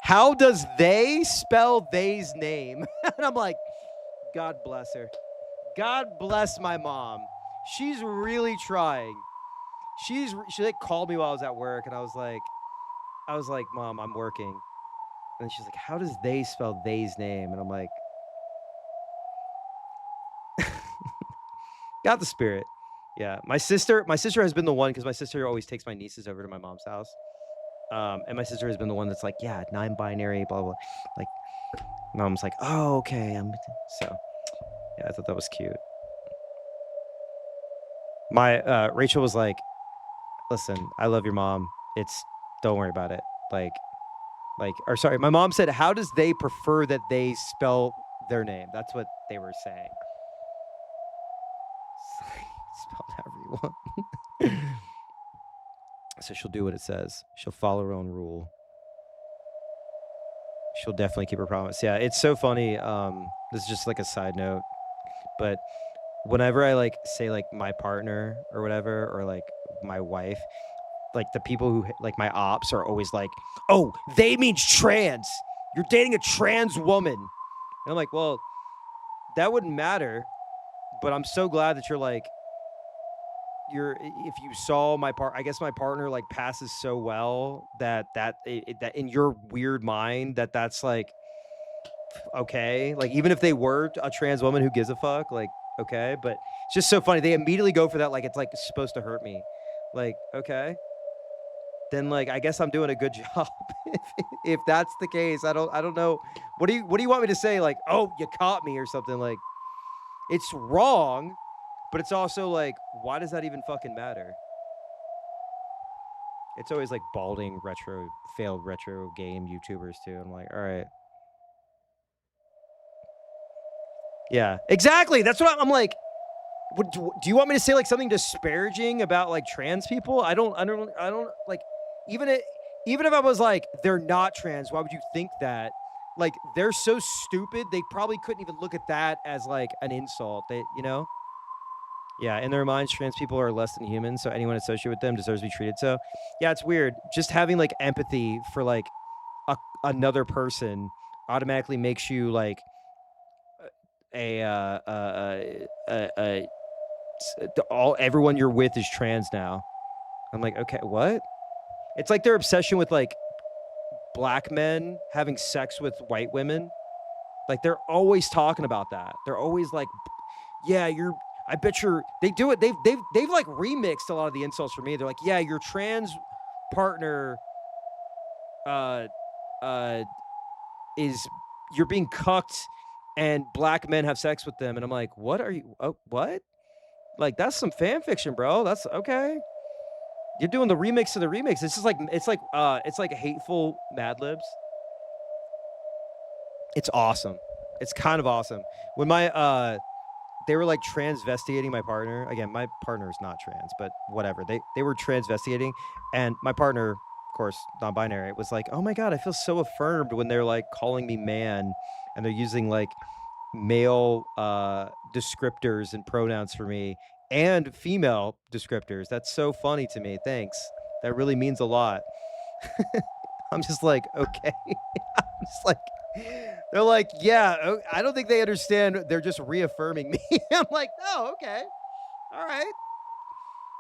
how does they spell they's name? And I'm like, God bless her. God bless my mom. She's really trying. She like called me while I was at work and I was like, Mom, I'm working. And she's like, how does they spell they's name? And I'm like, got the spirit. Yeah. My sister has been the one, because my sister always takes my nieces over to my mom's house. And my sister has been the one that's like, yeah, non-binary, blah, blah. Like, mom's like, oh, okay. So, yeah, I thought that was cute. My, Rachel was like, listen, I love your mom. Don't worry about it. Or sorry, my mom said, how does they prefer that they spell their name? That's what they were saying. Spell it however you want. So she'll do what it says. She'll follow her own rule. She'll definitely keep her promise. Yeah, it's so funny. This is just like a side note, but whenever I like say like my partner or whatever, or like my wife, like the people who like my ops are always like, oh, they means trans. You're dating a trans woman. And I'm like, well, that wouldn't matter, but I'm so glad that you're like, if you saw I guess my partner like passes so well that in your weird mind that's like okay, like even if they were a trans woman, who gives a fuck, like okay, but it's just so funny they immediately go for that, like it's like supposed to hurt me, like okay, then like I guess I'm doing a good job. If that's the case, I don't know, what do you want me to say, like, oh, you caught me or something? Like, it's wrong, but it's also like, why does that even fucking matter? It's always like balding failed retro game YouTubers too. I'm like, all right. Yeah, exactly. That's what I'm like. Do you want me to say like something disparaging about like trans people? I don't like, even if I was like, they're not trans, why would you think that? Like, they're so stupid, they probably couldn't even look at that as like an insult. Yeah, in their minds, trans people are less than human, so anyone associated with them deserves to be treated so. Yeah, it's weird. Just having like empathy for like another person automatically makes you like everyone you're with is trans now. I'm like, okay, what? It's like their obsession with like black men having sex with white women. Like, they're always talking about that. They're always like, yeah, I bet they do it. They've like remixed a lot of the insults for me. They're like, yeah, your trans partner is, you're being cucked and black men have sex with them. And I'm like, what are you, what? Like, that's some fan fiction, bro. That's okay. You're doing the remix of the remix. This is like, it's like hateful Mad Libs. It's awesome. It's kind of awesome. When they were like transvestiating my partner. Again, my partner is not trans, but whatever. They were transvestiating, and my partner, of course, non-binary, was like, "Oh my god, I feel so affirmed when they're like calling me man, and they're using like male descriptors and pronouns for me, and female descriptors. That's so funny to me. Thanks. That really means a lot." I'm just like, okay. I'm just like, they're like, yeah, I don't think they understand. They're just reaffirming me. I'm like, oh, okay. All right.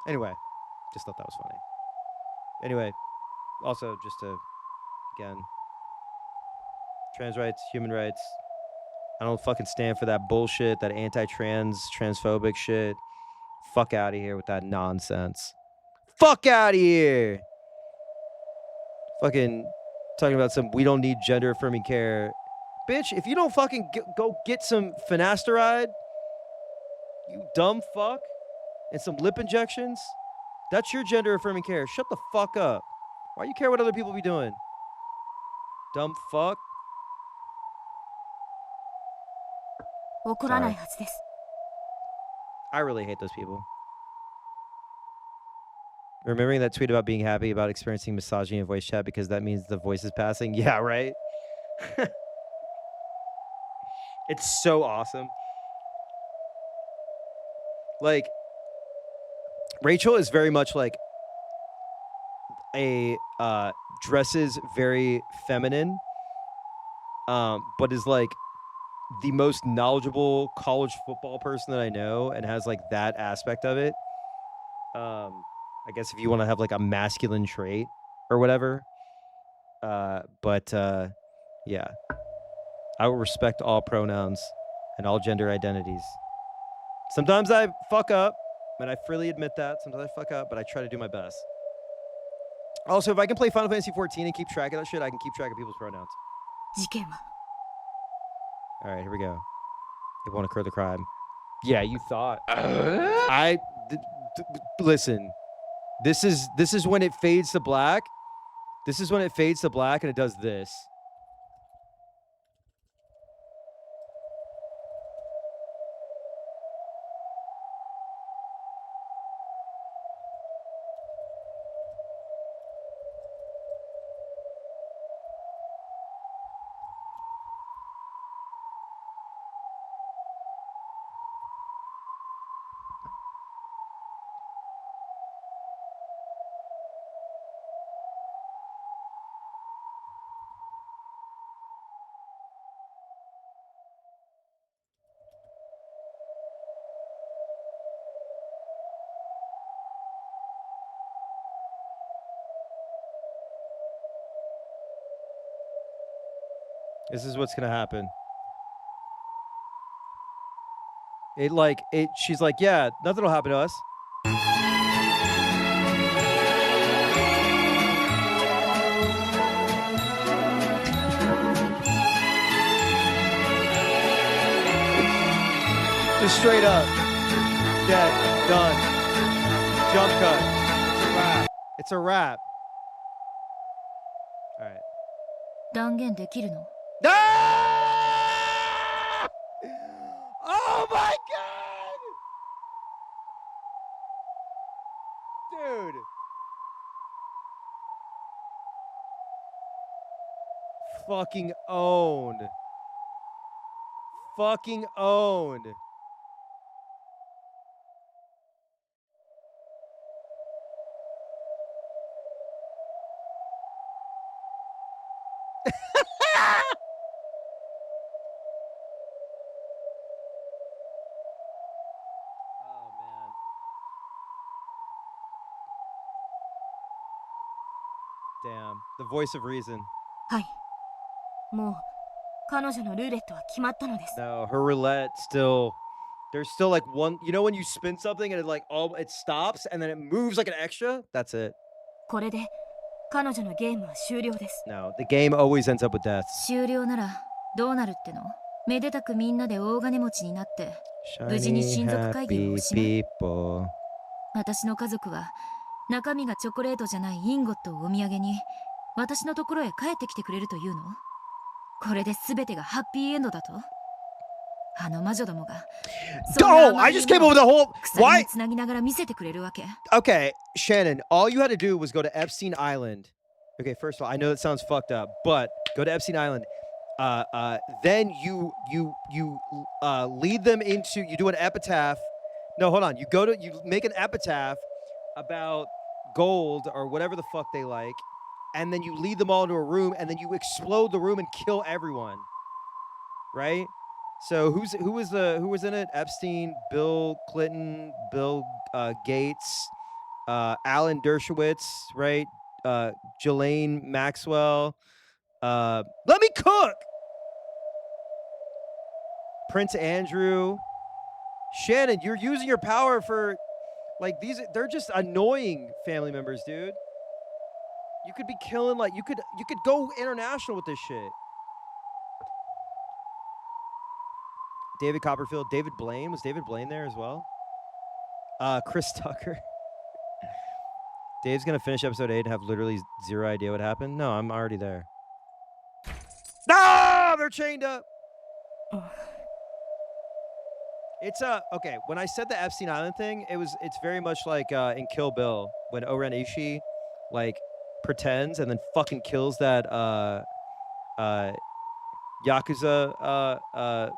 Anyway, just thought that was funny. Anyway, also just to, again, trans rights, human rights. I don't fucking stand for that bullshit, that anti-trans, transphobic shit. Fuck out of here with that nonsense. Fuck out of here. Fucking talking about some, we don't need gender affirming care. Bitch, if you don't fucking go get some finasteride, you dumb fuck, and some lip injections, that's your gender affirming care. Shut the fuck up. Why you care what other people be doing? Dumb fuck. 怒らないはずです。 I really hate those people. Remembering that tweet about being happy about experiencing misogyny in voice chat because that means the voice is passing? Yeah, right? It's so awesome. Like, Rachel is very much like a dresses very feminine, but is like the most knowledgeable college football person that I know and has like that aspect of it. I guess if you want to have like a masculine trait or whatever. But yeah, I will respect all pronouns and all gender identities. Sometimes I fuck up, and I freely admit that. Sometimes I fuck up, but I try to do my best. Also, if I can play Final Fantasy 14 and keep track of that shit, I can keep track of people's pronouns. 事件は All right, here we go. It won't occur the crime. Yeah, you thought. Listen. This is when it fades to black. This is when it fades to black and it does this. This is what's gonna happen. She's like, yeah, nothing will happen to us. Just straight up. Dead. Done. Jump cut. It's a wrap. It's a wrap. Alright. 断言できるの？ Oh my god! Dude. Fucking owned. Fucking owned. Damn. The voice of reason. はい。もう彼女のルーレットは決まったのです。 No, her roulette still. There's still like one. You know when you spin something and it like it stops and then it moves like an extra? That's it. これで彼女のゲームは終了です。 No, the game always ends up with death. 終了ならどうなるっての？めでたくみんなで大金持ちになって無事に親族会議をしまう。私の家族は中身がチョコレートじゃないインゴットをお土産に私のところへ帰ってきてくれるというの？これで全てがハッピーエンドだと？あの魔女どもが Oh, I just came up with a whole. Why? つなぎながら見せてくれるわけ。 Okay, Shannon, all you had to do was go to Epstein Island. Okay, first of all, I know that sounds fucked up, but go to Epstein Island. Then you lead them into, you do an epitaph. No, hold on. You make an epitaph about gold or whatever the fuck they like, and then you lead them all into a room, and then you explode the room and kill everyone. Right? So who was in it? Epstein, Bill Clinton, Bill Gates, Alan Dershowitz, right? Ghislaine Maxwell. Let me cook. Prince Andrew. Shannon, you're using your power for like these. They're just annoying family members, dude. You could be killing like you could go international with this shit. David Copperfield, David Blaine. Was David Blaine there as well? Chris Tucker. Dave's gonna finish episode 8 and have literally zero idea what happened. No, I'm already there. No, they're chained up. It's okay. When I said the Epstein Island thing, it's very much like in Kill Bill when Oren Ishii like pretends and then fucking kills that Yakuza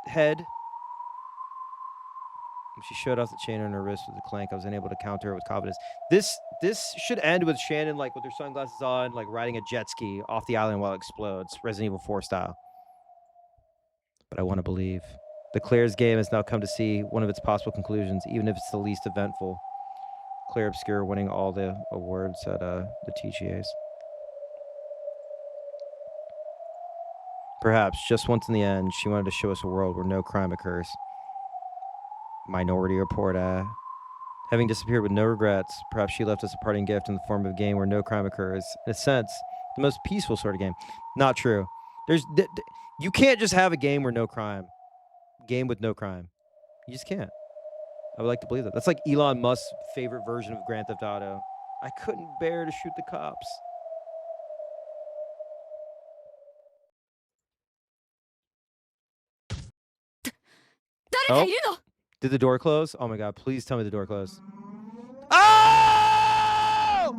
head. She showed off the chain on her wrist with a clank. I was unable to counter her with confidence. This should end with Shannon like with her sunglasses on, like riding a jet ski off the island while it explodes, Resident Evil 4 style. But I want to believe. The Claire's game has now come to see one of its possible conclusions, even if it's the least eventful. Claire Obscure winning all the awards at the TGAs. Perhaps, just once in the end, she wanted to show us a world where no crime occurs. Minority Report, having disappeared with no regrets, perhaps she left us a parting gift in the form of a game where no crime occurs. In a sense, the most peaceful sort of game. Not true. You can't just have a game where no crime. Game with no crime. You just can't. I would like to believe that. That's like Elon Musk's favorite version of Grand Theft Auto. I couldn't bear to shoot the cops. Oh, did the door close? Oh my god, please tell me the door closed. Oh!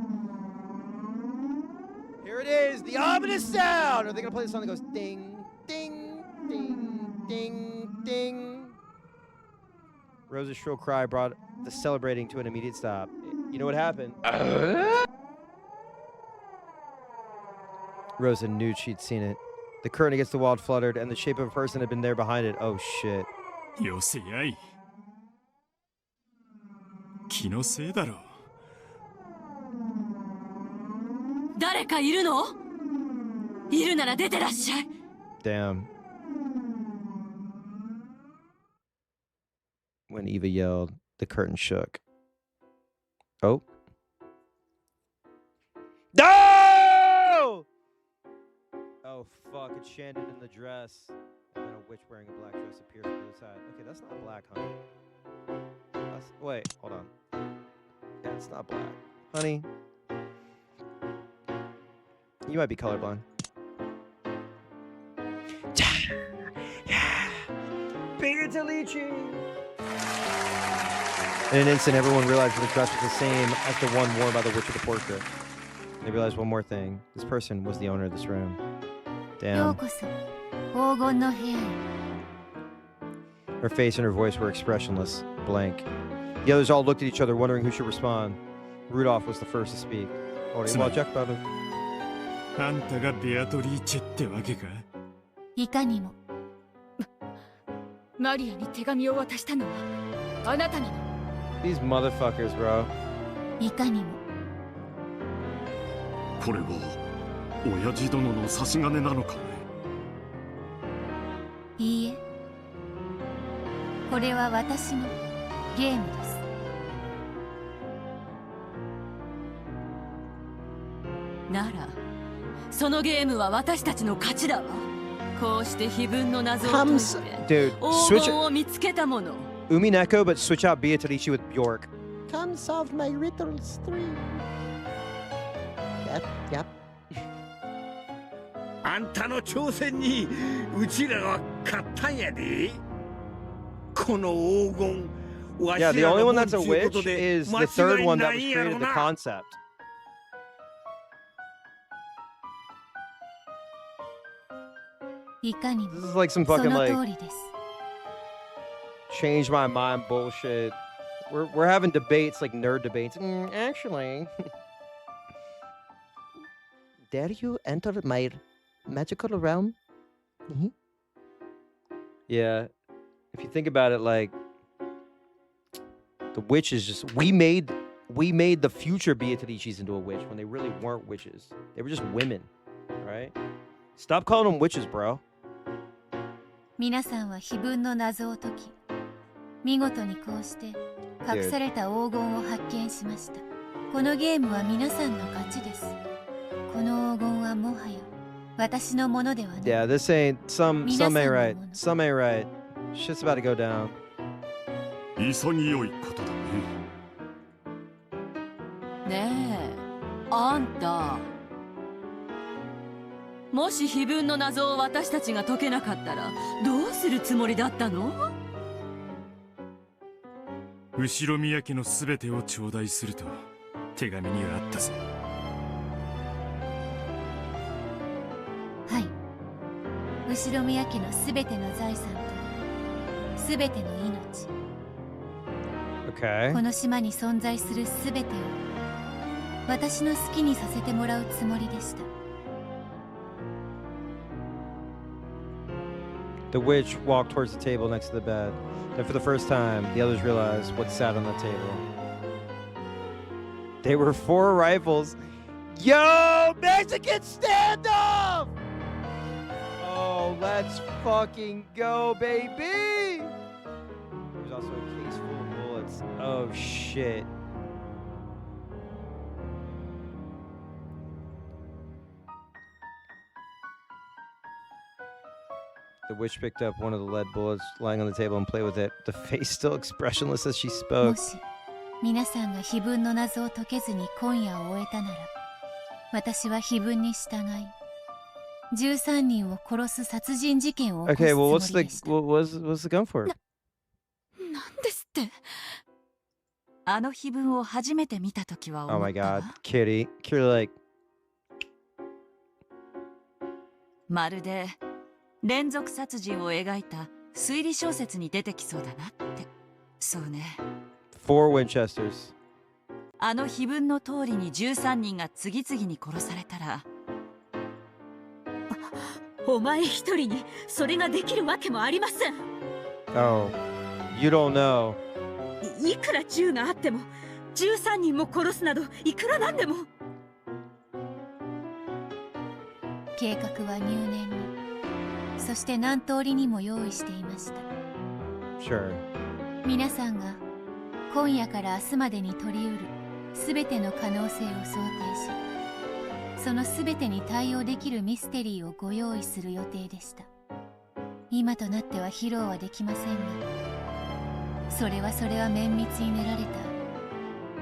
Here it is, the ominous sound! Are they gonna play the song that goes ding, ding, ding, ding, ding? Rose's shrill cry brought the celebrating to an immediate stop. You know what happened? Rosa knew she'd seen it. The curtain against the wall had fluttered, and the shape of a person had been there behind it. Oh shit. よせやい。気のせいだろう。誰かいるの？いるなら出てらっしゃい。 Damn. When Eva yelled, the curtain shook. Oh. No! Oh, fuck. It's Shandon in the dress. And then a witch wearing a black dress appears from the other side. Okay, that's not black, honey. Wait, hold on. Yeah, it's not black. Honey. You might be colorblind. Beatalici! In an instant, everyone realized that the dress was the same as the one worn by the witch of the portrait. They realized one more thing. This person was the owner of this room. Damn. Her face and her voice were expressionless, blank. The others all looked at each other, wondering who should respond. Rudolph was the first to speak. These motherfuckers, bro. いかにも。これは親父殿の差し金なのかね。いいえ。これは私のゲームです。なら、そのゲームは私たちの勝ちだわ。こうして非分の謎を解いて、黄金を見つけたもの。Umineko, but switch out Beatalici with Bjork. Come solve my riddles 3. Yep. あんたの挑戦にうちらは勝ったんやで。この黄金。Yeah, the only one that's a witch is the third one that was created the concept. This is like some fucking like change my mind bullshit. We're having debates, like nerd debates. Actually, dare you enter my magical realm? Yeah, if you think about it, like the witch is just we made the future Beatalicis into a witch when they really weren't witches. They were just women, right? Stop calling them witches, bro. 皆さんは非分の謎を解き、見事にこうして隠された黄金を発見しました。このゲームは皆さんの勝ちです。この黄金はもはや私のものではない。Yeah, this ain't some ain't right. Some ain't right. Shit's about to go down. 潔いことだね。ねえ、あんた。もし非分の謎を私たちが解けなかったらどうするつもりだったの？後ろ宮家のすべてを頂戴すると手紙にはあったぜ。はい。後ろ宮家のすべての財産とすべての命。Okay. この島に存在するすべてを私の好きにさせてもらうつもりでした。The witch walked towards the table next to the bed. Then for the first time, the others realized what sat on the table. They were 4 rifles. Yo, Mexican standoff! Oh, let's fucking go, baby! There was also a case full of bullets. Oh, shit. The witch picked up one of the lead bullets lying on the table and played with it, the face still expressionless as she spoke. もし皆さんが非分の謎を解けずに今夜を終えたなら、私は非分に従い、13人を殺す殺人事件を起こすつ Okay, も well, りでした。what's the gun for? なんですって。あの碑文を初めて見たときは Oh 思 my ったわ。 god, Kitty. You're like... まるで連続殺人を描いた推理小説に出てきそうだなって。そうね。4 Winchesters. あの碑文の通りに13人が次々に殺されたら。お前一人にそれができるわけもありません。 Oh, you don't know. いくら銃があっても13人も殺すなどいくらなんでも。計画は入念に、そして何通りにも用意していました。Sure. 皆さんが今夜から明日までに取り得るすべての可能性を想定し、そのすべてに対応できるミステリーをご用意する予定でした。今となっては披露はできませんが、それは綿密に練られた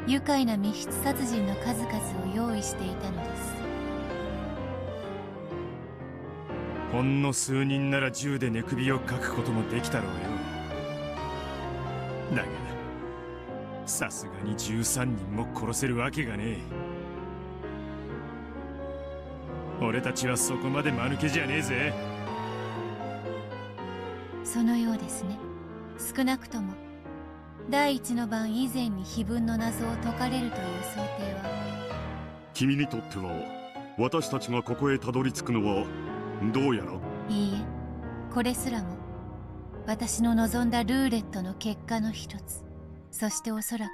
愉快な密室殺人の数々を用意していたのです。ほんの数人なら銃で寝首をかくこともできたろうよ。だがさすがに13人も殺せるわけがねえ。俺たちはそこまで間抜けじゃねえぜ。そのようですね。少なくとも第一の晩以前に碑文の謎を解かれるという想定は。君にとっては私たちがここへたどり着くのはどうやら。いいえ、これすらも私の望んだルーレットの結果の一つ、そしておそらく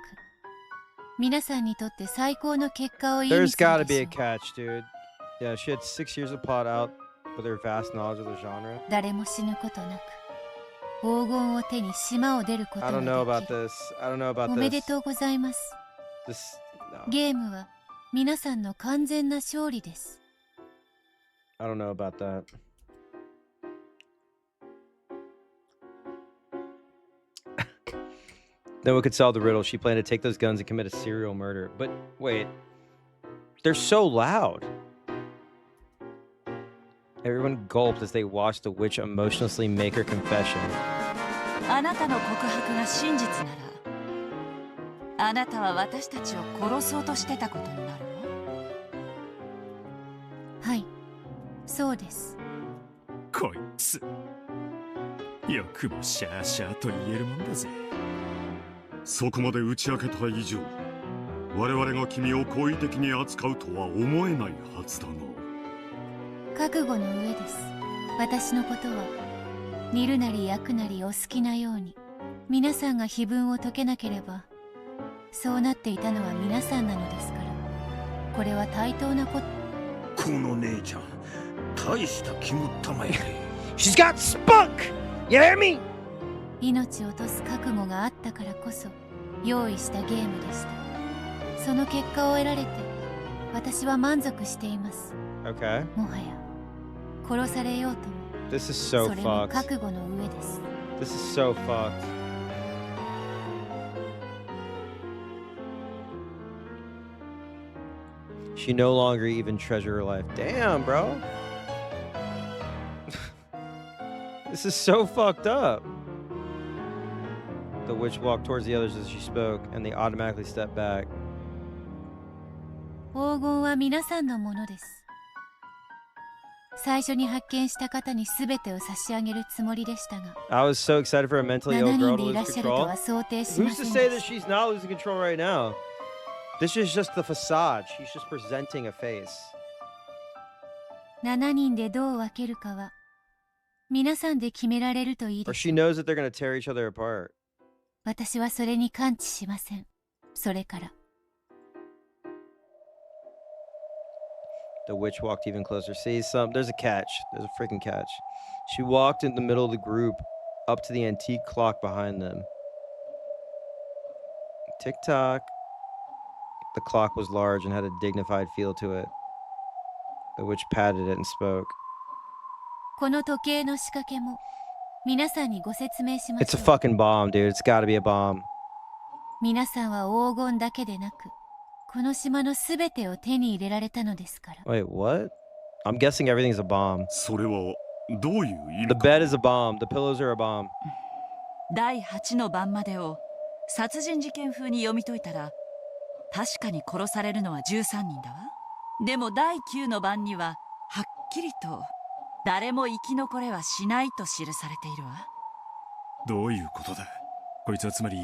皆さんにとって最高の結果を意味するでしょう。 There's gotta be a catch, dude. Yeah, she had 6 years of plot out with her vast knowledge of the genre. 誰も死ぬことなく黄金を手に島を出ることが I で don't き know る。 about this. I don't know about おめで this. とうございます。 This no. ゲームは皆さんの完全な勝利です。 I don't know about that. Then we could solve the riddle. She planned to take those guns and commit a serial murder. But wait, they're so loud. Everyone gulped as they watched the witch emotionlessly make her confession. あなたの告白が真実なら、あなたは私たちを殺そうとしてたことになるわ。はい、そうです。こいつよくもシャーシャーと言えるもんだぜ。そこまで打ち明けた以上、我々が君を好意的に扱うとは思えないはずだが。覚悟の上です。私のことは煮るなり焼くなりお好きなように。皆さんが碑文を解けなければそうなっていたのは皆さんなのですから。これは対等なこと。この姉ちゃん大した肝っ玉やで。 She's got spunk! You hear me? 命を落とす覚悟があったからこそ用意したゲームでした。その結果を得られて私は満足しています。 Okay. もはや殺されようとも This is so それも fucked. 覚悟の上です。 This is so fucked. She no longer even treasure her life. Damn, bro. This is so fucked up. The witch walked towards the others as she spoke, and they automatically stepped back. 黄金は皆さんのものです。最初に発見した方に全てを差し上げるつもりでしたが、 I was so excited for a mentally ill 7 girl 人 to でいらっ lose しゃると control. は想定しま Who's せ to ん say で that した。 she's not losing control right now? This is just the facade. She's just presenting a face. 7人でどう分けるかは皆さんで決められるといい Or です。 she knows that they're gonna tear each other apart. 私はそれに関知しません。それから The witch walked even closer. See, there's a catch. There's a freaking catch. She walked in the middle of the group up to the antique clock behind them. Tick tock. The clock was large and had a dignified feel to it. The witch patted it and spoke. この時計の仕掛けも皆さんにご説明しま It's し a ょう。 fucking bomb, dude. It's gotta be a bomb. 皆さんは黄金だけでなくこの島のすべてを手に入れられたのですから。 Wait, what? I'm guessing everything's a bomb. それはどういう意味 The か。 bed is a bomb. The pillows are a bomb. 第8の晩までを殺人事件風に読み解いたら、確かに殺されるのは13人だわ。でも第9の晩にははっきりと誰も生き残れはしないと記されているわ。どういうことだ。こいつはつまり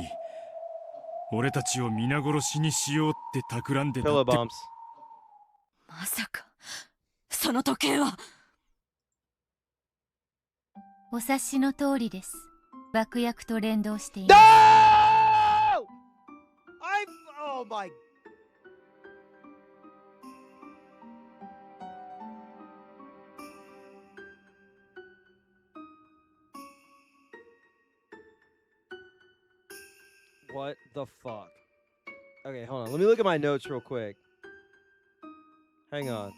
俺たちを皆殺しにしようって企んでた Pillow って。 bombs. まさかその時計は。お察しの通りです。爆薬と連動しています。 No! Oh my. What the fuck? Okay, hold on. Let me look at my notes real quick. Hang on.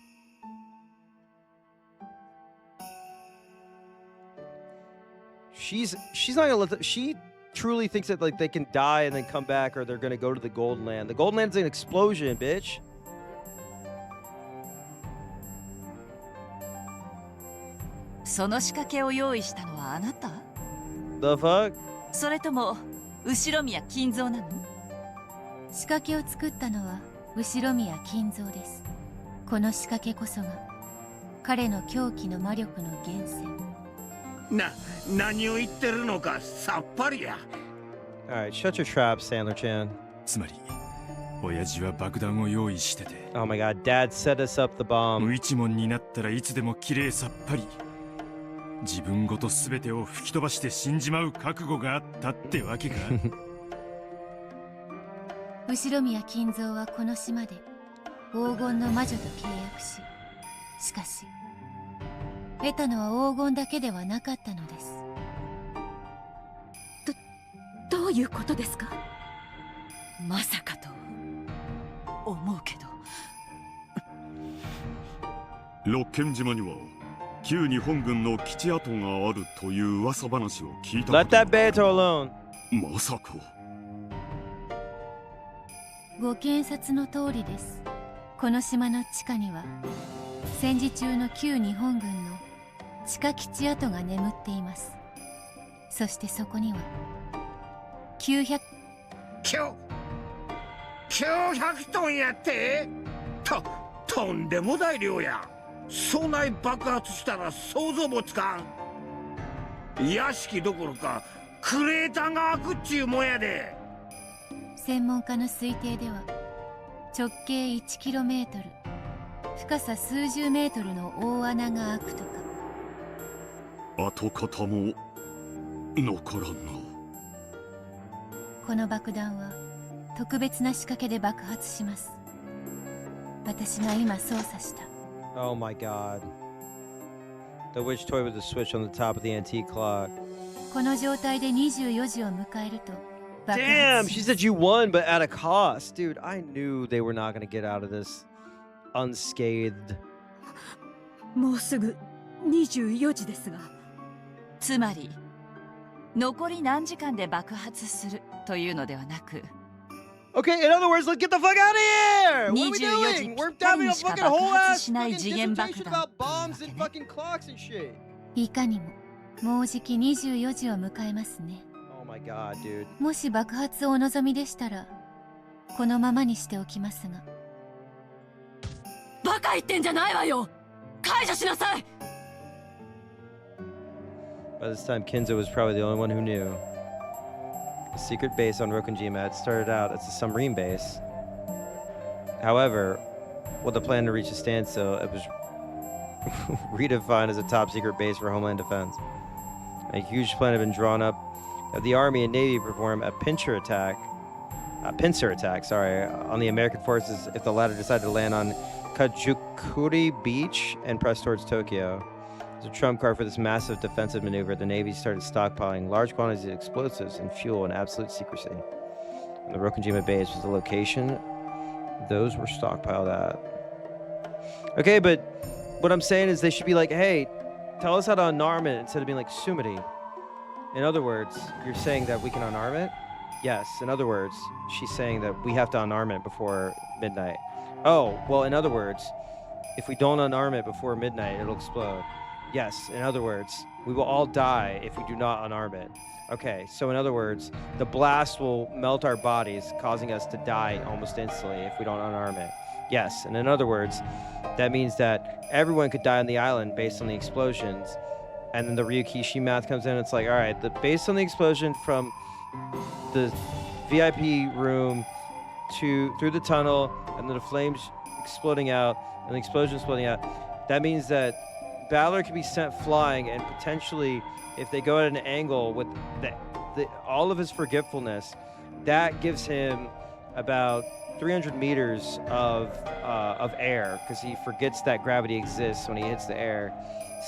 She's not gonna let she truly thinks that like they can die and then come back, or they're gonna go to the Golden Land. The Golden Land's an explosion, bitch. The fuck? それとも後宮金蔵なの？仕掛けを作ったのは後宮金蔵です。この仕掛けこそが彼の狂気の魔力の源泉。何を言ってるのかさっぱりや。Alright, shut your trap, Sandler Chan. つまり親父は爆弾を用意してて。Oh my god, Dad set us up the bomb. 無一文になったらいつでも綺麗さっぱり。自分ごと全てを吹き飛ばして死んじまう覚悟があったってわけか。後宮金蔵はこの島で黄金の魔女と契約し、しかし得たのは黄金だけではなかったのです。どういうことですか？まさかと思うけど。六軒島には旧日本軍の基地跡があるという噂話を聞いた。 Let that Beto alone. まさか。ご検察の通りです。この島の地下には戦時中の旧日本軍の地下基地跡が眠っています。そしてそこには900トンやって？とんでもない量や。そない爆発したら想像もつかん。屋敷どころかクレーターが開くっちゅうもんやで。専門家の推定では直径 1km、深さ数十メートルの大穴が開くとか。跡形も残らんな。この爆弾は特別な仕掛けで爆発します。私が今操作した。Oh my god. The witch toy with the switch on the top of the antique clock. この状態で24時を迎えると。Damn, she said you won, but at a cost. Dude, I knew they were not going to get out of this unscathed. もうすぐ24時ですが。つまり残り何時間で爆発するというのではなく。Okay, in other words, let's get the fuck out of here! What are we doing? We're having a fucking whole ass fucking dissertation about bombs and fucking clocks and shit. いかにも、もうじき24時を迎えますね。Oh my god, dude. もし爆発をお望みでしたら、このままにしておきますが。バカ言ってんじゃないわよ！解除しなさい！ By this time, Kinzo was probably the only one who knew. The secret base on Rokunjima had started out as a submarine base. However, with the plan to reach a standstill, it was redefined as a top secret base for Homeland Defense. A huge plan had been drawn up that the Army and Navy perform a pincer attack, on the American forces if the latter decided to land on Kajukuri Beach and press towards Tokyo. As a trump card for this massive defensive maneuver, the Navy started stockpiling large quantities of explosives and fuel in absolute secrecy. And the Rokunjima base was the location those were stockpiled at. Okay, but what I'm saying is they should be like, hey, tell us how to unarm it instead of being like Sumity. In other words, you're saying that we can unarm it? Yes. In other words, she's saying that we have to unarm it before midnight. Oh, well, in other words, if we don't unarm it before midnight, it'll explode. Yes, in other words, we will all die if we do not unarm it. Okay, so in other words, the blast will melt our bodies, causing us to die almost instantly if we don't unarm it. Yes, and in other words, that means that everyone could die on the island based on the explosions. And then the Ryukishi math comes in, it's like, all right, based on the explosion from the VIP room through the tunnel, and then the flames exploding out, and the explosion exploding out, that means that Balor can be sent flying, and potentially, if they go at an angle with all of his forgetfulness, that gives him about 300 meters of air, because he forgets that gravity exists when he hits the air.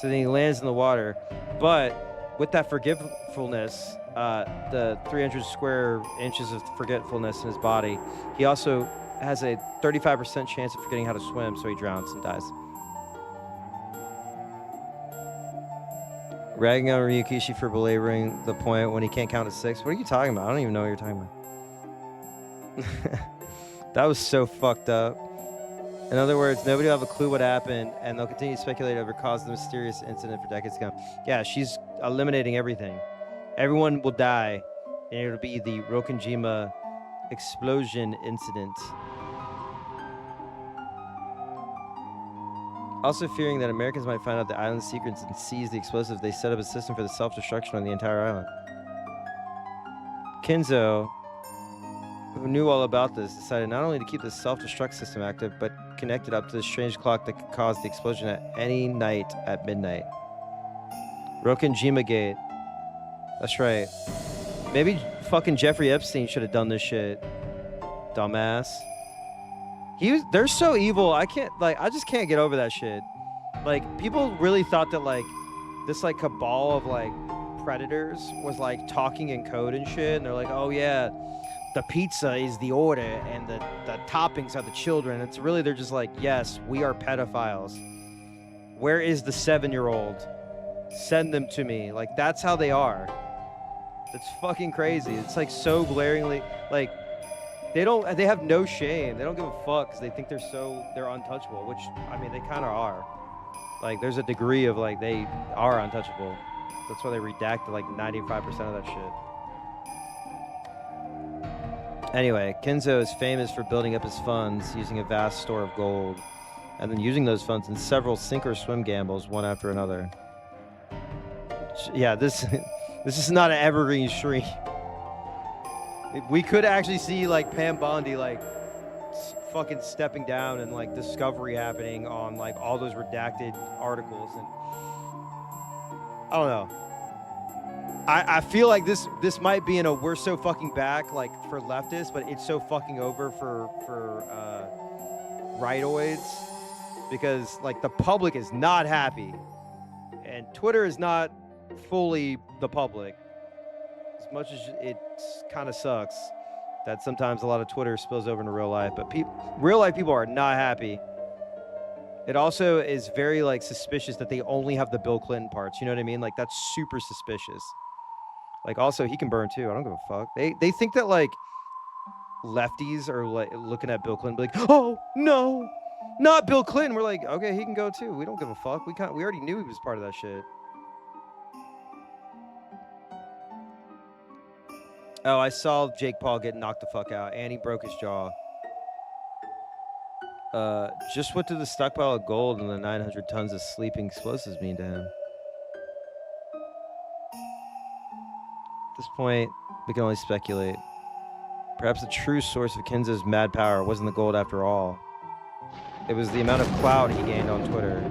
So then he lands in the water. But with that forgetfulness, the 300 square inches of forgetfulness in his body, he also has a 35% chance of forgetting how to swim, so he drowns and dies. Ragging on Ryukishi for belaboring the point when he can't count to 6. What are you talking about? I don't even know what you're talking about. That was so fucked up. In other words, nobody will have a clue what happened, and they'll continue to speculate over cause of the mysterious incident for decades to come. Yeah, she's eliminating everything. Everyone will die, and it'll be the Rokenjima explosion incident. Also fearing that Americans might find out the island's secrets and seize the explosives, they set up a system for the self-destruction on the entire island. Kinzo, who knew all about this, decided not only to keep the self-destruct system active, but connect it up to the strange clock that could cause the explosion at any night at midnight. Rokenjima Gate. That's right. Maybe fucking Jeffrey Epstein should have done this shit. Dumbass. They're so evil. I just can't get over that shit. Like, people really thought that, like, this, like, cabal of, like, predators was, like, talking in code and shit. And they're like, oh, yeah, the pizza is the order and the toppings are the children. It's really, they're just like, yes, we are pedophiles. Where is the 7-year-old? Send them to me. Like, that's how they are. It's fucking crazy. It's, like, so glaringly, like, they have no shame. They don't give a fuck because they think they're untouchable, which, I mean, they kind of are. Like, there's a degree of, like, they are untouchable. That's why they redacted, like, 95% of that shit. Anyway, Kinzo is famous for building up his funds using a vast store of gold, and then using those funds in several sink or swim gambles, one after another. Yeah, this is not an evergreen stream. We could actually see, like, Pam Bondi, like, fucking stepping down and, like, discovery happening on, like, all those redacted articles. And I don't know. I feel like this might be in a we're so fucking back, like, for leftists, but it's so fucking over for rightoids, because, like, the public is not happy, and Twitter is not fully the public. As much as it kind of sucks that sometimes a lot of Twitter spills over into real life, but real life people are not happy. It also is very, like, suspicious that they only have the Bill Clinton parts. You know what I mean? Like, that's super suspicious. Like, also, he can burn too. I don't give a fuck. They think that, like, lefties are, like, looking at Bill Clinton, like, oh no, not Bill Clinton. We're like, okay, he can go too. We don't give a fuck. We already knew he was part of that shit. Oh, I saw Jake Paul get knocked the fuck out, and he broke his jaw. Just what did the stockpile of gold and the 900 tons of sleeping explosives mean to him? At this point, we can only speculate. Perhaps the true source of Kinzo's mad power wasn't the gold after all. It was the amount of clout he gained on Twitter.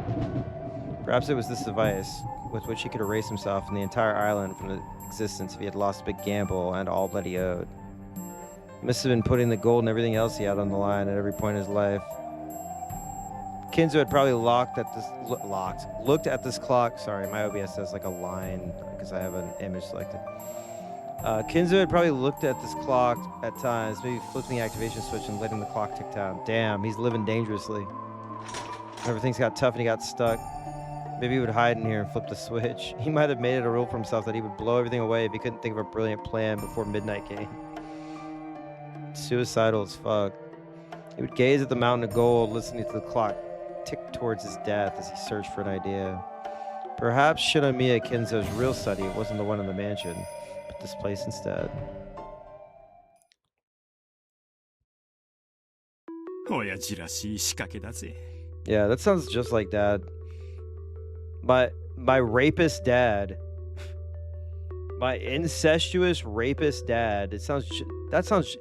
Perhaps it was this device with which he could erase himself and the entire island from the existence if he had lost a big gamble and all that he owed. He must have been putting the gold and everything else he had on the line at every point in his life. Kinzo had probably looked at this clock. Sorry, my OBS says like a line because I have an image selected. Kinzo had probably looked at this clock at times, maybe flipping the activation switch and letting the clock tick down. Damn, he's living dangerously. Whenever things got tough and he got stuck, maybe he would hide in here and flip the switch. He might have made it a rule for himself that he would blow everything away if he couldn't think of a brilliant plan before midnight came. Suicidal as fuck. He would gaze at the mountain of gold, listening to the clock tick towards his death as he searched for an idea. Perhaps Shinomiya Kinzo's real study wasn't the one in the mansion, but this place instead. Yeah, that sounds just like Dad. My rapist dad. My incestuous rapist dad. That sounds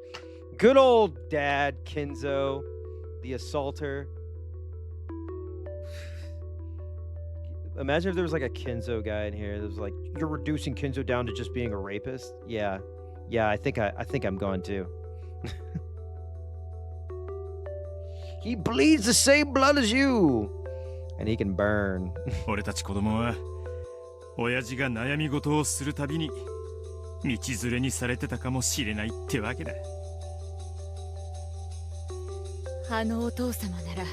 good old Dad Kinzo, the assaulter. Imagine if there was like a Kinzo guy in here that was like, you're reducing Kinzo down to just being a rapist? Yeah, I think I'm going to. He bleeds the same blood as you, and he can burn. 親父が悩み事をするたびに道連れにされてたかもしれないってわけだ。あのお父様なら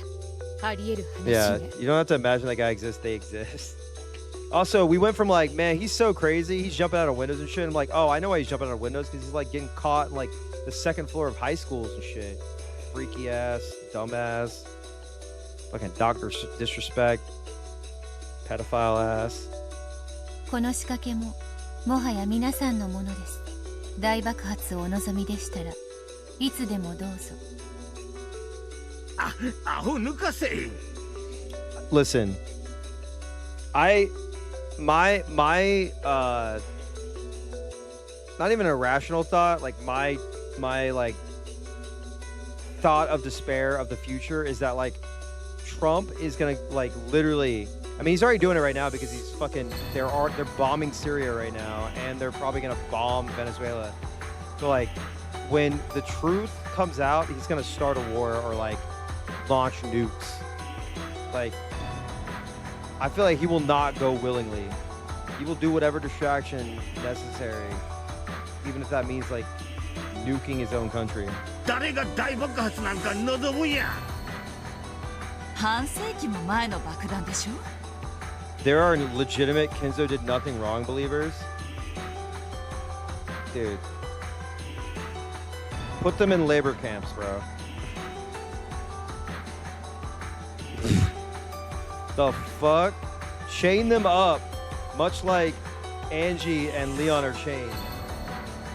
あり得る話 Yeah, ね。 you don't have to imagine that guy exists. They exist. Also, we went from like, man, he's so crazy. He's jumping out of windows and shit. I'm like, oh, I know why he's jumping out of windows because he's like getting caught in like the second floor of high schools and shit. Freaky ass, dumbass, fucking doctor disrespect, pedophile ass. この仕掛けももはや皆さんのものです。大爆発をお望みでしたらいつでもどうぞ。アホ抜かせ。 Listen, my not even a rational thought, like my like thought of despair of the future is that like Trump is gonna like literally, I mean he's already doing it right now because he's fucking they're bombing Syria right now and they're probably gonna bomb Venezuela. So like when the truth comes out, he's gonna start a war or like launch nukes. Like I feel like he will not go willingly. He will do whatever distraction necessary, even if that means like nuking his own country. 誰が大爆発なんか望むんや。半世紀も前の爆弾でしょ。 There are legitimate Kenzo did nothing wrong believers. Dude. Put them in labor camps, bro. The fuck? Chain them up, much like Angie and Leon are chained.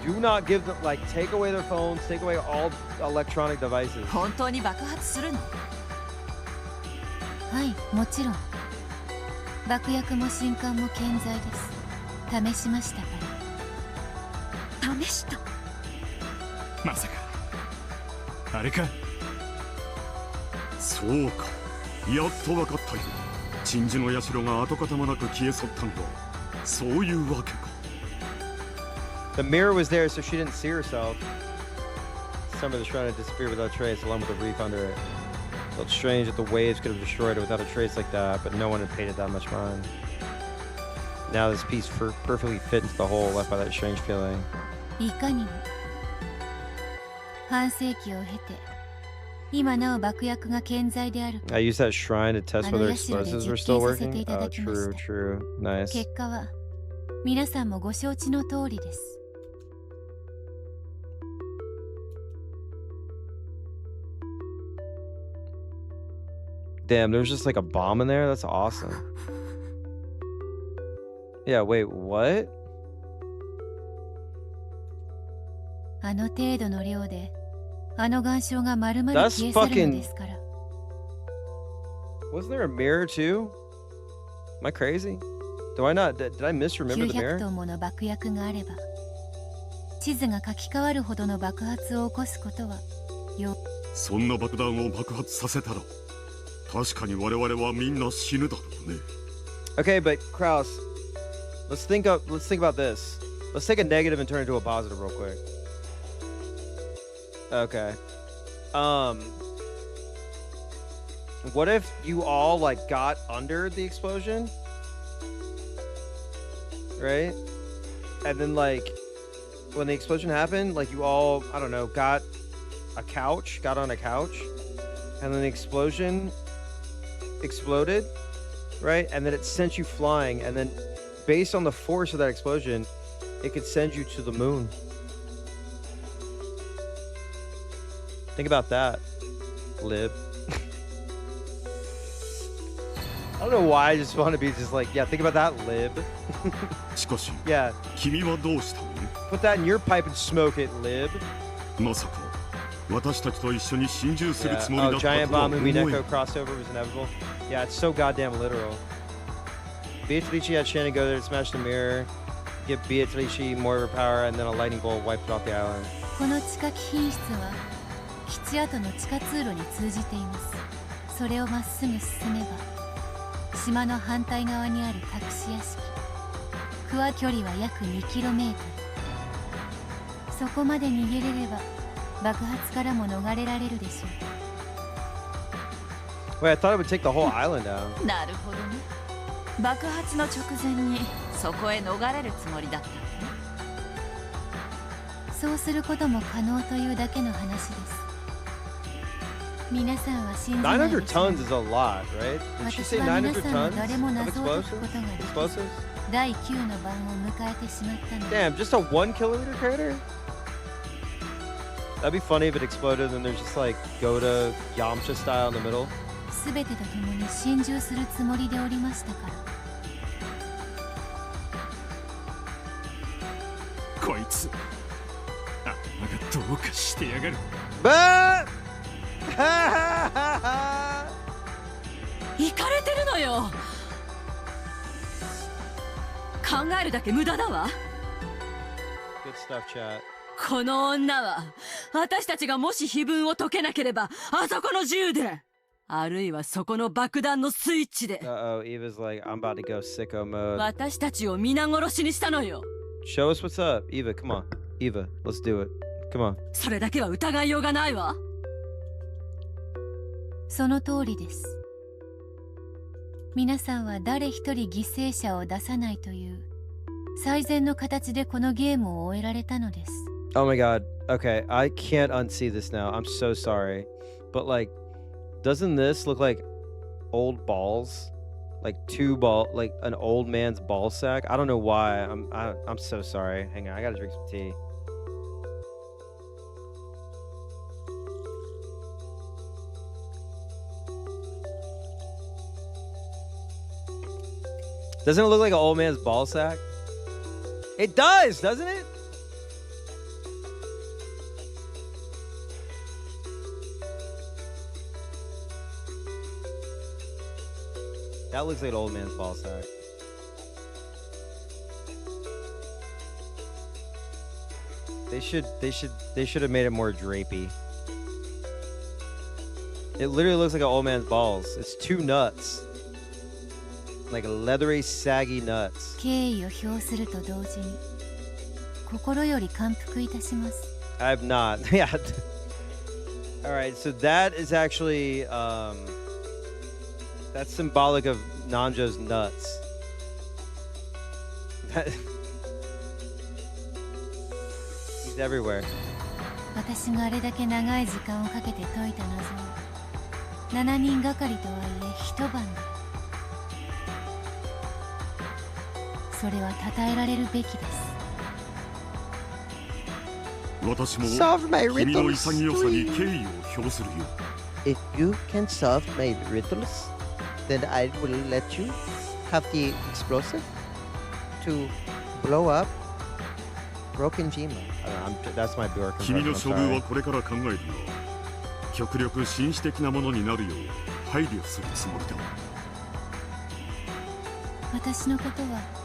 Do not give them, like, take away their phones, take away all electronic devices. 本当に爆発するの？はい、もちろん。爆薬も信管も健在です。試しましたから。試した？まさかあれか。そうか、やっと分かったよ。鎮守の社が跡形もなく消え去ったのはそういうわけか。 The mirror was there so she didn't see herself. Some of the shrine had disappeared without a trace, along with the reef under it. Felt strange that the waves could have destroyed it without a trace like that, but no one had paid it that much mind. Now this piece perfectly fit into the hole left by that strange feeling. いかにも。半世紀を経て、今なお爆薬が健在である。I used that shrine to test whether explosives were still working. Oh, true, true. Nice. 結果は皆さんもご承知の通りです。 Damn, there's just like a bomb in there? That's awesome. Yeah, wait, what? あの程度の量で、あの岩礁が丸々消え去るのですから。 Wasn't there a mirror too? Am I crazy? Did I misremember the mirror? 900トンもの爆薬があれば、地図が書き換わるほどの爆発を起こすことは、そんな爆弾を爆発させたら、確かに我々はみんな死ぬだろうね。 Okay, but Kraus, let's think about this. Let's take a negative and turn it into a positive real quick. Okay. What if you all like got under the explosion? Right? And then like when the explosion happened, like you all, I don't know, got on a couch, and then the explosion exploded, right? And then it sent you flying, and then based on the force of that explosion, it could send you to the moon. Think about that, Lib. I don't know why I just want to be just like, yeah, think about that, Lib. Yeah. 君はどうしたの? Put that in your pipe and smoke it, Lib. まさか私たちと一緒に心中するつもりだ Oh, ったとは giant bomb 思え umineko crossover was inevitable. Yeah, it's so goddamn literal. Beatrice had Shannon go there to smash the mirror, give Beatrice more of her power, and then a lightning bolt wiped off the island. この地下気品室は基地跡の地下通路に通じています。それをまっすぐ進めば島の反対側にある隠し屋敷。距離は約 2km。そこまで逃げれれば爆発からも逃れられるでしょう。 Wait, I thought it would take the whole island down. なるほどね。爆発の直前にそこへ逃れるつもりだった。そうすることも可能というだけの話です。皆さんは信じないで900 tons is a lot, right? Did she say 900 tons 誰も of 謎を解くこと explosives? ができず Explosives? 第9の番を迎えてしまったので Damn, just a 1 kilometer crater? That'd be funny if it exploded and there's just like Goda Yamcha style in the middle. 全てと共に心中するつもりでおりましたから。こいつあんながどうかしてやがる。But イかれてるのよ。考えるだけ無駄だわ。 Good stuff, chat. この女は私たちがもし碑文を解けなければあそこの銃であるいはそこの爆弾のスイッチで Uh-oh, Eva's like, I'm about to go sicko mode. 私たちを皆殺しにしたのよ。 Show us what's up, Eva, come on. Eva, let's do it. Come on. それだけは疑いようがないわ。その通りです。皆さんは誰一人犠牲者を出さないという最善の形でこのゲームを終えられたのです。Oh my god. Okay, I can't unsee this now. I'm so sorry. But like, doesn't this look like old balls? Like like an old man's ball sack? I don't know why. I'm so sorry. Hang on, I gotta drink some tea. Doesn't it look like an old man's ball sack? It does, doesn't it? That looks like an old man's ball sack. They should have made it more drapey. It literally looks like an old man's balls. It's two nuts. Like leathery, saggy nuts. 敬意を表すると同時に心より感服いたします。 I have not. Yeah. All right. So that is actually that's symbolic of Nanjo's nuts. He's everywhere. 私があれだけ長い時間をかけて解いた謎を7人がかりとはいえ一晩でそれは称えられるべきです。私も Solve my 君の riddles, 潔さに敬意を表するよ。 If you can solve my riddles, then I will let you have the explosive to blow up Broken Jima. That's my Bjork 君 impression. の I'm 処遇 sorry. はこれから考えるが、極力紳士的なものになるよう配慮するつもりだ。私のことは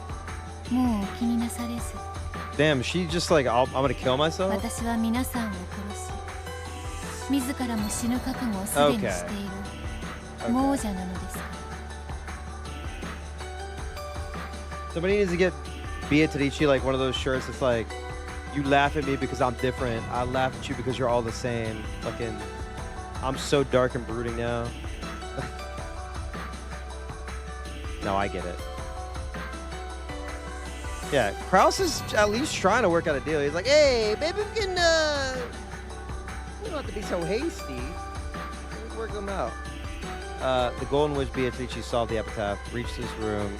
もうお気になされず。 Damn, she just like, I'm gonna kill myself? 私は皆さんを殺し、自らも死ぬ覚悟をすでにしている亡者なのですから。 Somebody needs to get Beatrice like one of those shirts that's like, you laugh at me because I'm different. I laugh at you because you're all the same. Fucking, I'm so dark and brooding now. No, I get it. Yeah, Krause is at least trying to work out a deal. He's like, hey, maybe we can, you don't have to be so hasty. Let's work them out. The Golden Witch Beatrice solved the epitaph, reached his room,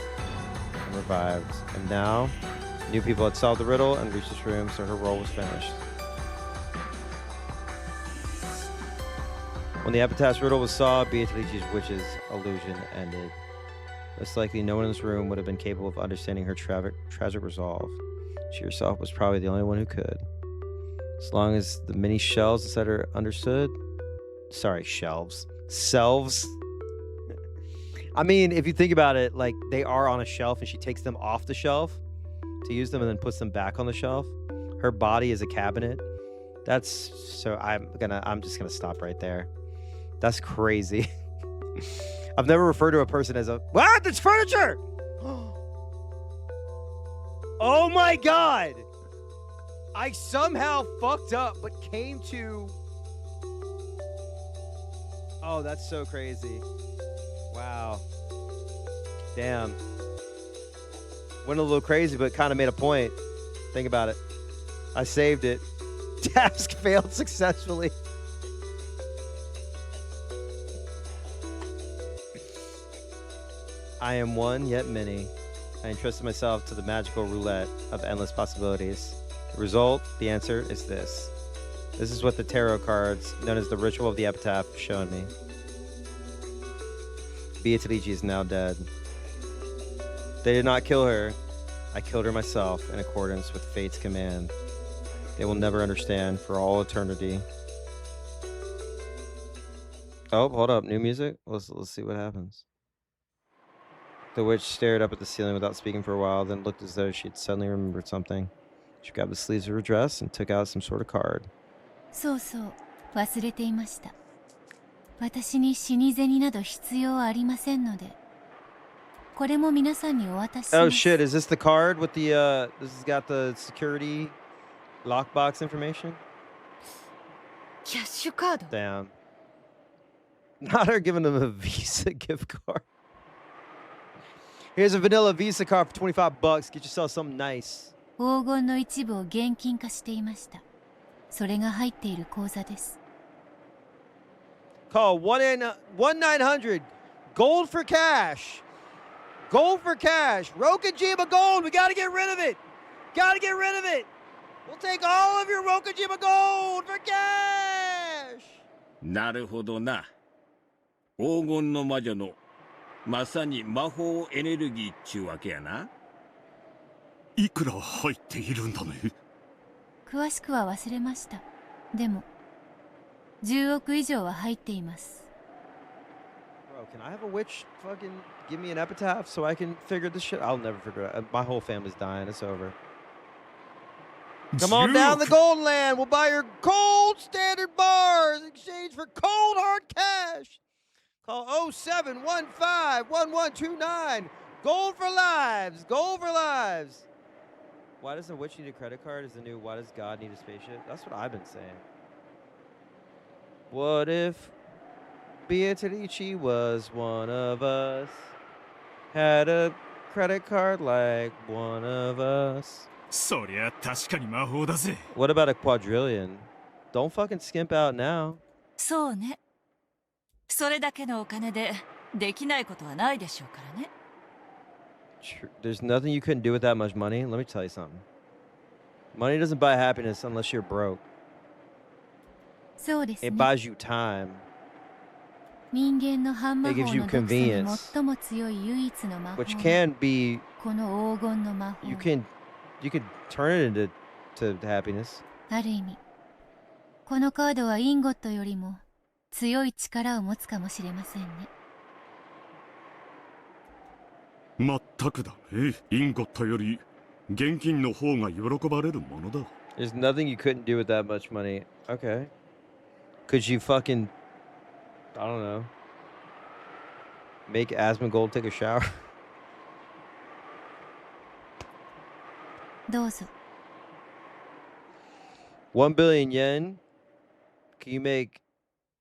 and revived. And now, new people had solved the riddle and reached this room, so her role was finished. When the epitaph's riddle was solved, Beatrice's witch's illusion ended. Most likely, no one in this room would have been capable of understanding her tragic resolve. She herself was probably the only one who could. As long as the many shelves inside her understood... Sorry, shelves. Selves. I mean, if you think about it, like, they are on a shelf and she takes them off the shelf to use them and then puts them back on the shelf. Her body is a cabinet. That's... So I'm just gonna stop right there. That's crazy. I've never referred to a person as a... What? It's furniture! Oh my god! I somehow fucked up, but came to... Oh, that's so crazy. Wow. Damn. Went a little crazy, but kind of made a point. Think about it. I saved it. Task failed successfully. I am one, yet many. I entrusted myself to the magical roulette of endless possibilities. The result, the answer, is this. This is what the tarot cards, known as the Ritual of the Epitaph, have shown me. Beatrice is now dead. They did not kill her. I killed her myself in accordance with fate's command. They will never understand for all eternity. Oh, hold up. New music? Let's see what happens. The witch stared up at the ceiling without speaking for a while, then looked as though she had suddenly remembered something. She grabbed the sleeves of her dress and took out some sort of card. そうそう、忘れていました。私に死に銭など必要ありませんので。これも皆さんにお渡しします。Oh shit, is this the card with the this has got the security lockbox information? キャッシュカード。 Damn. Not her giving them a Visa gift card. Here's a vanilla Visa card for $25. Get yourself something nice. 黄金の一部を現金化していました。それが入っている口座です。Call 1-900 Gold for cash. Gold for cash. Rokajima gold. We gotta get rid of it. Gotta get rid of it. We'll take all of your Rokajima gold for cash. なるほどな。黄金の魔女のまさに魔法エネルギーっちゅうわけやな。いくら入っているんだね。詳しくは忘れました。でも10億以上は入っています。Bro, can I have a witch fucking give me an epitaph so I can figure this shit? I'll never figure it out. My whole family's dying. It's over. Come on down the Golden Land. We'll buy your cold standard bars in exchange for cold hard cash. Call 0715-1129. Gold for lives. Gold for lives. Why does a witch need a credit card? Is the new why does God need a spaceship? That's what I've been saying. What if Beatrice was one of us? Had a credit card like one of us. そりゃ確かに魔法だぜ。 What about a quadrillion? Don't fucking skimp out now. そうね。それだけのお金でできないことはないでしょうからね。There's nothing you couldn't do with that much money. Let me tell you something. Money doesn't buy happiness unless you're broke. そうですね。 It buys you time. 人間の半魔法 It gives you の毒素に convenience. 最も強い唯一の魔法 Which が can be この黄金の魔法。 you can turn it into happiness. ある意味、このカードはインゴットよりも強い力を持つかもしれませんね。まったくだね。インゴットより現金の方が喜ばれるものだ。 There's nothing you couldn't do with that much money. Okay. Could you fucking I don't know. Make Asmongold take a shower? どうぞ。1 billion yen? Can you make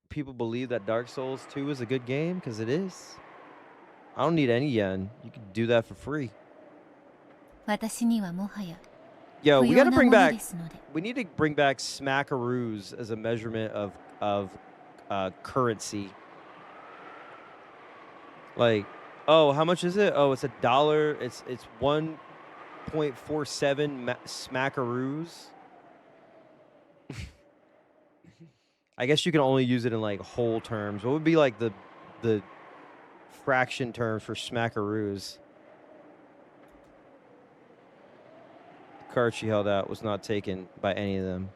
people believe that Dark Souls 2 is a good game? Because it is. I don't need any yen. You can do that for free. 私にはもはや Yo, we 不 gotta 要な bring もの back. ですので。We need to bring back smackaroos as a measurement of currency. Like, oh, how much is it? Oh, it's $1. It's 1.47 smackaroos. I guess you can only use it in like whole terms. What would be like the fraction terms for smackaroos? The card she held out was not taken by any of them.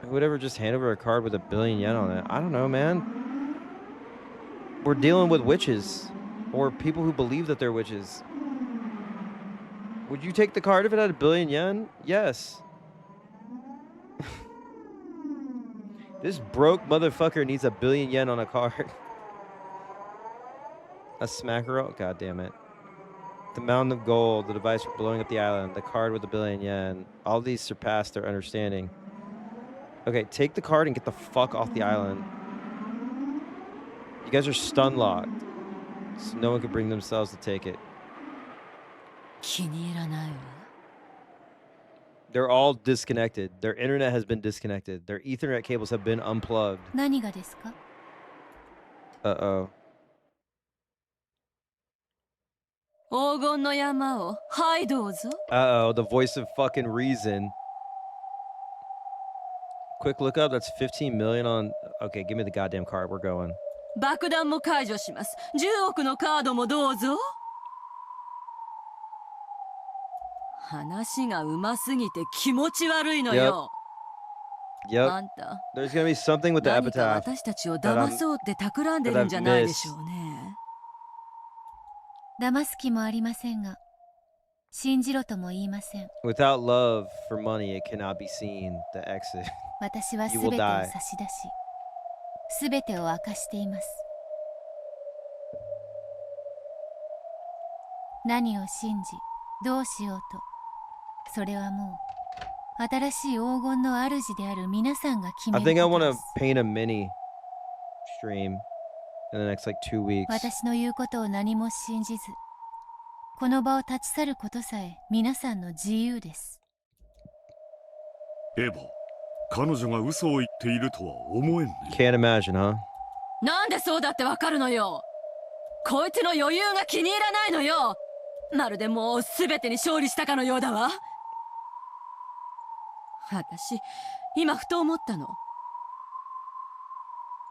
Who would ever just hand over a card with 1 billion yen on it? I don't know, man. We're dealing with witches or people who believe that they're witches. Would you take the card if it had 1 billion yen? Yes. This broke motherfucker needs 1 billion yen on a card. A smackerel? God damn it. The mountain of gold, the device for blowing up the island, the card with 1 billion yen. All these surpass their understanding. Okay, take the card and get the fuck off the island. You guys are stun locked, so no one can bring themselves to take it. 気に入らないわ。 They're all disconnected. Their internet has been disconnected. Their Ethernet cables have been unplugged. 何がですか? Uh-oh. 黄金の山を、はいどうぞ。 Uh-oh, the voice of fucking reason. Quick look up, that's 15 million on... Okay, give me the goddamn card, we're going. 爆弾も解除します。10億のカードもどうぞ。話がうますぎて気持ち悪いのよ。Yep. あんた、 There's gonna be something with the 何か epitaph 私たちを騙そうって企んでるんじゃないでしょうね。騙す気もありませんが、信じろとも言いません。 Without love for money, it cannot be seen. The exit. 私は You 全 will てを die. 差し出し、全てを明かしています。何を信じ、どうしようと、それはもう新しい黄金の主である皆さんが決め I る think I こと want で to す。 paint a mini stream in the next like 2 weeks. 私の言うことを何も信じず、この場を立ち去ることさえ皆さんの自由です。エヴァ、彼女が嘘を言っているとは思えんね。 Can't imagine, huh? なんでそうだってわかるのよ。こいつの余裕が気に入らないのよ。まるでもう全てに勝利したかのようだわ。私、今ふと思ったの。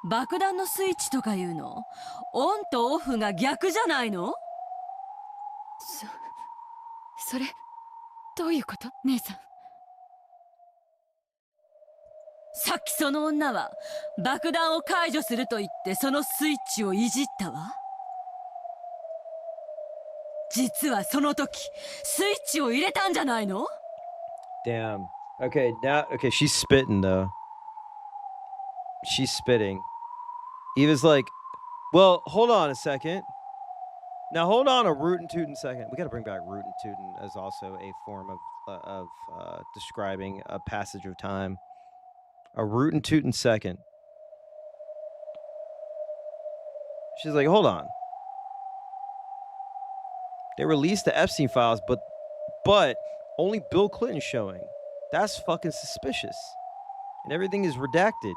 爆弾のスイッチとかいうの、オンとオフが逆じゃないの？それ、どういうこと？姉さん。さっきその女は爆弾を解除すると言ってそのスイッチをいじったわ。実はその時スイッチを入れたんじゃないの？ Damn. Okay, now okay, she's spitting though. She's spitting. Eva's like, well, hold on a second. Now hold on a rootin' tootin' second. We gotta bring back rootin' tootin' as also a form of describing a passage of time. A rootin' tootin' second. She's like, hold on. They released the Epstein files, but only Bill Clinton's showing. That's fucking suspicious. And everything is redacted.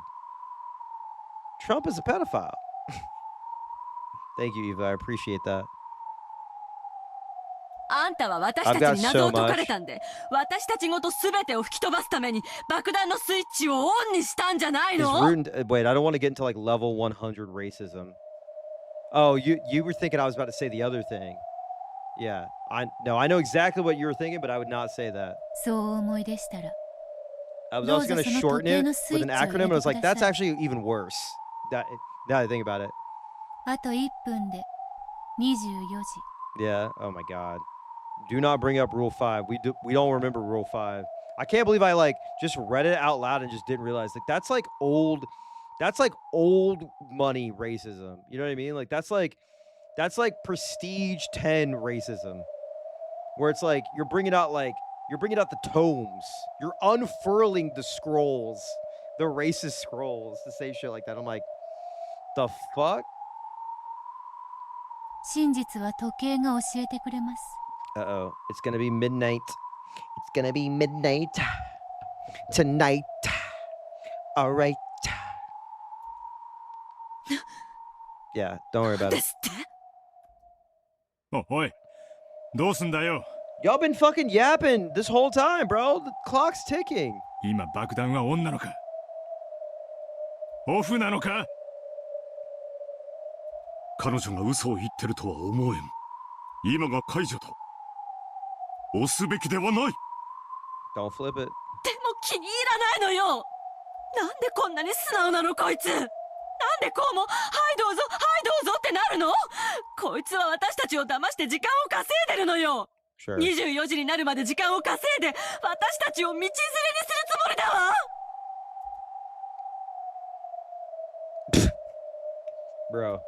Trump is a pedophile. Thank you, Eva. I appreciate that. あんたは私たちに謎を解かれたんで、私たちごと全てを吹き飛ばすために爆弾のスイッチをオンにしたんじゃないの？ Wait, I don't want to get into like level 100 racism. Oh, you were thinking I was about to say the other thing. Yeah, I know exactly what you were thinking, but I would not say that. そう思いでしたら、 I was also going to shorten it with an acronym, and I was like, that's actually even worse. Now I think about it. あと1分で24時。 Yeah. Oh my God. Do not bring up Rule 5. We don't remember Rule 5. I can't believe I like just read it out loud and just didn't realize like that's like old money racism. You know what I mean? Like that's like prestige 10 racism. Where it's like you're bringing out the tomes. You're unfurling the scrolls, the racist scrolls to say shit like that. I'm like, the fuck? 真実は時計が教えてくれます。 Uh-oh. It's gonna be midnight. It's gonna be midnight. Tonight. Alright. Yeah, don't worry about it. おい、どうすんだよ。 Y'all been fucking yapping this whole time, bro. The clock's ticking. 今爆弾はオンなのかオフなのか彼女が嘘を言ってるとは思えん。今が解除だ。押すべきではない。 Don't flip it. でも気に入らないのよ。なんでこんなに素直なのこいつ。なんでこうも「はいどうぞはいどうぞ」ってなるの。こいつは私たちを騙して時間を稼いでるのよ。Sure. 24時になるまで時間を稼いで私たちを道連れにするつもりだわ。 Bro,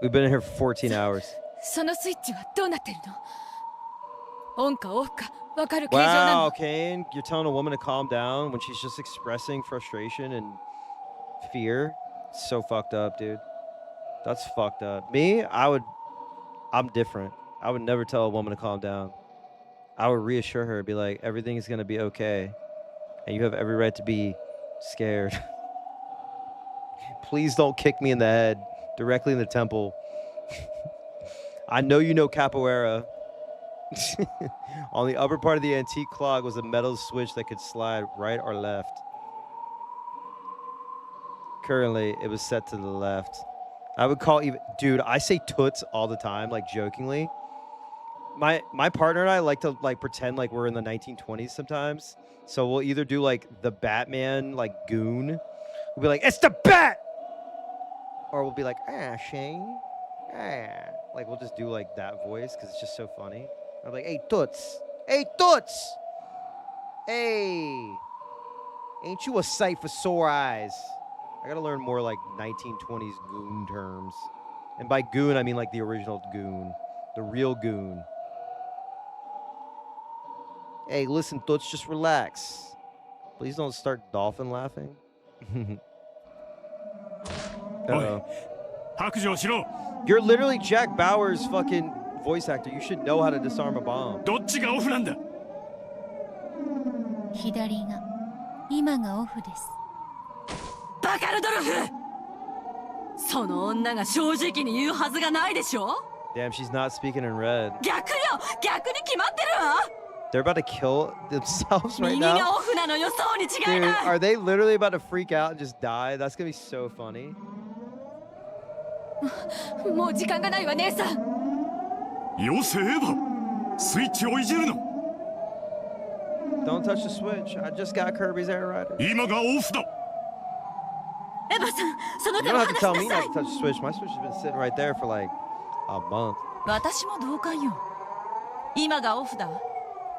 we've been in here for 14 hours. そのスイッチはどうなってるの？オンかオフか分かる形状なの？ Wow, Kane, you're telling a woman to calm down when she's just expressing frustration and fear. So fucked up, dude. That's fucked up. Me, I'm different. I would never tell a woman to calm down. I would reassure her, be like, everything is going to be okay. And you have every right to be scared. Please don't kick me in the head, directly in the temple. I know you know capoeira. On the upper part of the antique clock was a metal switch that could slide right or left. Currently, it was set to the left. I would call even, dude, I say toots all the time, like jokingly. My partner and I like to like pretend like we're in the 1920s sometimes. So we'll either do like the Batman, like goon. We'll be like, it's the bat! Or we'll be like, Shane. Like we'll just do like that voice because it's just so funny. I'm like, hey, toots. Hey, toots! Hey! Ain't you a sight for sore eyes? I gotta learn more like 1920s goon terms. And by goon, I mean like the original goon. The real goon. Hey, listen, toots, just relax. Please don't start dolphin laughing. Uh-oh. You're literally Jack Bauer's fucking voice actor. You should know how to disarm a bomb. 左が今がオフです。バカルドルフ！その女が正直に言うはずがないでしょ？ Damn, she's not speaking in red. 逆よ！逆に決まってるわ！ They're about to kill themselves right 右が now. オフなのよ、そうに違い Dude, ない！ are they literally about to freak out and just die? That's gonna be so funny. もう時間がないわ、姉さん。よせ、エヴァ。スイッチをいじるの。Don't touch the switch. I just got Kirby's Air Rider. 今がオフだ。エヴァさん、その You 手 don't を have 離 to しな tell me さ not い to touch the switch. My switch has been sitting right there for like a month. 私も同感よ。今がオフだわ。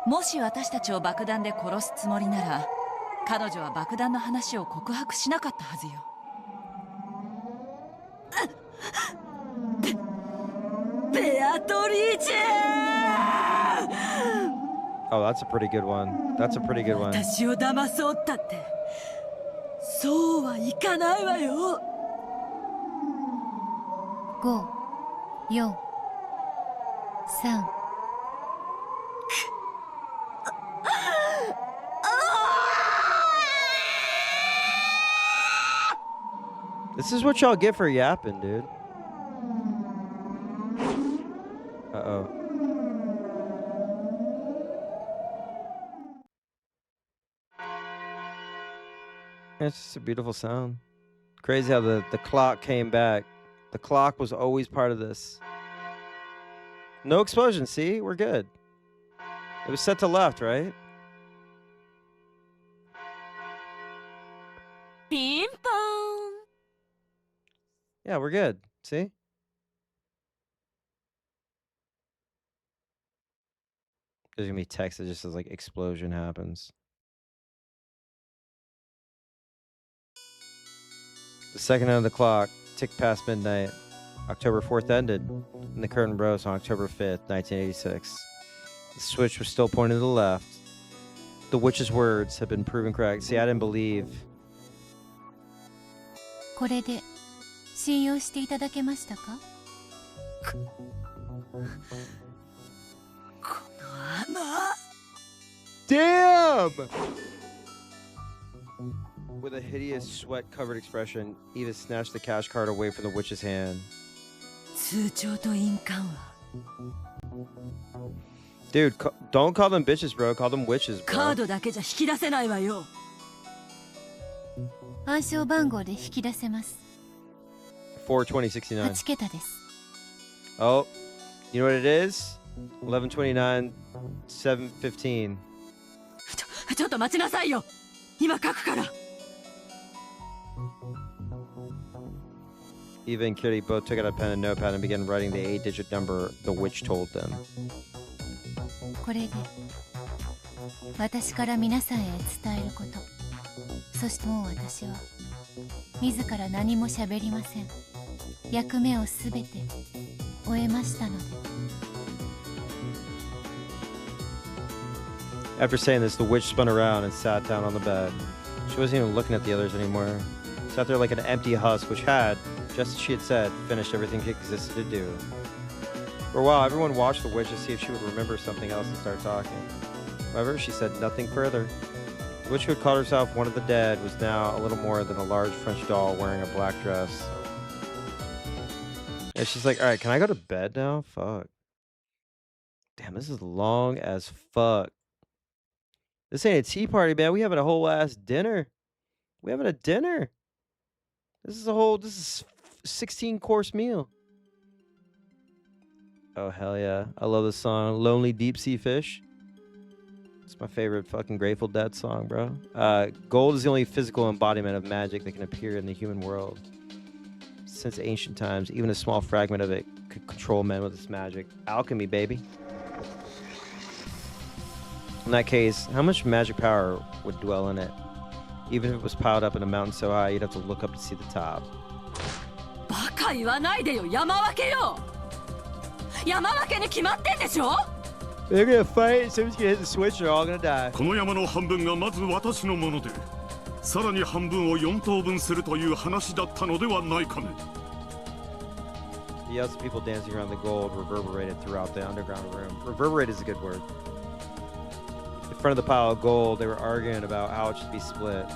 もし私たちを爆弾で殺すつもりなら、彼女は爆弾の話を告白しなかったはずよ。ベアトリーチェOh, that's a pretty good one. That's a pretty good one. 私を騙そうったって、そうはいかないわよ。5、4、3。This is what y'all get for yapping, dude. Uh-oh. It's just a beautiful sound. Crazy how the clock came back. The clock was always part of this. No explosion, see? We're good. It was set to left, right? ピンポーン。 Yeah, we're good. See? There's gonna be text that just says like explosion happens. The second end of the clock ticked past midnight. October 4th ended, and the curtain rose on October 5th, 1986. The switch was still pointing to the left. The witch's words had been proven correct. See, I didn't believe. これで信用していただけましたか？ Damn! With a hideous sweat-covered expression, Eva snatched the cash card away from the witch's hand. 通帳と印鑑は Dude, don't call them bitches, bro. Call them witches, カー bro. ドだけじゃ引き出せないわよ。暗証番号で引き出せます。 42069. 8桁です。 Oh, you know what it is? 1129, 715. ちょっと待ちなさいよ。今書くから。 Eva and Kitty both took out a pen and notepad and began writing the 8-digit number the witch told them. これで私から皆さんへ伝えること。そしてもう私は自ら何も喋りません。役目をすべて終えましたので。 After saying this, the witch spun around and sat down on the bed. She wasn't even looking at the others anymore. Sat there like an empty husk, which had, just as she had said, finished everything it existed to do. For a while, everyone watched the witch to see if she would remember something else and start talking. However, she said nothing further. The witch who had called herself one of the dead was now a little more than a large French doll wearing a black dress. And she's like, all right, can I go to bed now? Fuck. Damn, this is long as fuck. This ain't a tea party, man. We having a whole ass dinner. We having a dinner. This is 16-course meal. Oh, hell yeah. I love this song. Lonely Deep Sea Fish. It's my favorite fucking Grateful Dead song, bro. Gold is the only physical embodiment of magic that can appear in the human world. Since ancient times, even a small fragment of it could control men with its magic. Alchemy, baby. In that case, how much magic power would dwell in it? Even if it was piled up in a mountain so high, you'd have to look up to see the top. バカ言わないでよ、山分けよ。山分けに決まってんでしょ。They're gonna fight, someone's gonna hit the switch, they're all gonna die. この山の半分がまず私のもので、さらに半分を4等分するという話だったのではないかね。The yells of people dancing around the gold reverberated throughout the underground room. Reverberate is a good word. In front of the pile of gold, they were arguing about how it should be split.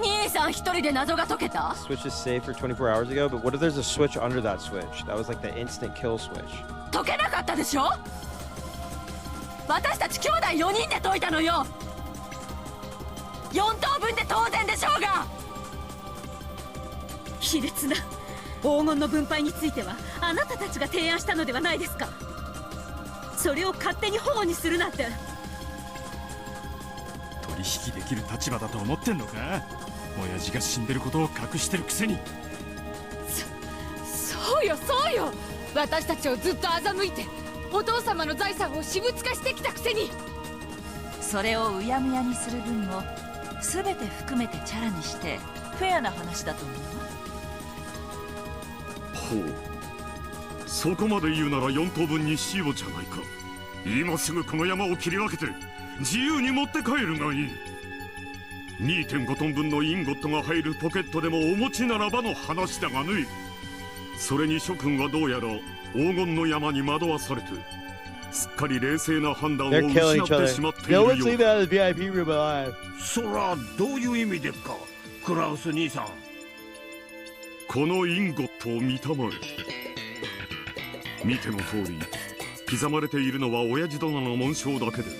兄さん一人で謎が解けた。 Switch is saved for 24 hours ago, but what if there's a switch under that switch? That was like the instant kill switch. 解けなかったでしょ。私たち兄弟4人で解いたのよ。4等分で当然でしょうが。卑劣な黄金の分配についてはあなたたちが提案したのではないですか。それを勝手に保護にするなんて。取引できる立場だと思ってんのか。親父が死んでることを隠してるくせに。そうよそうよ。私たちをずっと欺いてお父様の財産を私物化してきたくせに。それをうやむやにする分も全て含めてチャラにしてフェアな話だと思う。ほう、そこまで言うなら4等分にしようじゃないか。今すぐこの山を切り分けて自由に持って帰るがいい。2.5 トン分のインゴットが入るポケットでもお持ちならばの話だがね。それに諸君はどうやら黄金の山に惑わされてすっかり冷静な判断を失ってしまっているようだ。そらどういう意味ですか、クラウス兄さん。このインゴットを見たまえ。見ての通り刻まれているのは親父殿の紋章だけで、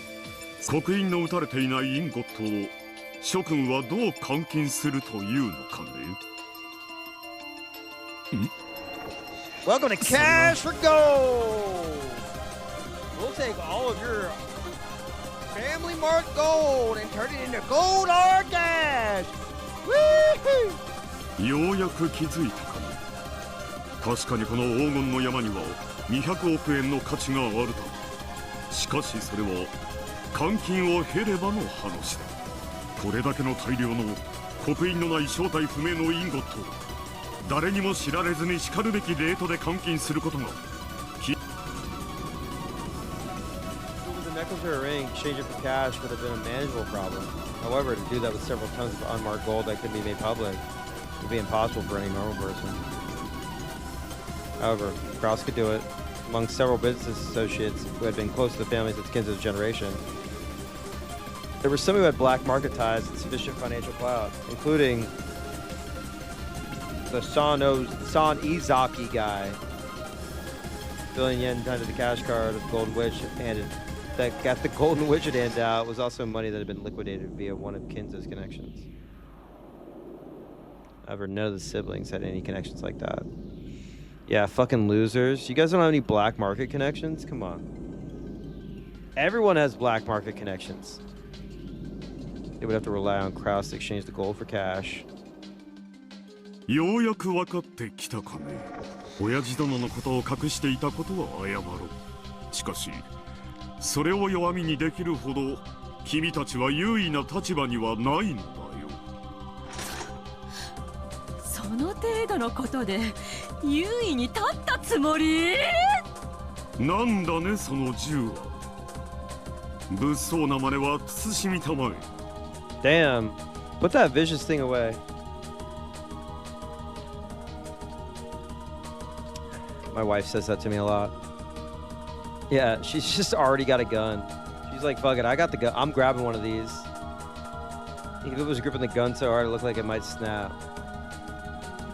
刻印の打たれていないインゴットを諸君はどう換金するというのかね。Welcome to Cash for Gold! We'll take all of your family marked gold and turn it into gold hard cash! Woohoo! ようやく気づいたかね。確かにこの黄金の山には200億円の価値があるだ。しかしそれは換金を経ればの話だ。これだけの大量の刻印のない正体不明のインゴットを誰にも知られずにしかるべきレートで換金することが。The necklace or a ring, exchange it for cash would have been a manageable problem. However, to do that with several tons of unmarked gold that couldn't be made public would be impossible for any normal person. However, Krause could do it. Among several business associates who had been close to the family since Kinzo's generation, there were some who had black market ties and sufficient financial clout, including the San Izaki guy. Billion yen tied to the cash card of the Golden Witch handed that got the Golden Witch at hand out was also money that had been liquidated via one of Kinzo's connections. However, none of the siblings had any connections like that. Yeah, fucking losers. You guys don't have any black market connections? Come on. Everyone has black market connections. They would have to rely on Krause to exchange the gold for cash. ようやく分かってきたかね。親父殿のことを隠していたことは謝ろう。しかしそれを弱みにできるほど君たちは優位な立場にはないのだよ。その程度のことで優位に立ったつもり？なんだねその銃は。物騒な真似は慎みたまえ。Damn, put that vicious thing away. My wife says that to me a lot. Yeah, she's just already got a gun. She's like, fuck it, I got the gun. I'm grabbing one of these. If it was gripping the gun so hard, it looked like it might snap.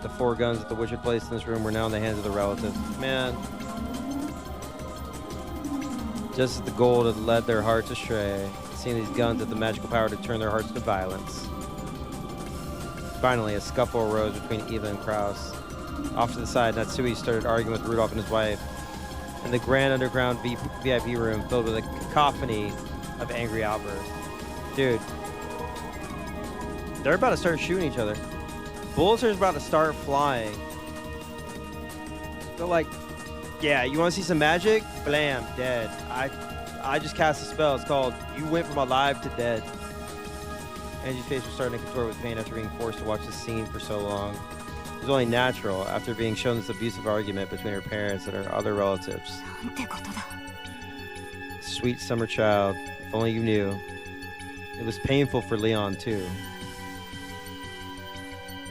The 4 guns that the witch had placed in this room were now in the hands of the relatives. Man. Just as the gold had led their hearts astray, seeing these guns had the magical power to turn their hearts to violence. Finally, a scuffle arose between Eva and Kraus. Off to the side, Natsui started arguing with Rudolph and his wife in the grand underground VIP room filled with a cacophony of angry outbursts. Dude, they're about to start shooting each other. Bullets are about to start flying. They're like, yeah, you want to see some magic? Blam, dead. I just cast a spell. It's called You Went From Alive to Dead. Angie's face was starting to contort with pain after being forced to watch this scene for so long. It was only natural after being shown this abusive argument between her parents and her other relatives. Sweet summer child, if only you knew. It was painful for Leon, too.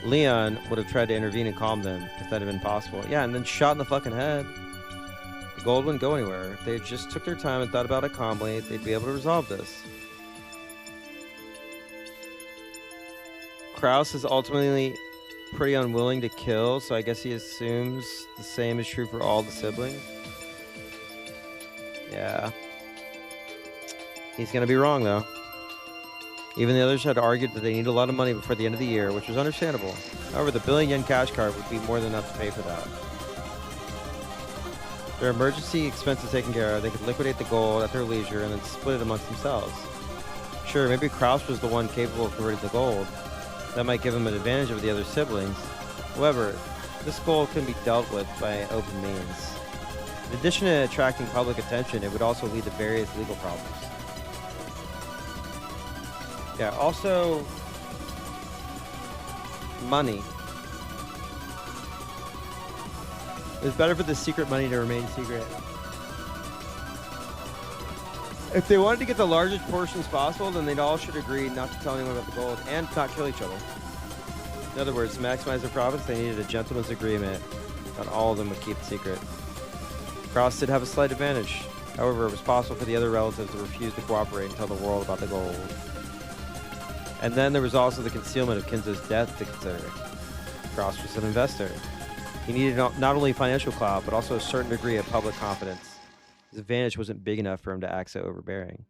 Leon would have tried to intervene and calm them, if that had been possible. Yeah, and then shot in the fucking head. The gold wouldn't go anywhere. If they just took their time and thought about it calmly, they'd be able to resolve this. Kraus is ultimately pretty unwilling to kill, so I guess he assumes the same is true for all the siblings. Yeah. He's gonna be wrong, though. Even the others had argued that they need a lot of money before the end of the year, which was understandable. However, the billion-yen cash card would be more than enough to pay for that. Their emergency expenses taken care of, they could liquidate the gold at their leisure and then split it amongst themselves. Sure, maybe Kraus was the one capable of converting the gold. That might give him an advantage over the other siblings. However, this gold can be dealt with by open means. In addition to attracting public attention, it would also lead to various legal problems. Yeah, also money. It's better for the secret money to remain secret. If they wanted to get the largest portions possible, then they'd all should agree not to tell anyone about the gold and not kill each other. In other words, to maximize their profits, they needed a gentleman's agreement that all of them would keep the secret. Kraus did have a slight advantage. However, it was possible for the other relatives to refuse to cooperate and tell the world about the gold. And then there was also the concealment of Kinzo's death to consider. Kraus was an investor. He needed not only financial clout, but also a certain degree of public confidence. His advantage wasn't big enough for him to act so overbearing.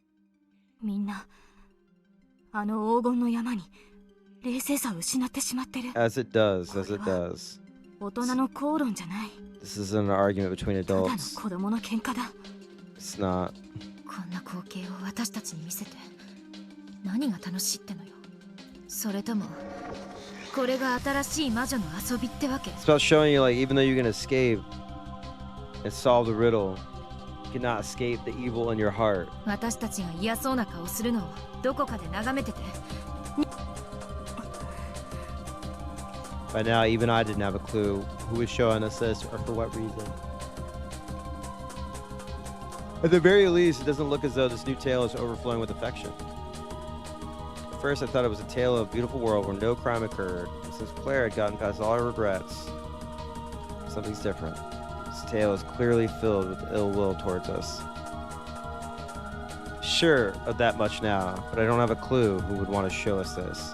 As it does, as it does. This isn't an argument between adults. It's not. It's about showing you, like, even though you can escape and solve the riddle, you cannot escape the evil in your heart. By now, even I didn't have a clue who was showing us this or for what reason. At the very least, it doesn't look as though this new tale is overflowing with affection. At first, I thought it was a tale of a beautiful world where no crime occurred, and since Claire had gotten past all her regrets, something's different. This tale is clearly filled with ill will towards us. Sure of that much now, but I don't have a clue who would want to show us this.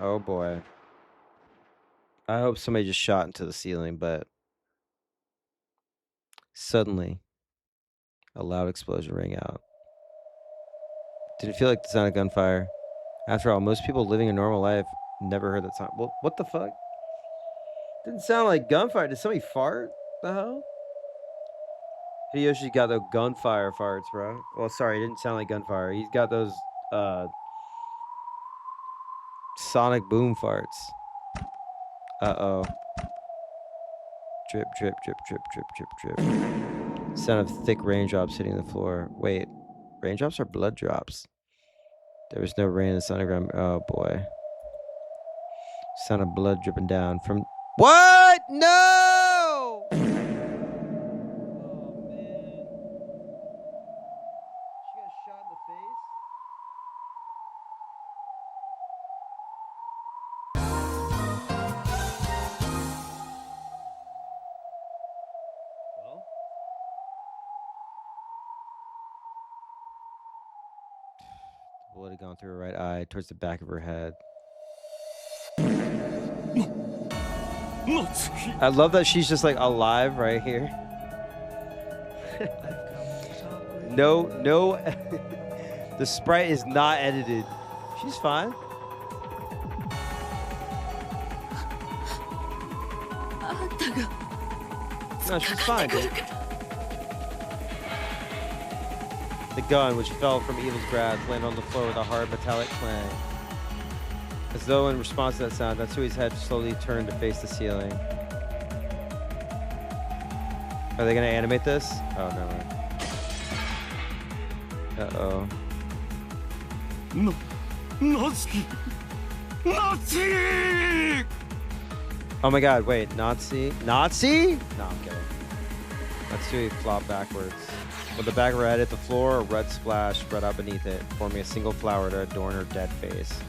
Oh boy. I hope somebody just shot into the ceiling, but suddenly a loud explosion rang out. Didn't feel like the sound of gunfire. After all, most people living a normal life never heard that sound. Well, what the fuck? Didn't sound like gunfire. Did somebody fart? The hell? Hideyoshi got those gunfire farts, bro. Well, sorry, it didn't sound like gunfire. He's got those sonic boom farts. Uh-oh. Drip, drip, drip, drip, drip, drip, drip. Sound of thick raindrops hitting the floor. Wait, raindrops are blood drops. There was no rain in the sonogram. Oh boy. Sound of blood dripping down from... What? No! Oh, man. She got shot in the face? Bullet had gone through her right eye towards the back of her head. I love that she's just like alive right here. No. The sprite is not edited. She's fine. No, she's fine, dude. The gun, which fell from Eva's grasp, landed on the floor with a hard metallic clang. As though in response to that sound, Natsui's head slowly turned to face the ceiling. Are they gonna animate this? Oh, no. Uh-oh. No. Natsuki! Nazi! Oh my god, wait, Nazi? Nazi? No, I'm kidding. Natsui flopped backwards. With the back of her head hit the floor, a red splash spread out beneath it, forming a single flower to adorn her dead face.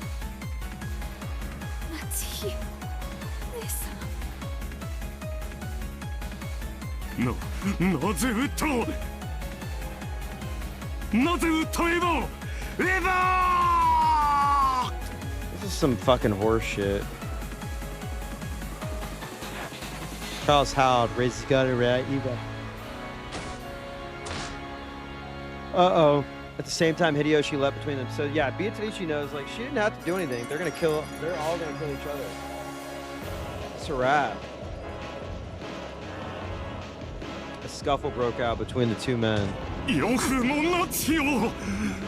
Natsuki, No, なぜ撃ったの？なぜ撃ったエヴァを？エヴァ！ This is some fucking horse shit. Charles howled, raised his gun and ran at Eva. Uh-oh. At the same time, Hideyoshi leapt between them. So yeah, Beatrice knows, like, she didn't have to do anything. They're all gonna kill each other. It's a wrap. A scuffle broke out between the two men. よくもナチを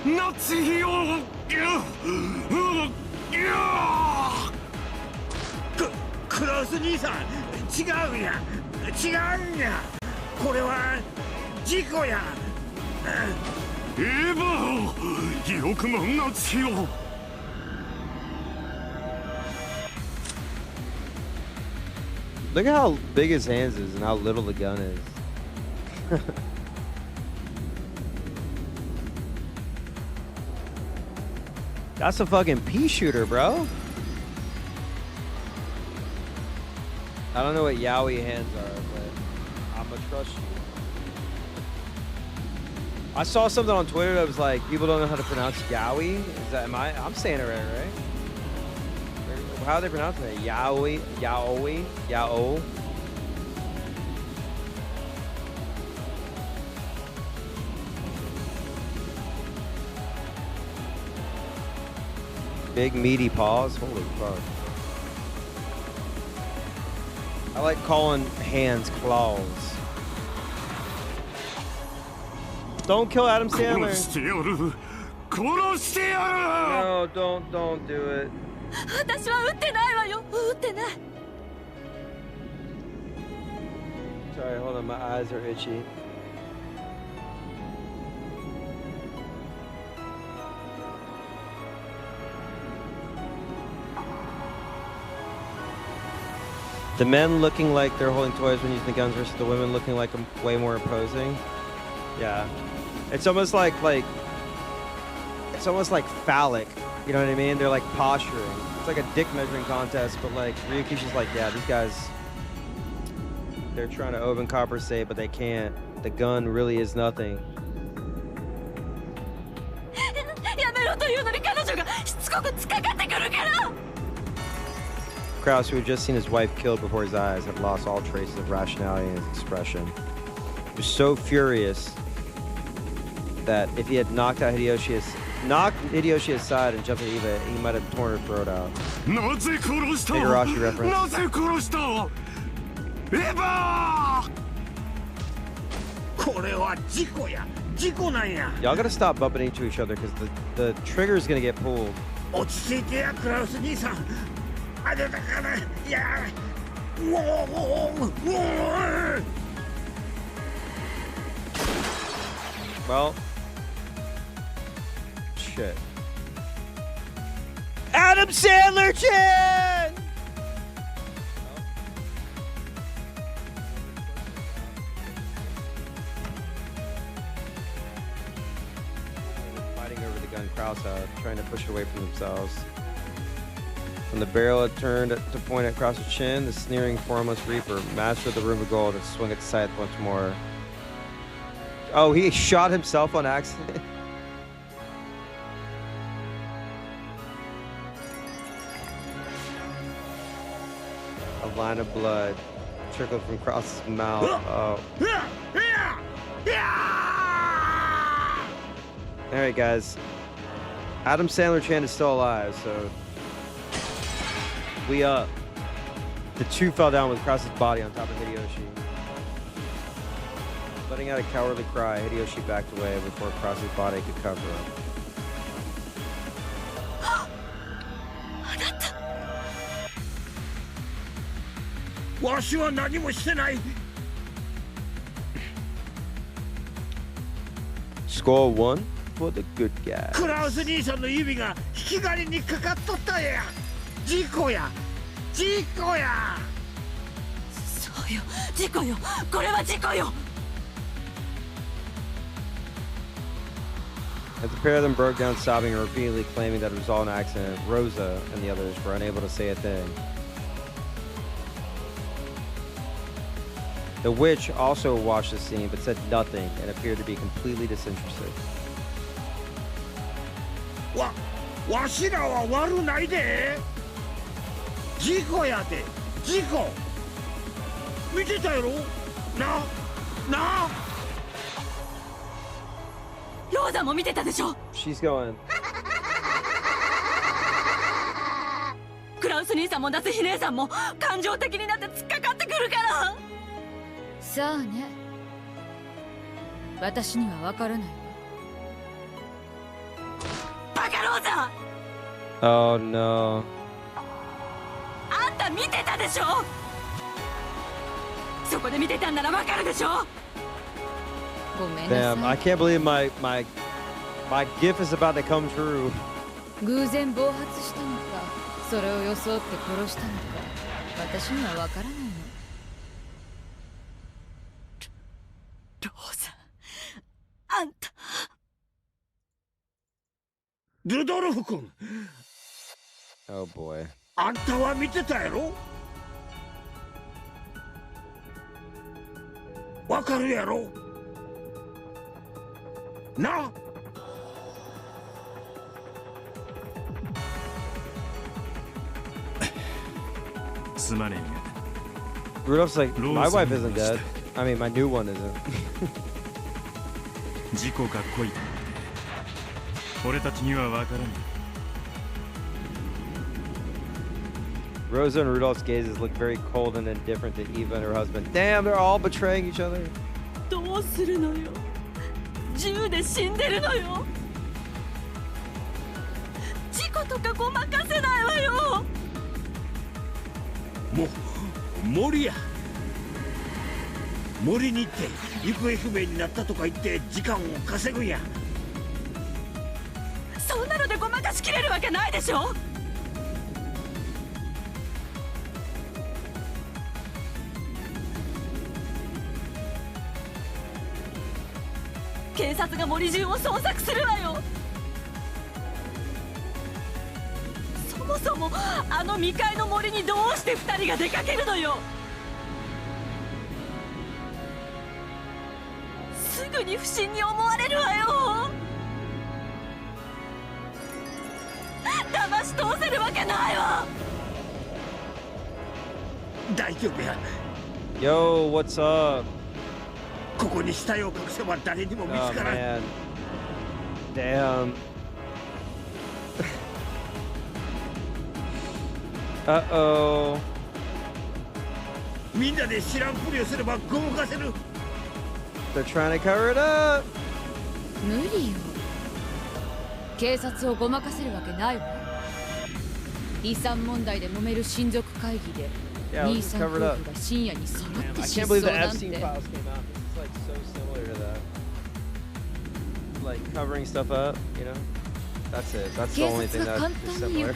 ナチをクラウス兄さん違うんや違うんやこれは事故やエヴァよくもナチを Look at how big his hands is and how little the gun is. That's a fucking pea shooter, bro. I don't know what yaoi hands are, but I'm gonna trust you. I saw something on Twitter that was like, people don't know how to pronounce yaoi. Is that, I'm saying it right? How are they pronouncing it? Yaoi, yaoi, yao. Big meaty paws. Holy fuck. I like calling hands claws. Don't kill Adam Sandler. No, don't do it. 私は撃ってないわよ撃ってない Sorry, hold on, my eyes are itchy. The men looking like they're holding toys when using the guns versus the women looking like way more imposing. Yeah. It's almost like it's almost like phallic. You know what I mean? They're like posturing. It's like a dick measuring contest, but like Ryukishi's like, yeah, these guys, they're trying to overcompensate, but they can't. The gun really is nothing. Krause, who had just seen his wife killed before his eyes, had lost all traces of rationality in his expression. He was so furious that if he had knocked Hideyoshi aside and jumped at Eva, he might have torn her throat out. Higurashi reference. Y'all gotta stop bumping into each other because the trigger is gonna get pulled. Well, shit. Adam Sandler chin! Fighting over the gun Krause had, trying to push it away from themselves. When the barrel had turned to point at Krause's chin, the sneering, formless Reaper, master of the Room of Gold, had swung its scythe once more. Oh, he shot himself on accident? line of blood trickled from across his mouth. Oh. All right, guys. Adam Sandler Chan is still alive, so we up. The two fell down with across his body on top of Hideyoshi. Letting out a cowardly cry, Hideyoshi backed away before Cross's body could cover him. Score 1 for the good guys. クラウス兄さんの指が引き金にかかっとったんや。事故や。事故や。そうよ。事故よ。これは事故よ。 As the pair of them broke down sobbing and repeatedly claiming that it was all an accident, Rosa and the others were unable to say a thing. The witch also watched the scene but said nothing and appeared to be completely disinterested. わしらは悪ないで。事故やで。事故。見てたやろ。な。 ローザも見てたでしょ。 She's going. クラウス兄さんも夏日姉さんも感情的になって突っかかってくるから。さあね。私にはわからないわ。バカローザ。 Oh no. あんた見てたでしょ。そこで見てたんならわかるでしょ。 Damn, I can't believe my gif is about to come true. 偶然暴発したのか、それを装って殺したのか、私にはわからないの。ローザ、あんた。ルドルフ君。Oh boy. あんたは見てたやろ。わかるやろ。 な。 すまねえ Rudolph's like, my wife isn't dead. I mean, my new one isn't. 事故か恋か俺たちにはわからない Rosa and Rudolph's gazes look very cold and indifferent to Eva and her husband. Damn, they're all betraying each other. どうするのよ。銃で死んでるのよ。事故とかごまかせないわよ。森や。森に行って行方不明になったとか言って時間を稼ぐんや。そんなのでごまかしきれるわけないでしょ。警察が森中を捜索するわよ。そもそもあの未開の森にどうして2人が出かけるのよ。すぐに不審に思われるわよ。騙し通せるわけないわ。大丈夫や。 Yo, what's up? ここに死体を隠せば誰にも見つからん。Damn. Uh-oh. みんなで知らんぷりをすればごまかせる。 They're trying to cover it up. 無理よ。警察をごまかせるわけないわ。遺産問題で揉める親族会議で、兄さん夫婦が深夜に揃って失踪なんて。 Like so similar to that, like covering stuff up, you know. That's it. That's the only thing that is similar.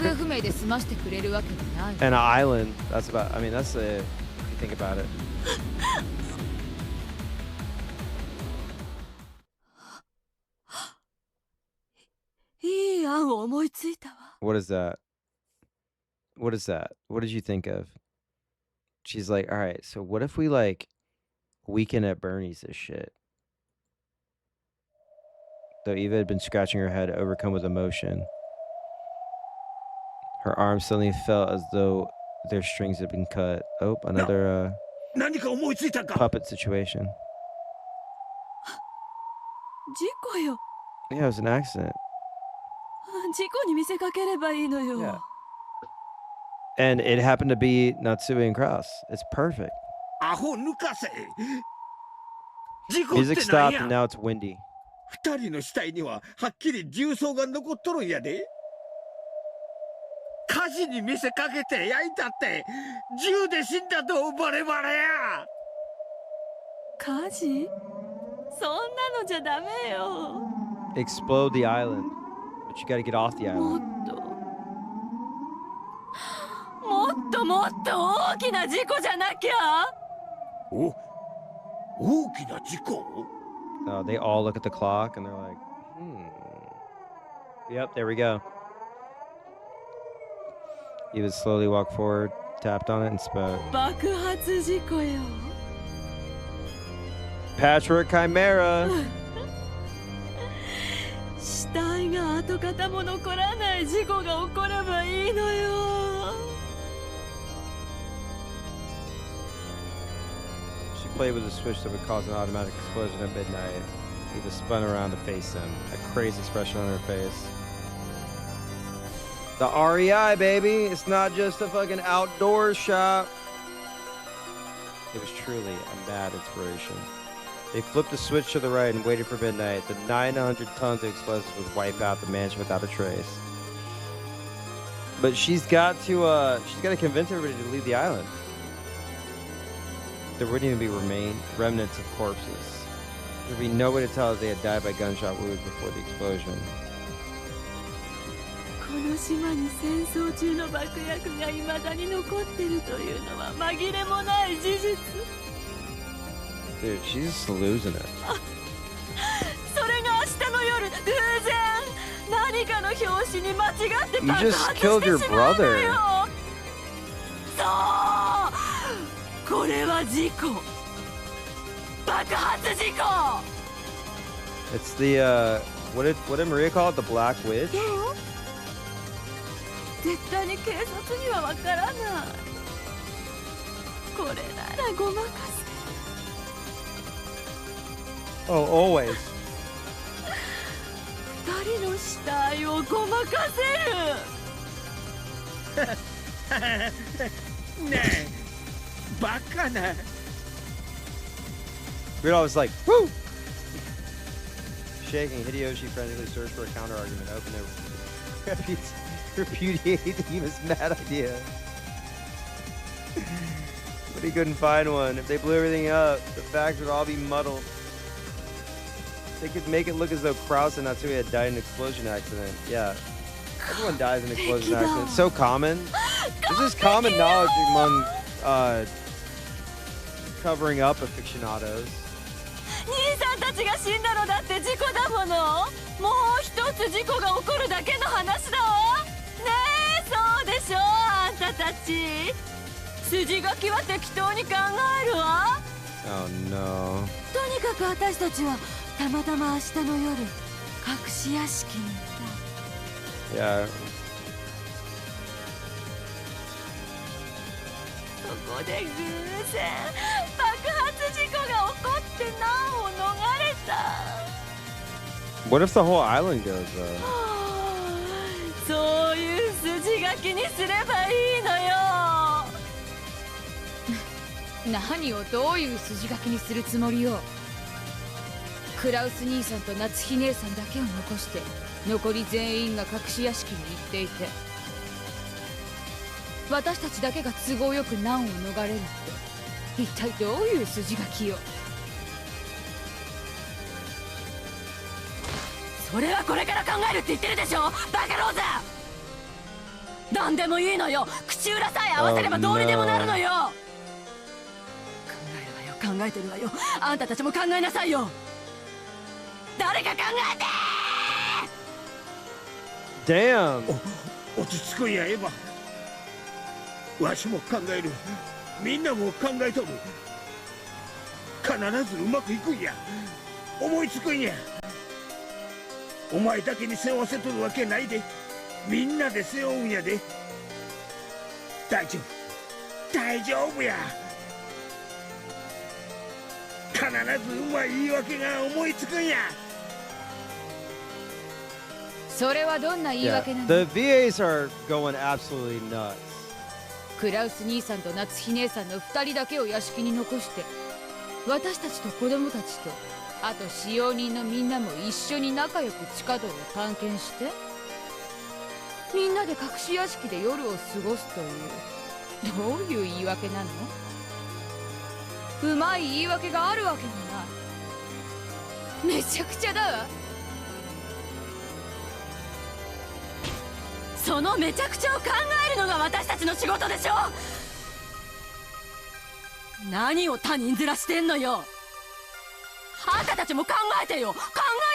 And an island. That's about. I mean, that's it. If you think about it. What is that? What is that? What did you think of? She's like, all right. So what if we like Weekend at Bernie's this shit? Though Eva had been scratching her head, overcome with emotion. Her arm suddenly felt as though their strings have been cut. Oh, another puppet situation. 事故よ。 Yeah, it was an accident. 事故に見せかければいいのよ。 Yeah. And it happened to be Natsue and Kraus. It's perfect. Music stopped and now it's windy. 二人の死体にははっきり銃創が残っとるんやで。火事に見せかけて焼いたって銃で死んだとバレバレや。火事？そんなのじゃダメよ。 Explode the island. But you gotta get off the island. もっともっと大きな事故じゃなきゃ。大きな事故？ They all look at the clock and they're like, Yep, there we go. He would slowly walk forward, tapped on it, and spoke. 爆発事故よ。 Patchwork Chimera. 死体が跡形も残らない事故が起こればいいのよ。 She played with a switch that would cause an automatic explosion at midnight. Eva spun around to face him, a crazed expression on her face. The REI, baby! It's not just a fucking outdoor shop. It was truly a mad inspiration. They flipped the switch to the right and waited for midnight. The 900 tons of explosives would wipe out the mansion without a trace. But she's got to convince everybody to leave the island. There wouldn't even be remnants of corpses. There'd be no way to tell if they had died by gunshot wounds before the explosion. この島に戦争中の爆薬が未だに残ってるというのは紛れもない事実。 Dude, she's just losing it. それが明日の夜、偶然何かの拍子に間違って爆 You 発 just して killed your しまうの brother. よ。そう、これは事故。爆発事故。 It's the what did Maria call it? The Black Witch? 絶対に警察にはわからない。これならごまかせ。 Oh, always. 二人の死体をごまかせる。ねえ、バカな。 Rudolph was like, woo! Shaking, Hideyoshi frantically searched for a counter-argument, hoping to repudiate Eva's mad idea. But he couldn't find one. If they blew everything up, the facts would all be muddled. They could make it look as though Kraus and Natsui had died in an explosion accident. Yeah. Everyone dies in an explosion accident. It's so common. This is common knowledge among covering up aficionados. 兄さんたちが死んだのだって事故だもの。もう一つ事故が起こるだけの話だわ。ねえ、そうでしょあんたたち。筋書きは適当に考えるわ。 Oh no. とにかく私たちはたまたま明日の夜隠し屋敷にいた。 Yeah. そこで偶然爆発事故が起こって難を逃れた。 What if the whole island goes though? そういう筋書きにすればいいのよ。何をどういう筋書きにするつもりよ。クラウス兄さんと夏日姉さんだけを残して残り全員が隠し屋敷に行っていて、私たちだけが都合よく難を逃れるって一体どういう筋書きよ。それはこれから考えるって言ってるでしょ、バカローザ。何でもいいのよ。口裏さえ合わせればどうにでもなるのよ。考えてるわよ。あんたたちも考えなさいよ。誰か考えて。 Damn. 落ち着くんやエヴァ。わしも考える。みんなも考えとる。必ずうまくいくんや。思いつくんや。お前だけに背負わせとるわけないで。みんなで背負うんやで。大丈夫。大丈夫や。必ずうまい言い訳が思いつくんや。それはどんな言い Yeah, 訳なの？ the VAs are going absolutely nuts. クラウス兄さんと夏日姉さんの2人だけを屋敷に残して、私たちと子供たちと、あと使用人のみんなも一緒に仲良く地下道を探検して、みんなで隠し屋敷で夜を過ごすという、どういう言い訳なの？うまい言い訳があるわけもない。めちゃくちゃだわ。そのめちゃくちゃを考えるのが私たちの仕事でしょ。何を他人面してんのよ。あんたたちも考えてよ。考え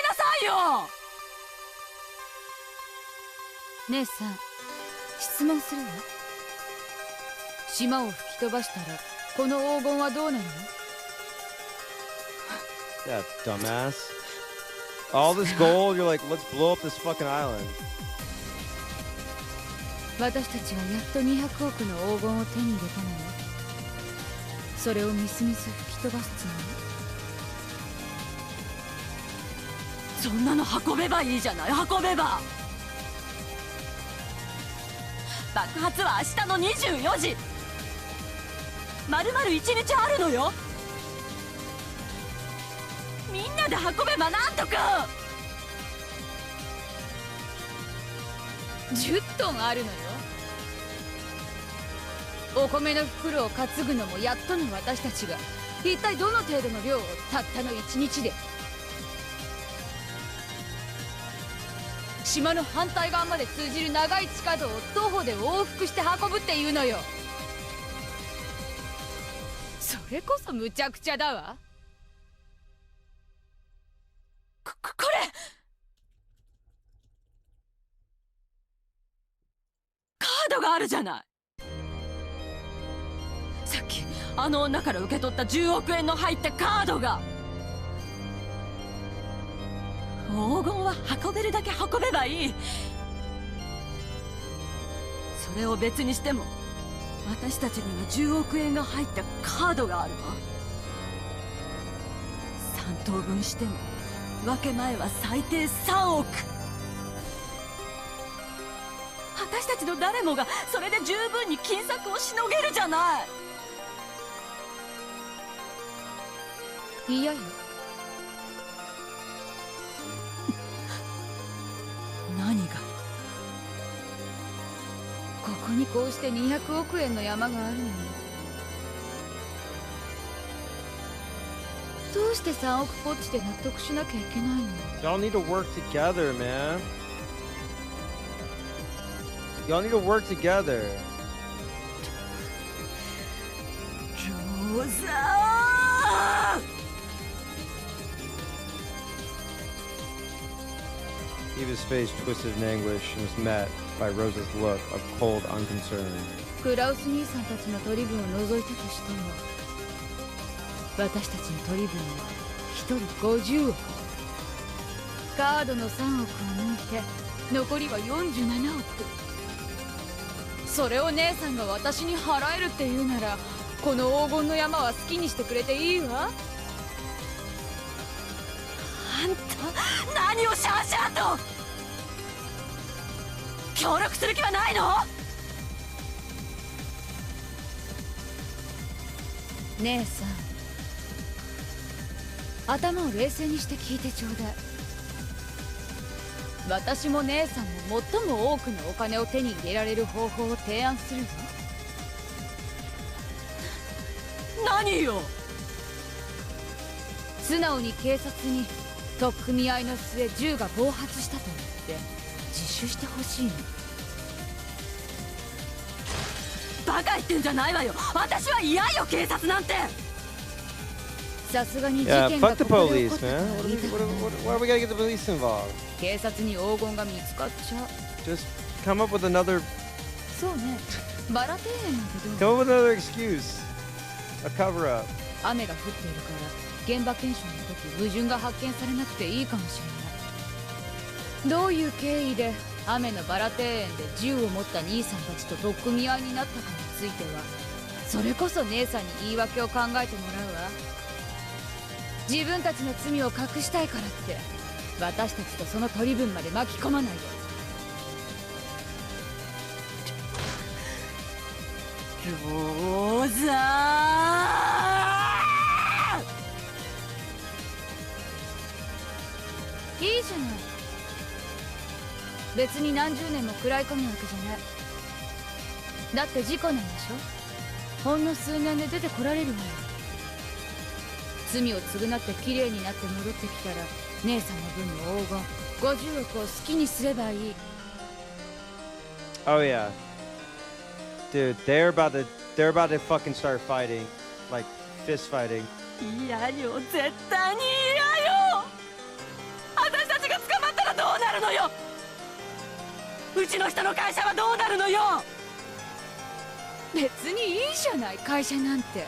なさいよ。姉さん、質問するわ。島を吹き飛ばしたらこの黄金はどうなるの？ Yeah, dumbass. All this gold, you're like, let's blow up this fucking island. 私たちはやっと200億の黄金を手に入れたのよ。それをみすみす吹き飛ばすつもり？そんなの運べばいいじゃない。運べば。爆発は明日の24時。丸々1日あるのよ。みんなで運べばなんとか。10トンあるのよ。お米の袋を担ぐのもやっとの私たちが、一体どの程度の量をたったの1日で。島の反対側まで通じる長い地下道を徒歩で往復して運ぶっていうのよ。それこそむちゃくちゃだわ。これカードがあるじゃない。さっきあの女から受け取った10億円の入ったカードが。黄金は運べるだけ運べばいい。それを別にしても私たちには10億円が入ったカードがあるわ。3等分しても分け前は最低3億。私たちの誰もがそれで十分に金策をしのげるじゃない。いやよ。何が？ここにこうして200億円の山があるのに、どうして3億ポッチで納得しなきゃいけないの？ Y'all need to work together, man. Y'all need to work together. 上手。Eva's face twisted in anguish and was met by Rosa's look of cold unconcern. クラウス兄さんたちの取り分を除いたとしても、私たちの取り分は1人50億。カードの3億を抜いて残りは47億。それを姉さんが私に払えるって言うなら、この黄金の山は好きにしてくれていいわ。あんた何をシャーシャーと。協力する気はないの？姉さん、頭を冷静にして聞いてちょうだい。私も姉さんも最も多くのお金を手に入れられる方法を提案するわ。何よ。素直に警察に取っ組み合いの末銃が暴発したと言って自首してほしいの。バカ言ってんじゃないわよ。私は嫌よ、警察なんて。さすがに事 Yeah, 件が fuck the ここで起 police, こったと man. は What 言いたくない。 why are we gotta get the police involved? 警察に黄金が見つかっちゃう。 Just come up with another そうね。バラ庭園なんてどう？ come up with another excuse. A cover up. 雨が降っているから現場検証の時矛盾が発見されなくていいかもしれない。どういう経緯で雨のバラ庭園で銃を持った兄さんたちと取っ組み合いになったかについてはそれこそ姉さんに言い訳を考えてもらうわ。自分たちの罪を隠したいからって私たちとその取り分まで巻き込まないで。ローザー、いいじゃない。別に何十年も食らい込むわけじゃない。だって事故なんでしょ。ほんの数年で出てこられるわよ。罪を償って綺麗になって戻ってきたら姉さんの分の黄金50億を好きにすればいい。 Oh yeah. Dude, they're about to fucking start fighting. Like, fist fighting. 嫌よ、絶対に嫌よ。私たちが捕まったらどうなるのよ。うちの人の会社はどうなるのよ。別にいいじゃない、会社なんて。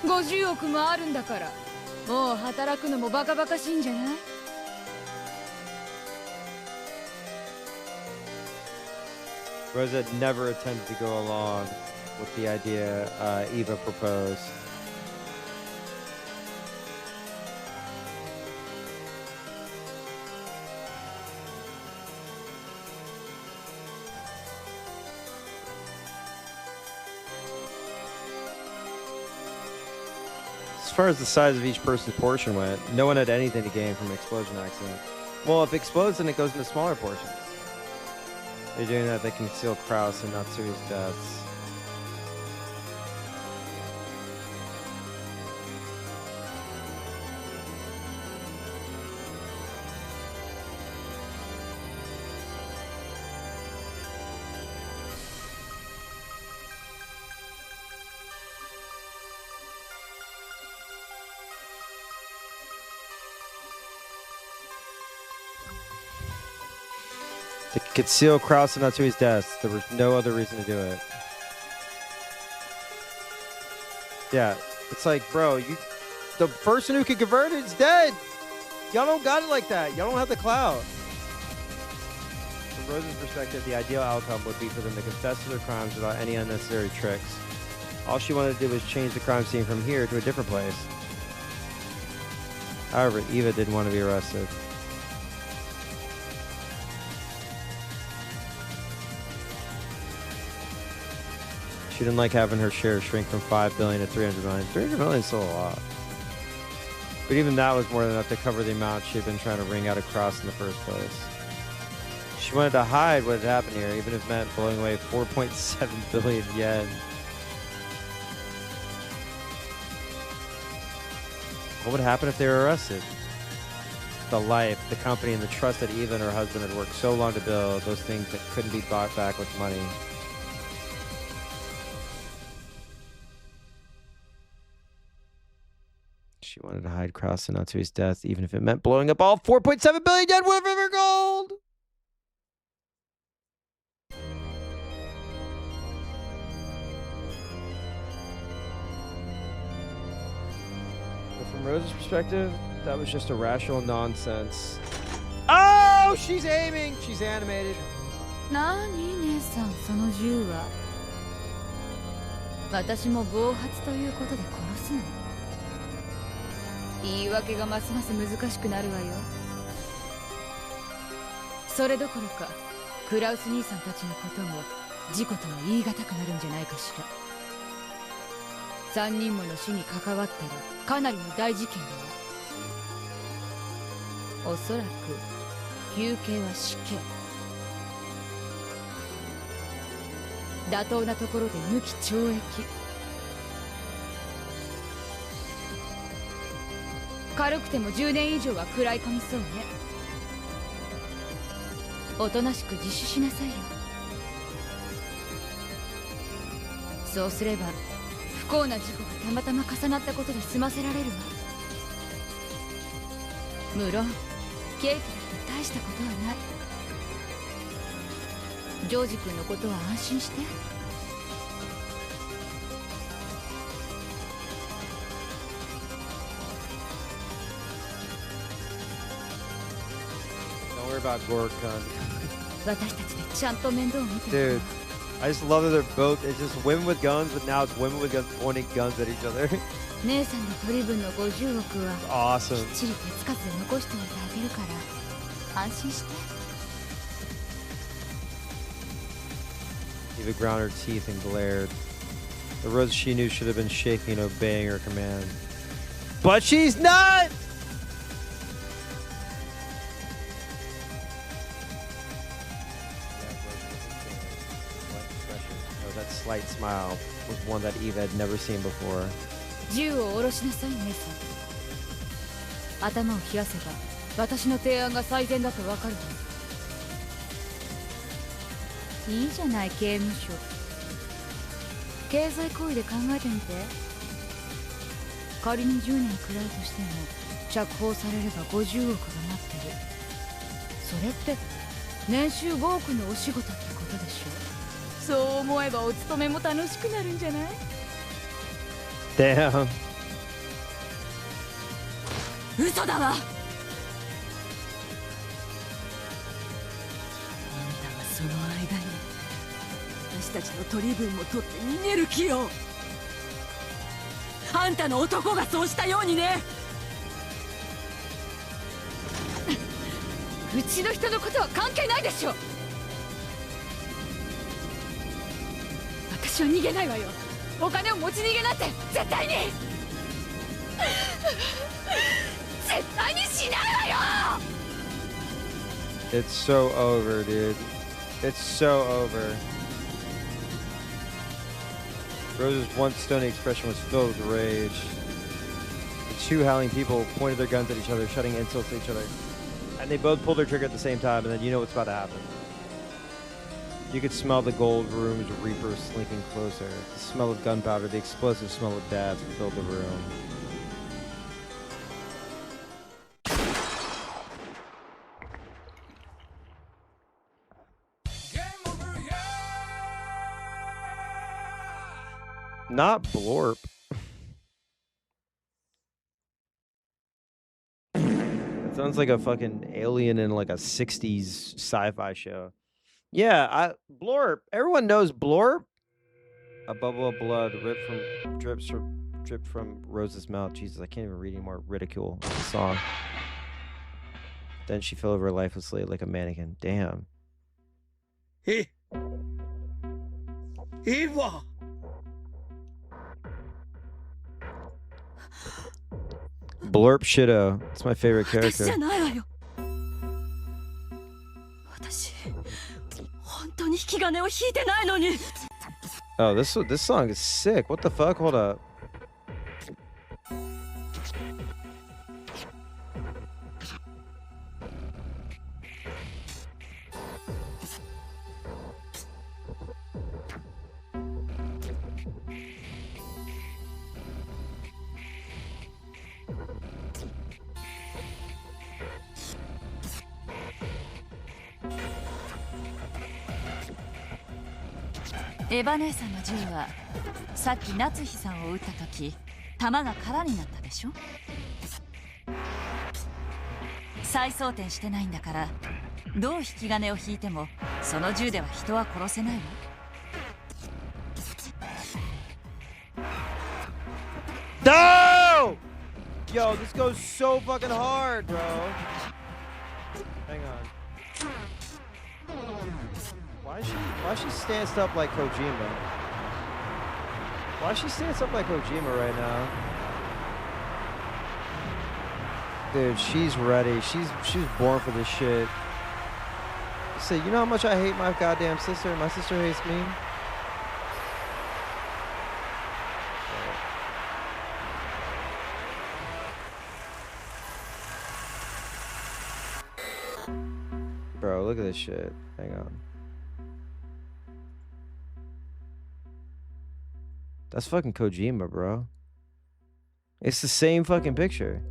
50億もあるんだから、もう働くのもバカバカしいんじゃない。Rosa never attempted to go along with the idea Eva proposed. As far as the size of each person's portion went, no one had anything to gain from an explosion accident. Well, if it explodes, then it goes into smaller portions. They're doing that, they can conceal Kraus and Natsui's deaths. To conceal Kraus and Natsui's deaths. There was no other reason to do it. Yeah, it's like, bro, the person who can convert it is dead. Y'all don't got it like that. Y'all don't have the clout. From Rose's perspective, the ideal outcome would be for them to confess to their crimes without any unnecessary tricks. All she wanted to do was change the crime scene from here to a different place. However, Eva didn't want to be arrested. She didn't like having her share shrink from 5 billion to 300 million. 300 million is still a lot. But even that was more than enough to cover the amount she had been trying to wring out of Cross in the first place. She wanted to hide what had happened here, even if it meant blowing away 4.7 billion yen. What would happen if they were arrested? The life, the company, and the trust that Eva and her husband had worked so long to build, those things that couldn't be bought back with money. She wanted to hide Kraus and Natsui's death, even if it meant blowing up all 4.7 billion yen worth of her gold! But from Rose's perspective, that was just irrational nonsense. Oh! She's aiming! She's animated. なに姉さん、その銃は。私も暴発ということで殺すの。言い訳がますます難しくなるわよ。それどころかクラウス兄さんたちのことも事故とは言い難くなるんじゃないかしら。3人もの死に関わったらかなりの大事件だわ。おそらく求刑は死刑。妥当なところで無期懲役。軽くても10年以上は食らい込みそうね。おとなしく自首しなさいよ。そうすれば不幸な事故がたまたま重なったことで済ませられるわ。無論刑期だって大したことはない。ジョージ君のことは安心して。Don't worry about Gorkon. 私たちでちゃんと面倒を見て。 Dude, I just love that they're both. It's just women with guns, but now it's women with guns pointing guns at each other. 姉さんの取り分の50億は Awesome. きっちり手つかずで残しておいてあげるから安心して。 Eva ground her teeth and glared. The Rose she knew should have been shaking and obeying her command. But she's not! Oh, that slight smile was one that Eva had never seen before. 銃を下ろしなさい、姉さん。頭を冷やせば、私の提案が最善だとわかるはず。いいじゃない、刑務所。経済行為で考えてみて。仮に10年食らうとしても、釈放されれば50億が待ってる。それって、年収5億のお仕事ってことでしょ。そう思えばお勤めも楽しくなるんじゃない？ Damn. 嘘だわ。あんたはその間に私たちの取り分も取って逃げる気よ。あんたの男がそうしたようにね。うちの人のことは関係ないでしょ。私は逃げないわよ。お金を持ち逃げなんて絶対に絶対にしないわよ。 It's so over, dude. It's so over. Rose's once stony expression was filled with rage. The two howling people pointed their guns at each other, shouting insults at each other. And they both pulled their trigger at the same time, and then you know what's about to happen. You could smell the gold room's reaper slinking closer. The smell of gunpowder, the explosive smell of death filled the room. Not Blorp. It sounds like a fucking alien in like a 60s sci-fi show. Yeah, Blorp. Everyone knows Blorp. A bubble of blood dripped from Rose's mouth. Jesus, I can't even read anymore. Ridicule of the song. Then she fell over lifelessly like a mannequin. Damn. Hey, Eva. Blorp Shido. It's my favorite character. 本当に引き金を引いてないのに。 Oh, this song is sick. What the fuck? Hold up.エヴァ姉さんの銃はさっき夏日さんを撃った時弾が空になったでしょ。再装填してないんだからどう引き金を引いてもその銃では人は殺せないわ。No! Yo, this goes so fucking hard, bro. Hang on. Why she stands up like Kojima? Why she stands up like Kojima right now? Dude, she's ready. She was born for this shit. Say, you know how much I hate my goddamn sister? My sister hates me. Bro, look at this shit. Hang on. That's fucking Kojima, bro. It's the same fucking picture.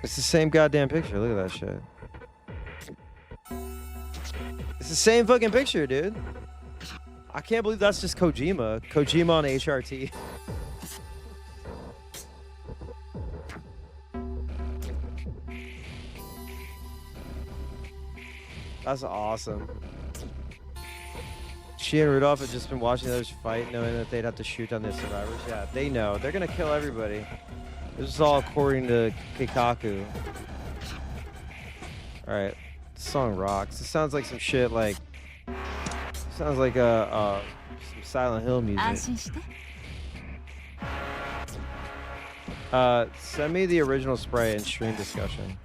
It's the same goddamn picture. Look at that shit. It's the the same fucking picture, dude. I can't believe that's just Kojima. Kojima on HRT. That's awesome. She and Rudolph had just been watching others fight, knowing that they'd have to shoot down their survivors. Yeah, they know. They're gonna kill everybody. This is all according to Keikaku. Alright. This song rocks. It sounds like some shit like... Sounds like some Silent Hill music. Send me the original spray and stream discussion.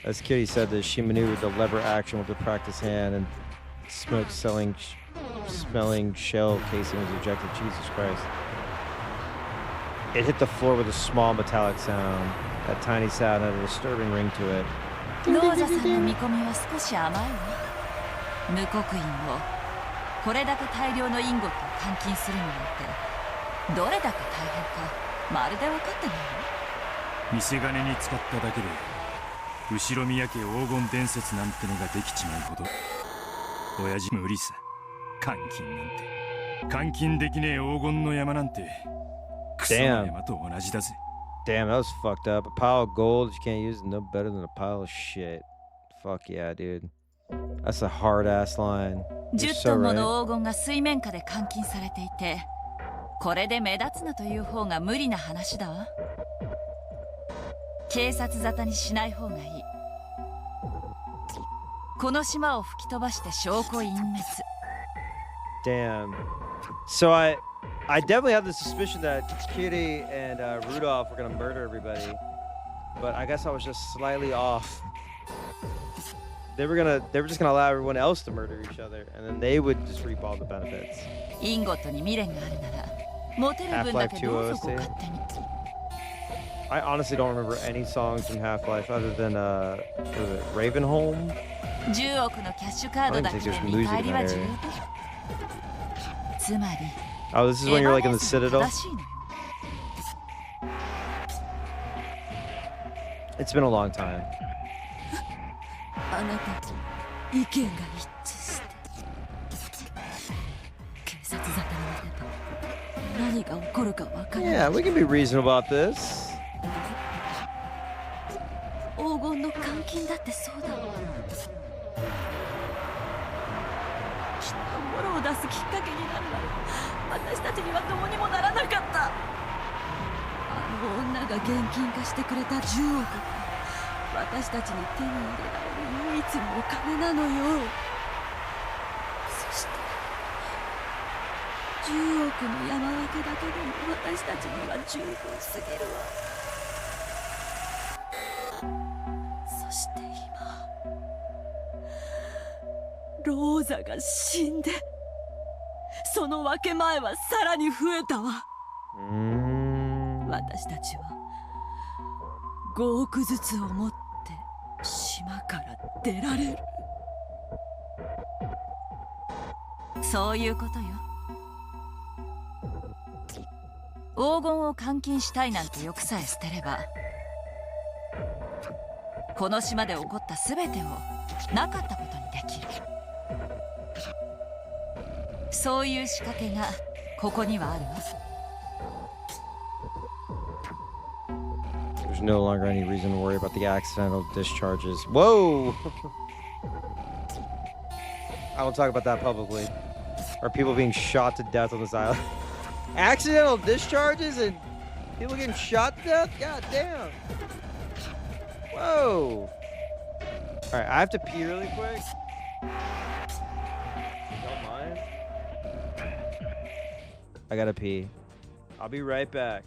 As Kitty said that she maneuvered the lever action with a practiced hand and smelling shell casing was ejected. Jesus Christ. It hit the floor with a small metallic sound. That tiny sound had a disturbing ring to it. ローザさんの見込みは少し甘いわ。無刻印をこれだけ大量のインゴットを換金するのなんてどれだけ大変かまるで分かってないの？見せ金に使っただけで後ろ宮家黄金伝説なんてのができちまうほど親父無理さ。換金なんて換金できねえ黄金の山なんてクソの山と同じだぜ。Damn, that was fucked up. A pile of gold that you can't use is no better than a pile of shit. Fuck yeah, dude. That's a hard ass line. 10トンもの黄金が水面下で換金されていて、これで目立つなという方が無理な話だわ。警察沙汰にしない方がいい。この島を吹き飛ばして証拠隠滅。Damn. So I definitely have the suspicion that Kitty and Rudolph were gonna murder everybody, but I guess I was just slightly off. They were just gonna allow everyone else to murder each other, and then they would just reap all the benefits. Half-Life 2 OST. I honestly don't remember any songs from Half-Life other than what was it, Ravenholm? I don't think there's music in that area. Oh, this is when you're like in the Citadel? It's been a long time. Yeah, we can be reasonable about this. 黄金の換金だってそうだ。きっとボロを出すきっかけになるわ。私たちにはどうにもならなかった。あの女が現金化してくれた10億が私たちに手に入れられる唯一のお金なのよ。そして10億の山分けだけでも私たちには十分すぎるわ。そして今ローザが死んでその分け前はさらに増えたわ。私たちは5億ずつを持って島から出られる。そういうことよ。黄金を換金したいなんて欲さえ捨てればこの島で起こった全てをなかったことにできる。そういう仕掛けがここにはあるわ。There's no longer any reason to worry about the accidental discharges. Whoa! I won't talk about that publicly. Or people being shot to death on this island. Accidental discharges and people getting shot to death? God damn. Whoa. Alright, I have to pee really quick. Don't mind. I gotta pee. I'll be right back.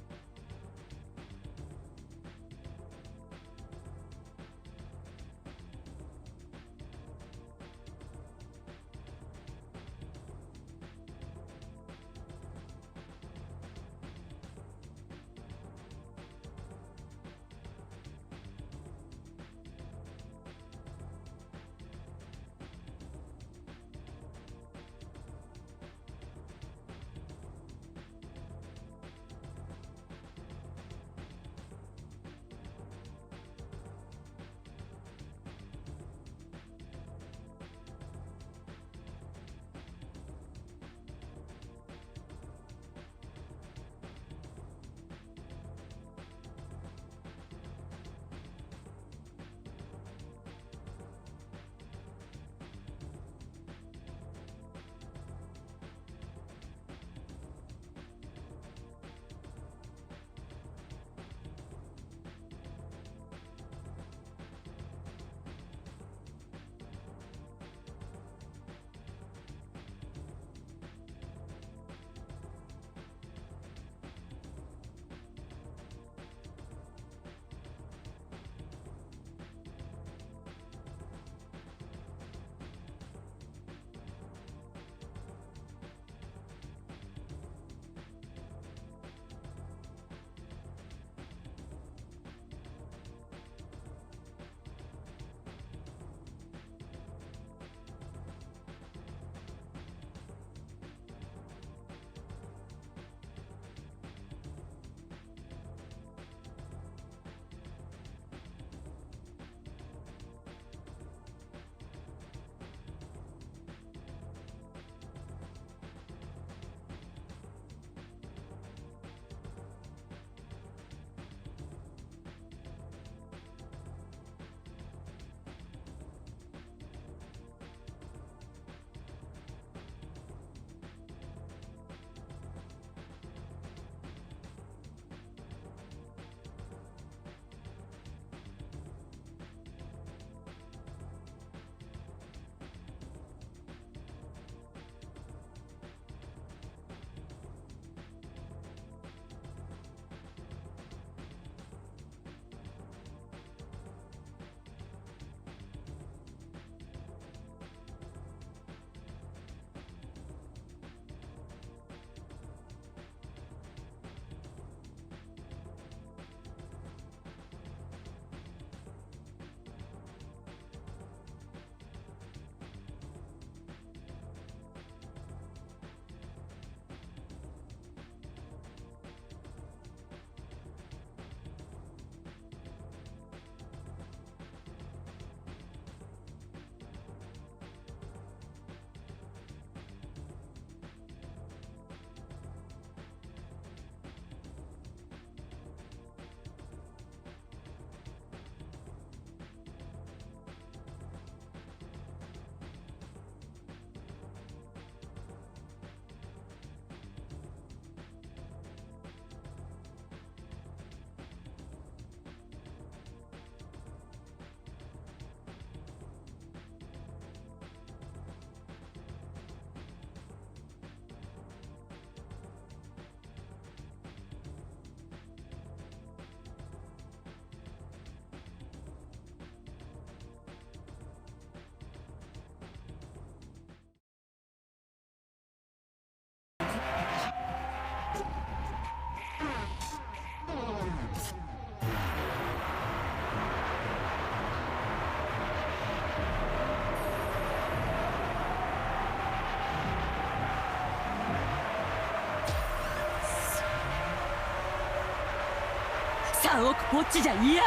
3億ポッチじゃ嫌？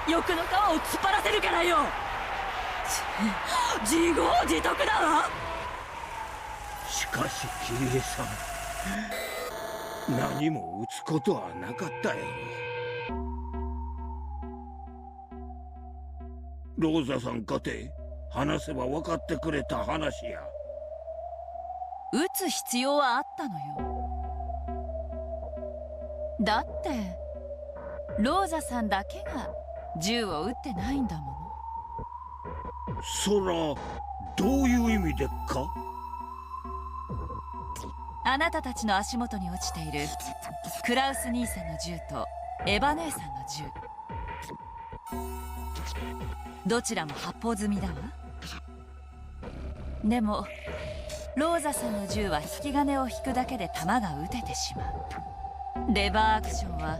欲の皮を突っ張らせるからよ。自業自得だわ。しかし桐江さん、何も打つことはなかったやろ。ローザさんかて話せば分かってくれた話や。撃つ必要はあったのよ。だってローザさんだけが銃を撃ってないんだもの。そらどういう意味でっか？あなたたちの足元に落ちているクラウス兄さんの銃とエヴァ姉さんの銃、どちらも発砲済みだわ。でもローザさんの銃は引き金を引くだけで弾が撃ててしまう。レバーアクションは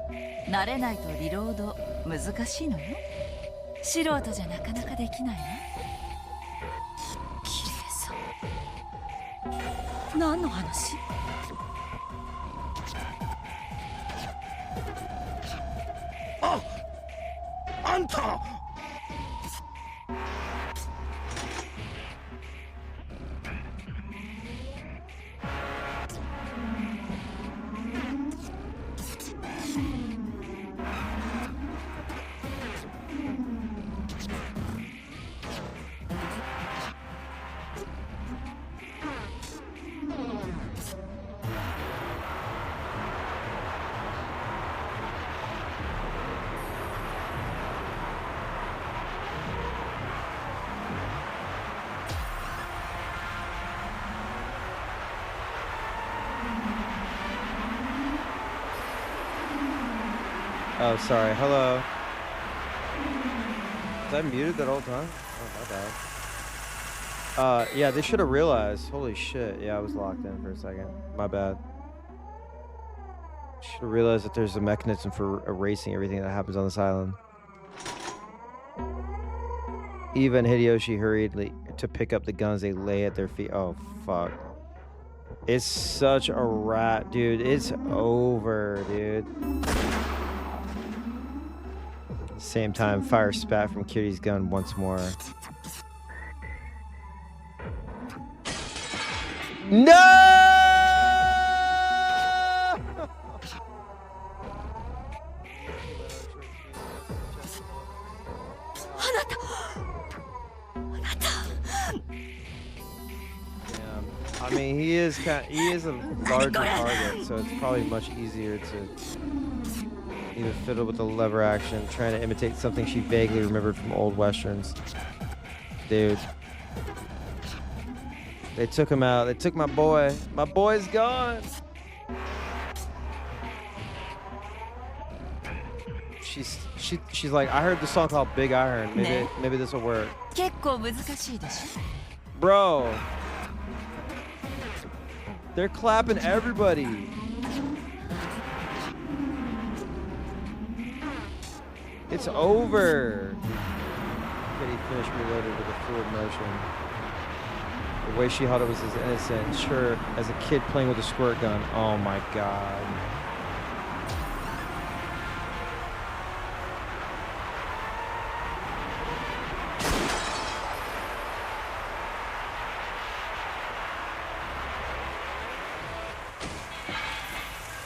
慣れないとリロード難しいのよ。素人じゃなかなかできないわ。キレイさん、何の話？あんた！Oh, sorry. Hello. Was I muted that whole time? Oh, my bad. Yeah, they should have realized. Holy shit. Yeah, I was locked in for a second. My bad. Should have realized that there's a mechanism for erasing everything that happens on this island. Eva and Hideyoshi hurried to pick up the guns they lay at their feet. Oh, fuck. It's such a rat, dude. It's over, dude. Same time, fire spat from Kitty's gun once more. No! あなた I mean, he is a larger target, so it's probably much easier to either fiddle with the lever action, trying to imitate something she vaguely remembered from old westerns. Dude. They took him out. They took my boy. My boy's gone. She's like, I heard the song called Big Iron. Maybe this will work. Bro. They're clapping everybody. It's over. Kitty finished reloaded with a fluid motion. The way she held it was as innocent, sure as a kid playing with a squirt gun. Oh my god.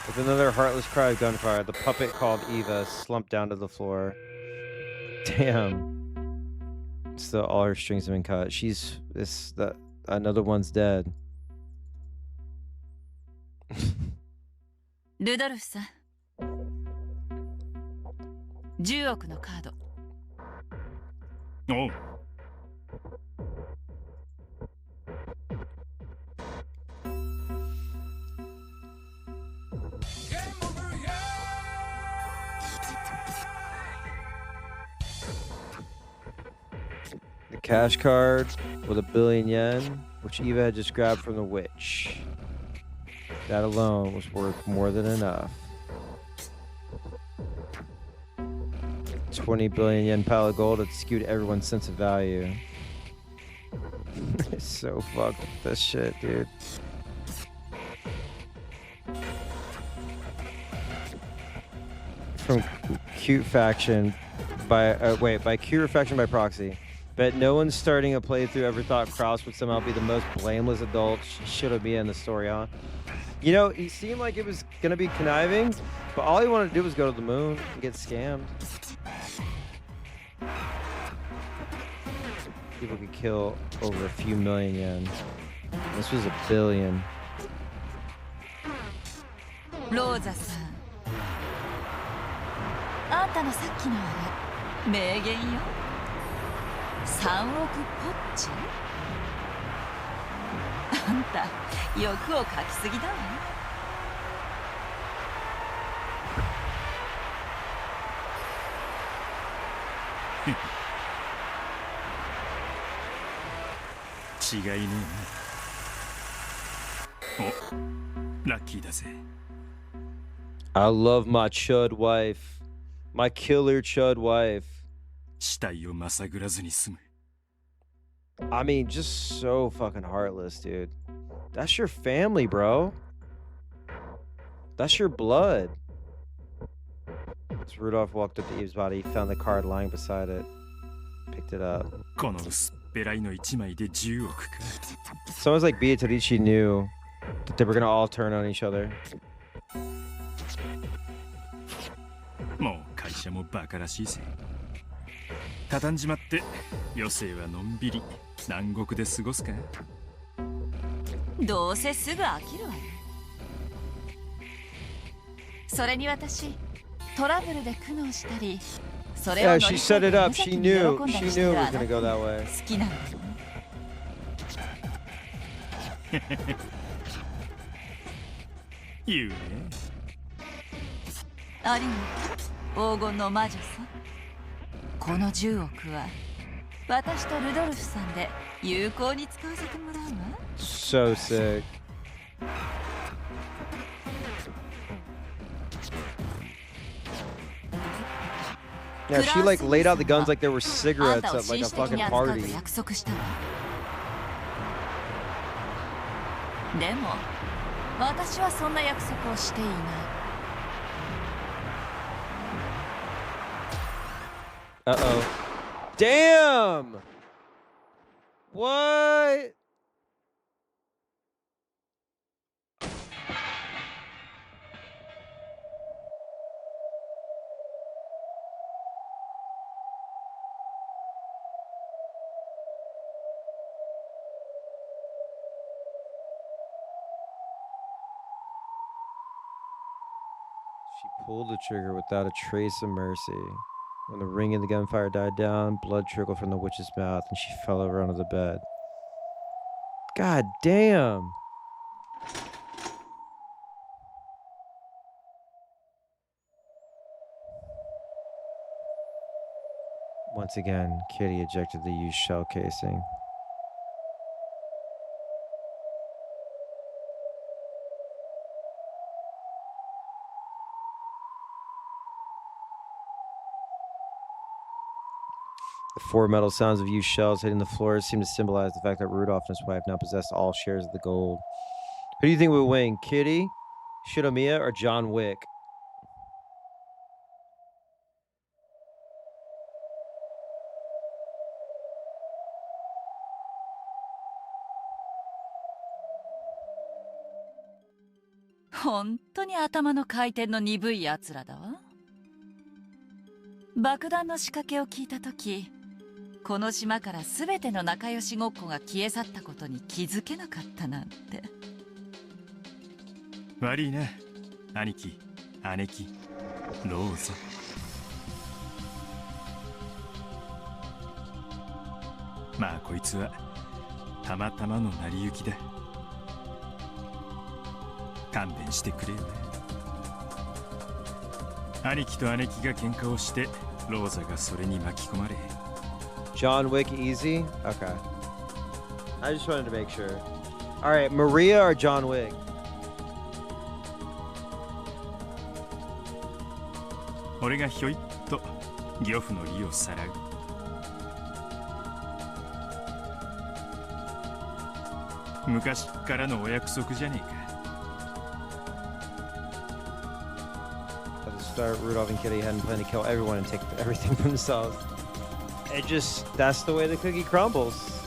With another heartless cry of gunfire, the puppet called Eva slumped down to the floor. Damn. Still, all her strings have been cut. Another one's dead. ルドルフさん、10億のカード。おう。The cash card with $1 billion, which Eva had just grabbed from the witch. That alone was worth more than enough. 20 billion yen pile of gold had skewed everyone's sense of value. It's so fucked with this shit, dude. from cute faction by by cute faction by proxy. Bet no one starting a playthrough ever thought Kraus would somehow be the most blameless adult should have been in the story, huh? You know, he seemed like it was gonna be conniving, but all he wanted to do was go to the moon and get scammed. People could kill over a few million yen. This was $1 billion. ローザさん、あんたのさっきのあれ名言よ。3億ポッチ。あんた欲をかきすぎだわ。違いねえな。お、ラッキーだぜ。I love my chud wife. My killer chud wife. 死体をまさぐらずに済む。I mean, just so fucking heartless, dude. That's your family, bro. That's your blood. As Rudolph walked up to Eve's body, he found the card lying beside it. Picked it up. この薄っぺらいの1枚で10億か。Someone's like Beatrice knew that they were gonna all turn on each other. もう会社もバカらしいぜ。畳んじまって余生はのんびり南国で過ごすか。どうせすぐ飽きるわよ。それに私トラブルで苦悩したり、それを Yeah, 乗 she り越え set て it 無 up. 邪 She 気に knew. 喜んだ She りして knew る it あ was なた gonna go that way. 好きなのよ。言うね。ありがとう、黄金の魔女さん。この10億は私とルドルフさんで有効に使わせてもらうわ。So sick. Yeah, she like laid out the guns like there were cigarettes at like a fucking party. 約束したわ。でも私はそんな約束をしていない。Uh-oh. Damn! What? She pulled the trigger without a trace of mercy. When the ring and the gunfire died down, blood trickled from the witch's mouth and she fell over onto the bed. God damn! Once again, Kitty ejected the used shell casing. The four metal sounds of used shells hitting the floor seem to symbolize the fact that Rudolph and his wife now possess all shares of the gold. Who do you think will win, Kitty, Shinomiya, or John Wick?本当に頭の回転の鈍いやつらだわ。爆弾の仕掛けを聞いた時、この島から全ての仲良しごっこが消え去ったことに気づけなかったなんて。悪いな、兄貴、姉貴、ローザ。まあこいつはたまたまの成り行きだ。勘弁してくれよな。兄貴と姉貴が喧嘩をしてローザがそれに巻き込まれ。 John Wick easy? Okay. I just wanted to make sure. Alright, Maria or John Wick? 俺がひょいっと漁夫の利をさらう。昔からのお約束じゃねえか。start, Rudolph and Kitty hadn't planned to kill everyone and take everything for themselves. That's the way the cookie crumbles.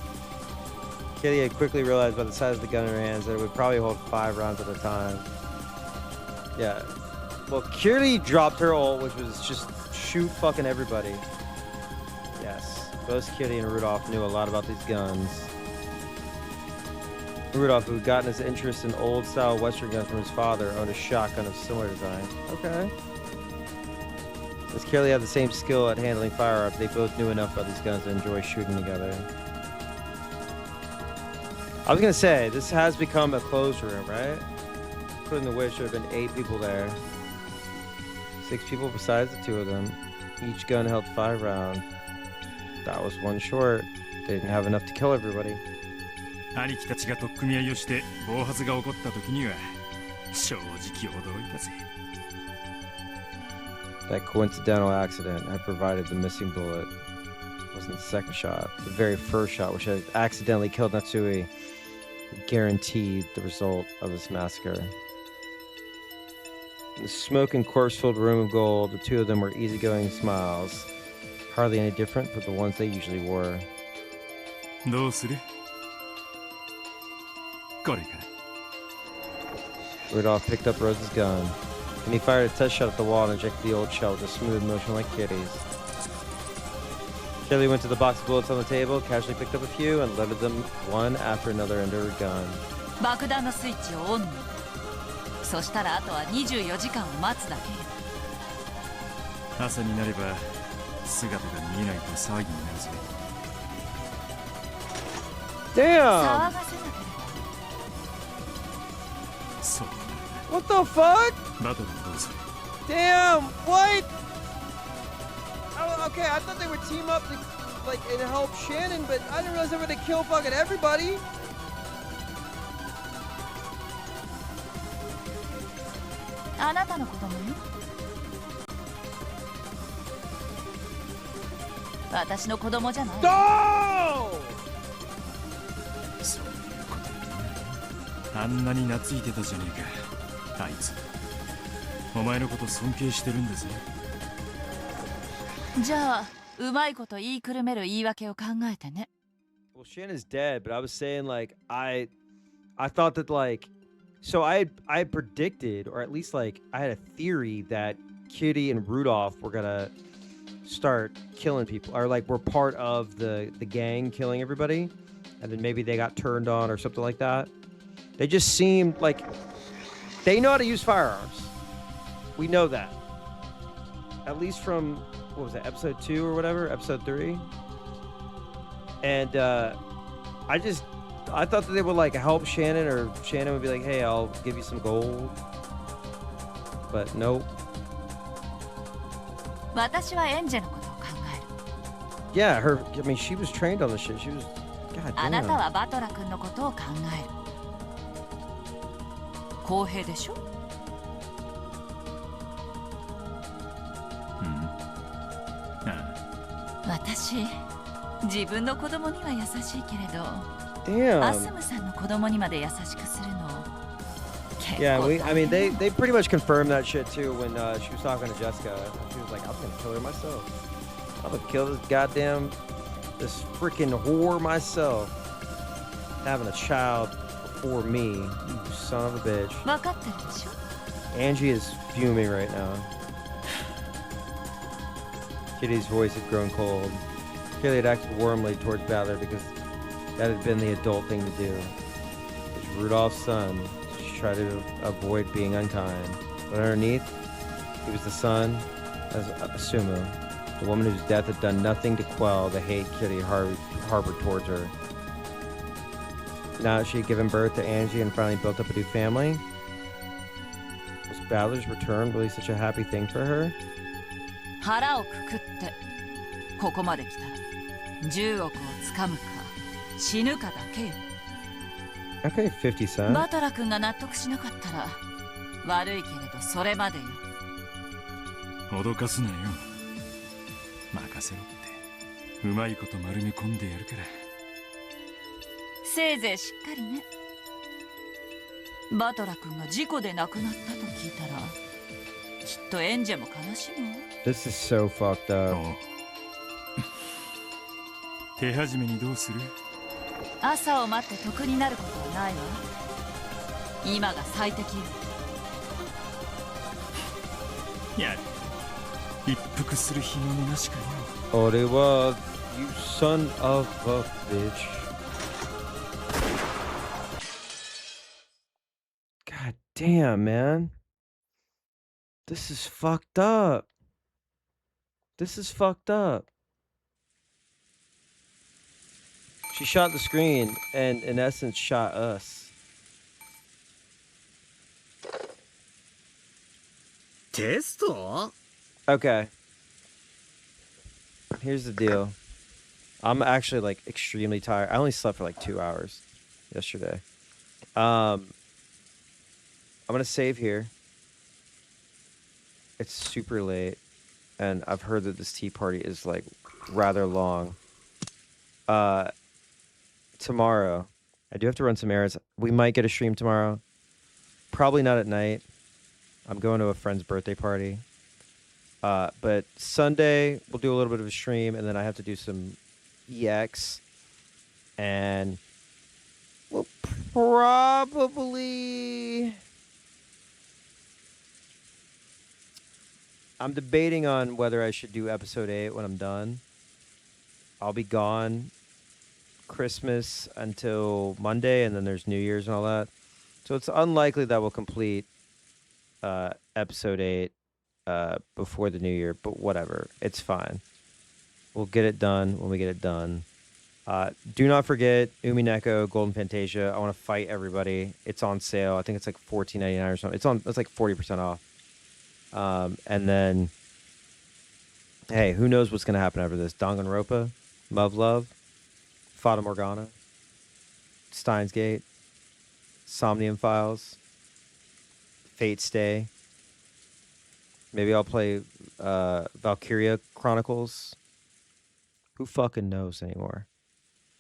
Kitty had quickly realized by the size of the gun in her hands that it would probably hold 5 rounds at a time. Yeah. Well, Kitty dropped her ult, which was just shoot fucking everybody. Yes. Both Kitty and Rudolph knew a lot about these guns. Rudolph, who had gotten his interest in old-style Western guns from his father, owned a shotgun of similar design. Okay. As Kelly had the same skill at handling firearms, they both knew enough about these guns to enjoy shooting together. I was gonna say, this has become a closed room, right? Including the witch, there have been 8 people there. 6 people besides the 2 of them. Each gun held 5 rounds. That was 1 short. They didn't have enough to kill everybody. 兄貴たちが取っ組み合いをして暴発が起こった時には正直驚いたぜ。 That coincidental accident had provided the missing bullet. It wasn't the second shot. The very first shot, which had accidentally killed Natsui, guaranteed the result of this massacre. In the smoke and corpse-filled room of gold, the 2 of them were easygoing smiles, hardly any different from the ones they usually wore. どうする? これから. Rudolph picked up Rose's gun, and he fired a test shot at the wall and ejected the old shell with a smooth motion like Kitty's. Kelly went to the box of bullets on the table, casually picked up a few, and loaded them one after another into her gun. 爆弾のスイッチをオンに。そしたらあとは24時間を待つだけよ。朝になれば姿が見えないと騒ぎになるぜ。Damn! 騒がせなければ。そう。What the fuck? バトルどうぞ。 Damn! What? Oh, okay, I thought they would team up to, like, and help Shannon, but I didn't realize they were gonna kill fucking everybody. あなたの子供よ。私の子供じゃない。No! そういうことね。あんなに懐いてたじゃねえか、あいつ。お前のこと尊敬してるんですよ。じゃあ、うまいこと言いくるめる言い訳を考えてね。Well, Shannon's dead, but I was saying, like, I thought that, like, so I had predicted, or at least, like, I had a theory that Kitty and Rudolph were gonna start killing people, or, like, were part of the gang killing everybody, and then maybe they got turned on or something like that. They just seemed like they know how to use firearms. We know that. At least from, what was that, episode 2 or whatever? Episode 3? And I thought that they would, like, help Shannon, or Shannon would be like, hey, I'll give you some gold. But nope. 私はエンジェのことを考える。 Yeah, I mean, she was trained on this shit. She was, god あなた damn. はバトラ君のことを考える。公平でしょ？私、自分の子供には優しいけれど、アスムさんの子供にまで優しくするの。Yeah, I mean, they pretty much confirmed that shit too when she was talking to Jessica. She was like, I was gonna kill her myself. I'm gonna kill this freaking whore myself. Having a child before me, you son of a bitch. 分かってるでしょ? Angie is fuming right now. Kitty's voice had grown cold. Kitty had acted warmly towards Ballard because that had been the adult thing to do. It's Rudolph's son. She tried to avoid being unkind. But underneath, he was the son of Asumu, the woman whose death had done nothing to quell the hate Kitty harbored towards her. Now that she had given birth to Angie and finally built up a new family, was Ballard's return really such a happy thing for her? 腹をくくってここまで来たら10億をつかむか死ぬかだけよ。 Okay, 50 cents. バトラ君が納得しなかったら悪いけれどそれまでよ。脅かすなよ。任せろって。うまいこと丸め込んでやるから。せいぜいしっかりね。バトラ君が事故で亡くなったと聞いたらきっと演者も悲しむわ。 This is so fucked up. 手始めにどうする？朝を待って得になることはないわ。今が最適よ。やる。一服する暇もなしかよ。俺は you son of a bitch. God damn, man. This is fucked up. This is fucked up. She shot the screen and in essence shot us. Test? Okay. Here's the deal. I'm actually like extremely tired. I only slept for like 2 hours yesterday. I'm gonna save here. It's super late, and I've heard that this tea party is like rather long. Tomorrow, I do have to run some errands. We might get a stream tomorrow. Probably not at night. I'm going to a friend's birthday party. But Sunday, we'll do a little bit of a stream, and then I have to do some EX. And we'll probably... I'm debating on whether I should do episode 8 when I'm done. I'll be gone Christmas until Monday, and then there's New Year's and all that. So it's unlikely that we'll complete episode 8 before the New Year, but whatever. It's fine. We'll get it done when we get it done. Do not forget Umineko Golden Fantasia. I want to fight everybody. It's on sale. I think it's like $14.99 or something. It's like 40% off. And then, hey, who knows what's going to happen after this? Danganronpa, Love, Fata Morgana, Steins Gate, Somnium Files, Fate Stay. Maybe I'll play Valkyria Chronicles. Who fucking knows anymore?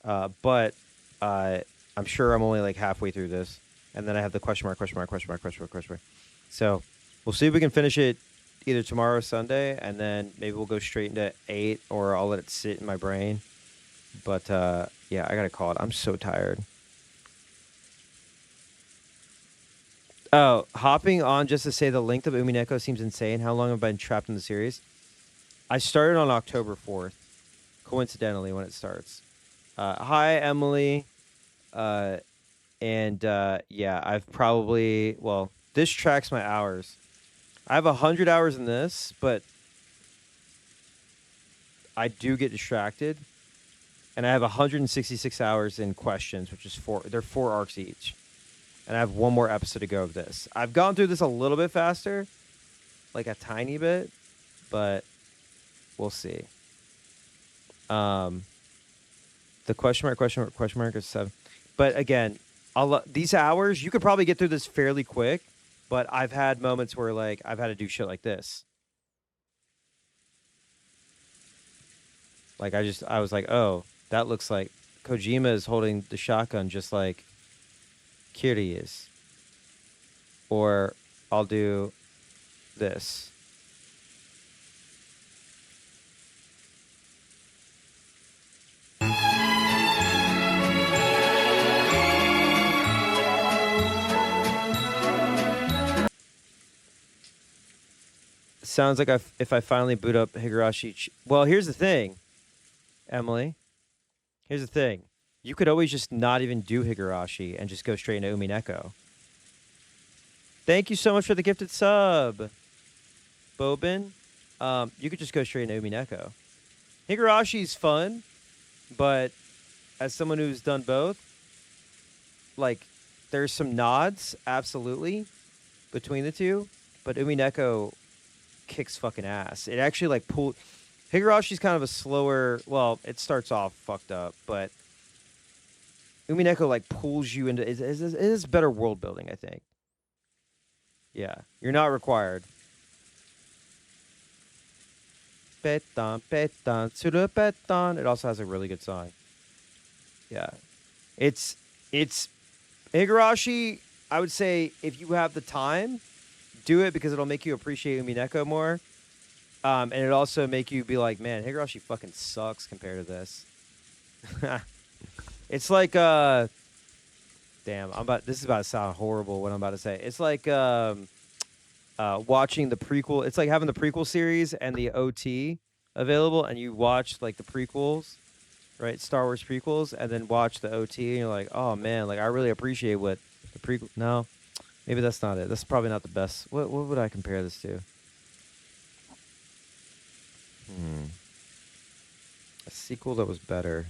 But I'm sure I'm only like halfway through this. And then I have the question mark. So we'll see if we can finish it either tomorrow or Sunday. And then maybe we'll go straight into 8, or I'll let it sit in my brain. But yeah, I gotta call it. I'm so tired. Oh, hopping on just to say the length of Umineko seems insane. How long have I been trapped in the series? I started on October 4th, coincidentally, when it starts. Hi, Emily. Yeah, I've probably... Well, this tracks my hours. I have 100 hours in this, but I do get distracted. And I have 166 hours in questions, which is 4. They're 4 arcs each. And I have one more episode to go of this. I've gone through this a little bit faster, like a tiny bit, but we'll see. The question mark is 7. But again, these hours, you could probably get through this fairly quick, but I've had moments where like I've had to do shit like this. Like I was like, oh, that looks like Kojima is holding the shotgun just like Kiri is. Or I'll do this. Sounds like if I finally boot up Higurashi... Well, here's the thing, Emily. Here's the thing. You could always just not even do Higurashi and just go straight into Umineko. Thank you so much for the gifted sub, Bobin. You could just go straight into Umineko. Higurashi's fun, but as someone who's done both, like, there's some nods, absolutely, between the two, but Umineko kicks fucking ass. It actually, like, Higurashi's kind of a slower... Well, it starts off fucked up, but Umineko, like, pulls you into... It is better world building, I think. Yeah. You're not required. Petan, petan, suru petan. It also has a really good song. Yeah. It's... Higurashi, I would say, if you have the time, do it because it'll make you appreciate Umineko more. And it also make you be like, man, Higurashi fucking sucks compared to this. It's like, damn, this is about to sound horrible what I'm about to say. It's like watching the prequel. It's like having the prequel series and the OT available, and you watch like the prequels, right? Star Wars prequels, and then watch the OT, and you're like, oh man, like I really appreciate what the prequel. No, maybe that's not it. That's probably not the best. What would I compare this to? A sequel that was better.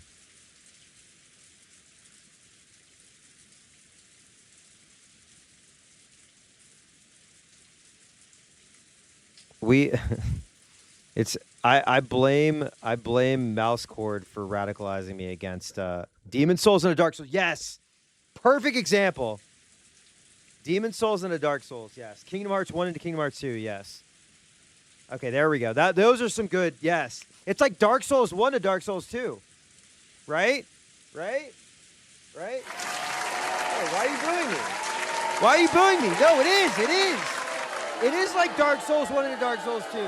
I blame Mouse Cord for radicalizing me against Demon Souls and a Dark Souls. Yes, perfect example. Demon Souls and a Dark Souls. Yes. Kingdom Hearts 1 into Kingdom Hearts 2. Yes. Okay, there we go. Those are some good. Yes, it's like Dark Souls 1 to Dark Souls 2. Right? Hey, why are you booing me? Why are you booing me? No, it is. It is like Dark Souls 1 into Dark Souls 2.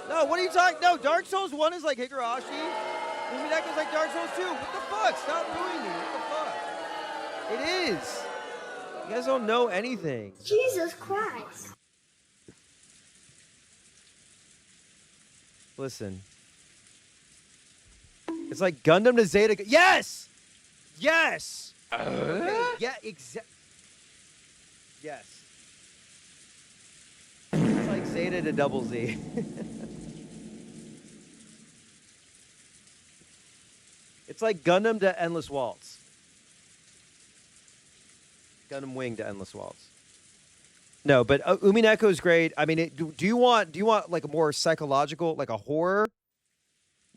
No, what are you talking? No, Dark Souls 1 is like Higurashi. Umineko's like Dark Souls 2. What the fuck? Stop booing me. What the fuck? It is. You guys don't know anything. Jesus Christ. Listen. It's like Gundam to Zeta. Yes! Yes! Yeah, exactly. Yes. It's like Zeta to Double Z. It's like Gundam to Endless Waltz. Gundam Wing to Endless Waltz. No, but Umineko is great. I mean, do you want like a more psychological, like a horror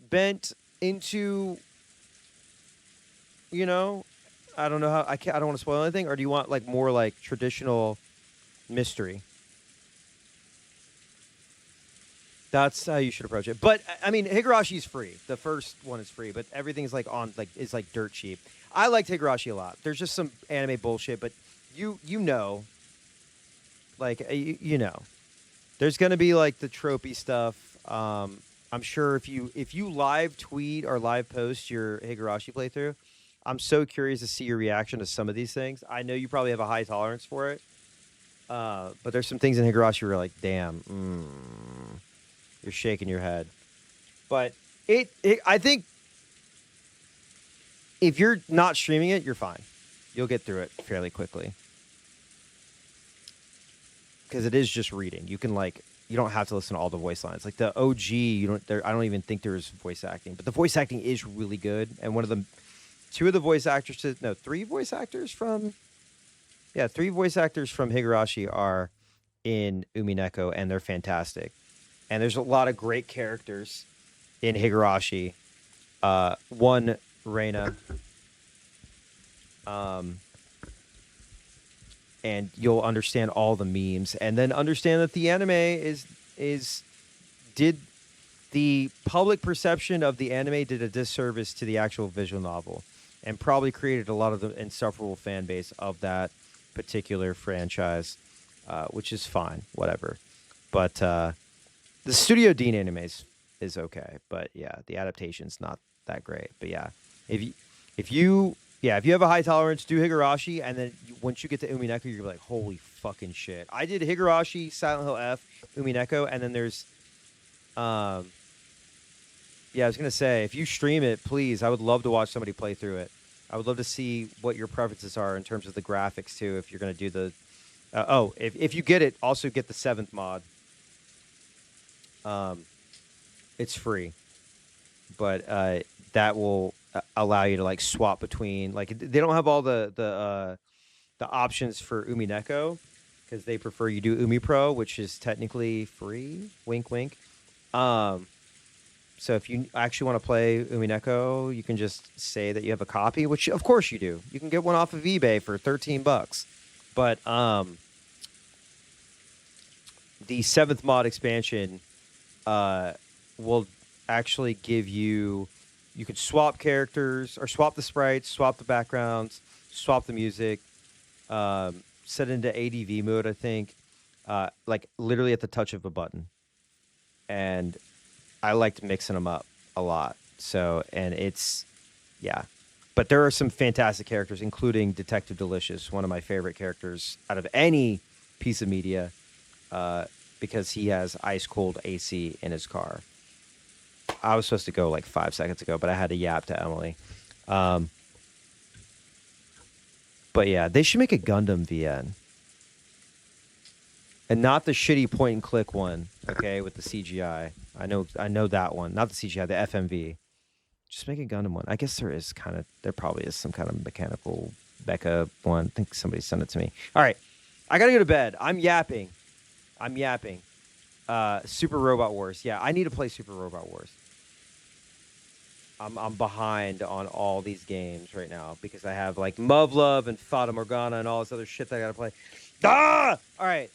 bent into, you know, I don't know how I don't want to spoil anything, or do you want like more like traditional mystery? That's how you should approach it. But I mean, Higurashi's free. The first one is free, but everything's like is like dirt cheap. I liked Higurashi a lot. There's just some anime bullshit, but you know, like you know, there's gonna be like the tropey stuff. I'm sure if you live tweet or live post your Higurashi playthrough, I'm so curious to see your reaction to some of these things. I know you probably have a high tolerance for it, but there's some things in Higurashi where you're like, damn, you're shaking your head. But I think if you're not streaming it, you're fine. You'll get through it fairly quickly. Because it is just reading. You can you don't have to listen to all the voice lines. Like the OG, I don't even think there's voice acting. But the voice acting is really good. And three voice actors from Higurashi are in Umineko, and they're fantastic. And there's a lot of great characters in Higurashi. One, Reina. And you'll understand all the memes, and then understand that the anime did the public perception of the anime did a disservice to the actual visual novel, and probably created a lot of the insufferable fan base of that particular franchise, which is fine, whatever. But the Studio Dean anime is okay, but yeah, the adaptation's not that great. But yeah, if you have a high tolerance, do Higurashi, and then once you get to Umineko, you're like, holy fucking shit. I did Higurashi, Silent Hill F, Umineko, and then there's, I was going to say, if you stream it, please, I would love to watch somebody play through it. I would love to see what your preferences are in terms of the graphics, too, if you're going to do the, if you get it, also get the 7th mod. It's free, but that will allow you to swap between, they don't have all the options for Umineko because they prefer you do Umi Pro, which is technically free. Wink, wink. So if you actually want to play Umineko, you can just say that you have a copy, which of course you do. You can get one off of eBay for $13. But the 7th mod expansion will actually give you. You could swap characters, or swap the sprites, swap the backgrounds, swap the music, set into ADV mode, I think. like literally at the touch of a button. And I liked mixing them up a lot. So, and it's, yeah. But there are some fantastic characters, including Detective Delicious, one of my favorite characters out of any piece of media, because he has ice cold AC in his car. I was supposed to go like 5 seconds ago, but I had to yap to Emily. But yeah, they should make a Gundam VN. And not the shitty point and click one, okay, with the CGI. I know that one. Not the CGI, the FMV. Just make a Gundam one. I guess there probably is some kind of mechanical Becca one. I think somebody sent it to me. All right. I gotta go to bed. I'm yapping. Super Robot Wars. Yeah, I need to play Super Robot Wars. I'm behind on all these games right now because I have like Muv-Luv and Fata Morgana and all this other shit that I gotta play. Ah! All right.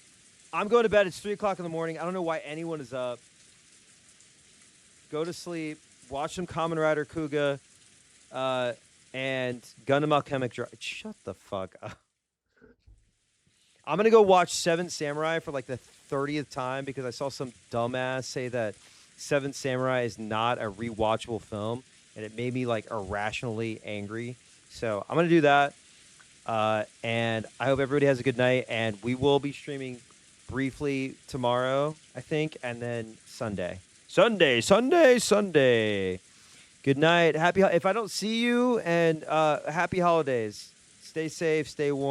I'm going to bed. It's 3 o'clock in the morning. I don't know why anyone is up. Go to sleep. Watch some Kamen Rider Kuga and Gundam Alchemic Drive. Shut the fuck up. I'm going to go watch Seven Samurai for like the 30th time because I saw some dumbass say that Seven Samurai is not a rewatchable film, and it made me like irrationally angry. So I'm going to do that. And I hope everybody has a good night, and we will be streaming briefly tomorrow, I think, and then Sunday. Good night. If I don't see you, and happy holidays. Stay safe, stay warm.